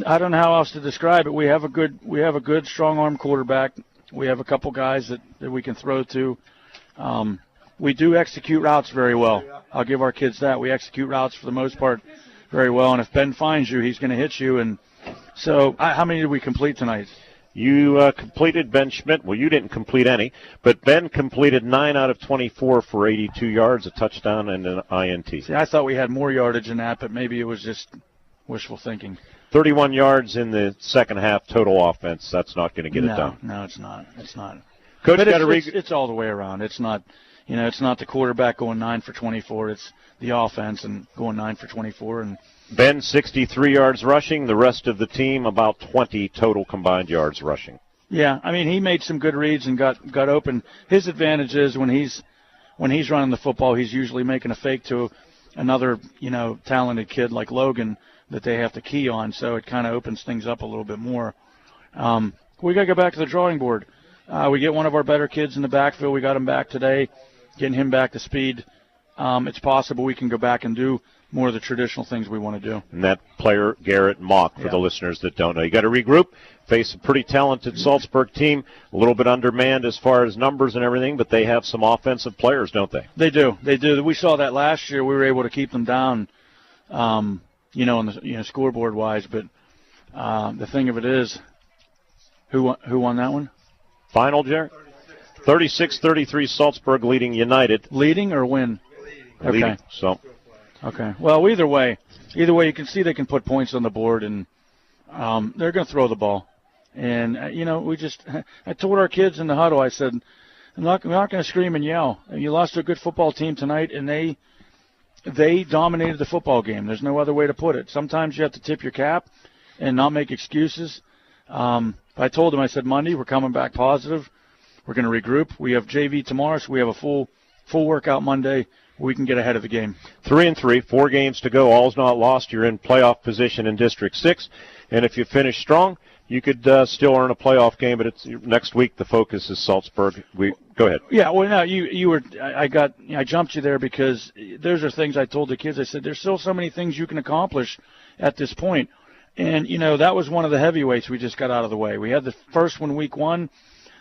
I don't know how else to describe it. We have a good strong-arm quarterback. We have a couple guys that we can throw to. We do execute routes very well. I'll give our kids that. We execute routes for the most part very well, and if Ben finds you, he's going to hit you. And so how many did we complete tonight? You completed Ben Schmidt. Well, you didn't complete any, but Ben completed 9 out of 24 for 82 yards, a touchdown, and an INT. See, I thought we had more yardage than that, but maybe it was just wishful thinking. 31 yards in the second half total offense. That's not going to get it done. No, it's not. It's not. Coach, but it's all the way around. It's not, it's not the quarterback going 9 for 24. It's the offense and going 9 for 24. And Ben, 63 yards rushing. The rest of the team, about 20 total combined yards rushing. Yeah, I mean, he made some good reads and got open. His advantage is when he's running the football, he's usually making a fake to another, talented kid like Logan that they have to key on, so it kind of opens things up a little bit more. We got to go back to the drawing board. We get one of our better kids in the backfield. We got him back today, getting him back to speed. It's possible we can go back and do more of the traditional things we want to do. And that player, Garrett Mock, for the listeners that don't know. You got to regroup, face a pretty talented Salzburg team, a little bit undermanned as far as numbers and everything, but they have some offensive players, don't they? They do. They do. We saw that last year. We were able to keep them down, on the scoreboard-wise. But the thing of it is, who won that one? Final, Jerry? 36-33, Salzburg leading United. Leading or win? Leading, okay. So. Okay. Well, either way, you can see they can put points on the board, and they're going to throw the ball. And, I told our kids in the huddle, I said, we're not going to scream and yell. You lost to a good football team tonight, and they dominated the football game. There's no other way to put it. Sometimes you have to tip your cap and not make excuses. I told them, I said, Monday, we're coming back positive. We're going to regroup. We have JV tomorrow, so we have a full workout Monday. We can get ahead of the game. 3-3, 4 games to go. All's not lost. You're in playoff position in District 6. And if you finish strong, you could still earn a playoff game. But it's next week. The focus is Salzburg. Go ahead. Yeah. Well, no, you were. I jumped you there because those are things I told the kids. I said there's still so many things you can accomplish at this point. And that was one of the heavyweights we just got out of the way. We had the first one week 1.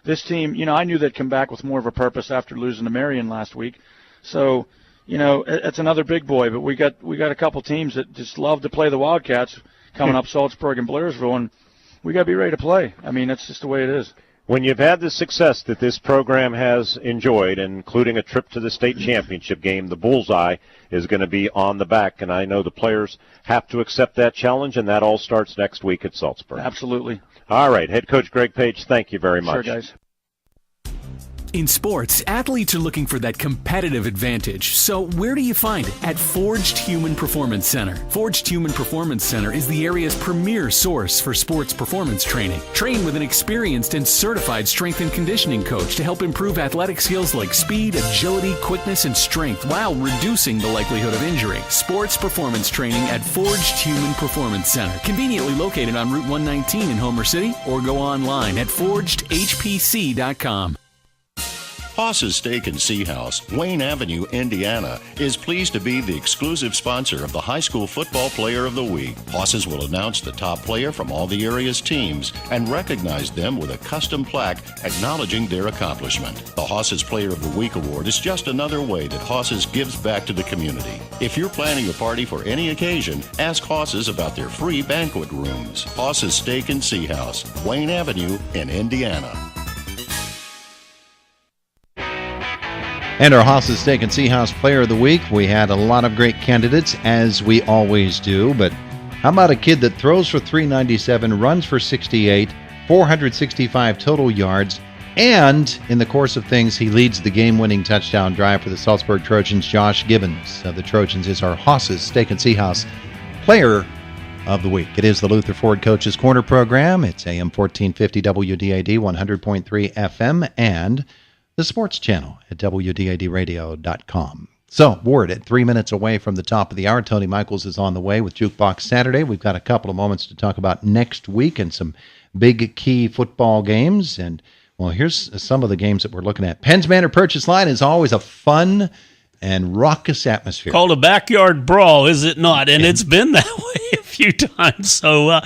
This team, I knew they'd come back with more of a purpose after losing to Marion last week. So. It's another big boy, but we got a couple teams that just love to play the Wildcats coming up, Salzburg and Blairsville, and we got to be ready to play. I mean, that's just the way it is. When you've had the success that this program has enjoyed, including a trip to the state championship game, the bullseye is going to be on the back, and I know the players have to accept that challenge, and that all starts next week at Salzburg. Absolutely. All right, head coach Greg Page, thank you very much. Sure, guys. In sports, athletes are looking for that competitive advantage. So where do you find it? At Forged Human Performance Center. Forged Human Performance Center is the area's premier source for sports performance training. Train with an experienced and certified strength and conditioning coach to help improve athletic skills like speed, agility, quickness, and strength while reducing the likelihood of injury. Sports performance training at Forged Human Performance Center. Conveniently located on Route 119 in Homer City, or go online at forgedhpc.com. Haas's Steak and Sea House, Wayne Avenue, Indiana, is pleased to be the exclusive sponsor of the High School Football Player of the Week. Haas's will announce the top player from all the area's teams and recognize them with a custom plaque acknowledging their accomplishment. The Haas's Player of the Week award is just another way that Haas's gives back to the community. If you're planning a party for any occasion, ask Haas's about their free banquet rooms. Haas's Steak and Sea House, Wayne Avenue in Indiana. And our Haas's Steak and Sea House Player of the Week, we had a lot of great candidates, as we always do, but how about a kid that throws for 397, runs for 68, 465 total yards, and in the course of things, he leads the game-winning touchdown drive for the Salzburg Trojans. Josh Gibbons of the Trojans is our Haas's Steak and Sea House Player of the Week. It is the Luther Ford Coach's Corner program. It's AM 1450 WDAD, 100.3 FM, and the sports channel at WDADradio.com. So, Ward, at 3 minutes away from the top of the hour, Tony Michaels is on the way with Jukebox Saturday. We've got a couple of moments to talk about next week and some big key football games. And, well, here's some of the games that we're looking at. Penn's Manor Purchase Line is always a fun and raucous atmosphere. Called a backyard brawl, is it not? And it's been that way a few times. So,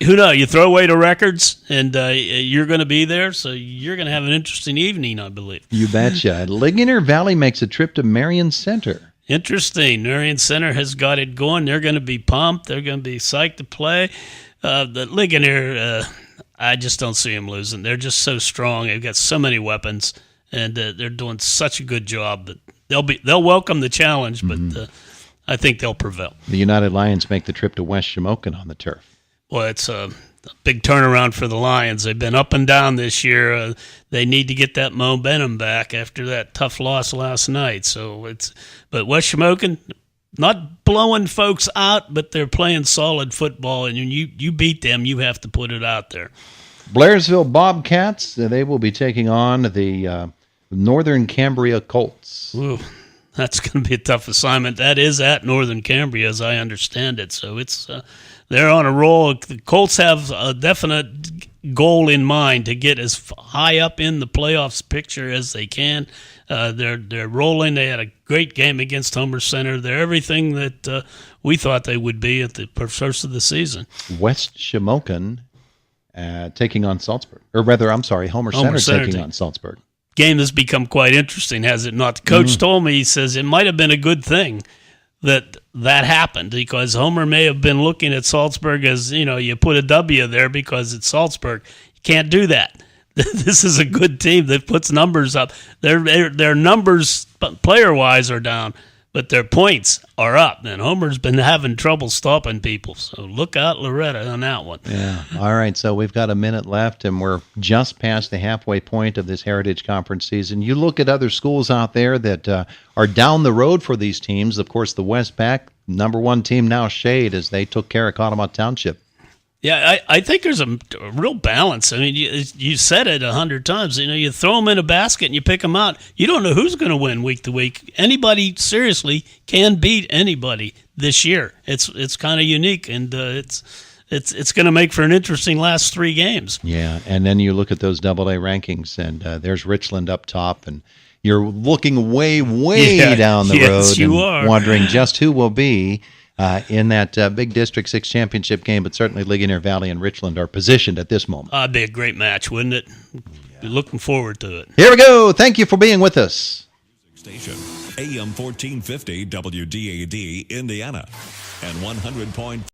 who knows? You throw away the records, and you're going to be there, so you're going to have an interesting evening, I believe. You betcha. Ligonier Valley makes a trip to Marion Center. Interesting. Marion Center has got it going. They're going to be pumped. They're going to be psyched to play. The Ligonier, I just don't see them losing. They're just so strong. They've got so many weapons, and they're doing such a good job that they'll welcome the challenge, but I think they'll prevail. The United Lions make the trip to West Shamokin on the turf. Well, it's a big turnaround for the Lions. They've been up and down this year. They need to get that momentum back after that tough loss last night. But West Shamokin, not blowing folks out, but they're playing solid football, and when you beat them, you have to put it out there. Blairsville Bobcats, they will be taking on the Northern Cambria Colts. Ooh, that's going to be a tough assignment. That is at Northern Cambria, as I understand it. So it's they're on a roll. The Colts have a definite goal in mind to get as high up in the playoffs picture as they can. They're rolling. They had a great game against Homer Center. They're everything that we thought they would be at the first of the season. West Shamokin taking on Salzburg. Or rather, I'm sorry, Homer Center taking on Salzburg. Game has become quite interesting, has it not? The coach told me, he says, it might have been a good thing that happened, because Homer may have been looking at Salzburg as, you put a W there because it's Salzburg. You can't do that. This is a good team that puts numbers up. Their numbers, player-wise, are down, but their points are up. And Homer's been having trouble stopping people. So look out, Loretta, on that one. Yeah. All right, so we've got a minute left, and we're just past the halfway point of this Heritage Conference season. You look at other schools out there that are down the road for these teams. Of course, the Westpac, number one team now, Shade, as they took care of Cottabato Township. Yeah, I think there's a real balance. I mean, you said it 100 times. You throw them in a basket and you pick them out. You don't know who's going to win week to week. Anybody, seriously, can beat anybody this year. It's kind of unique, and it's going to make for an interesting last 3 games. Yeah, and then you look at those AA rankings, and there's Richland up top, and you're looking way down the road and wondering just who will be in that big District 6 championship game, but certainly Ligonier Valley and Richland are positioned at this moment. It'd be a great match, wouldn't it? Be looking forward to it. Here we go. Thank you for being with us. Station AM 1450 WDAD Indiana and 100.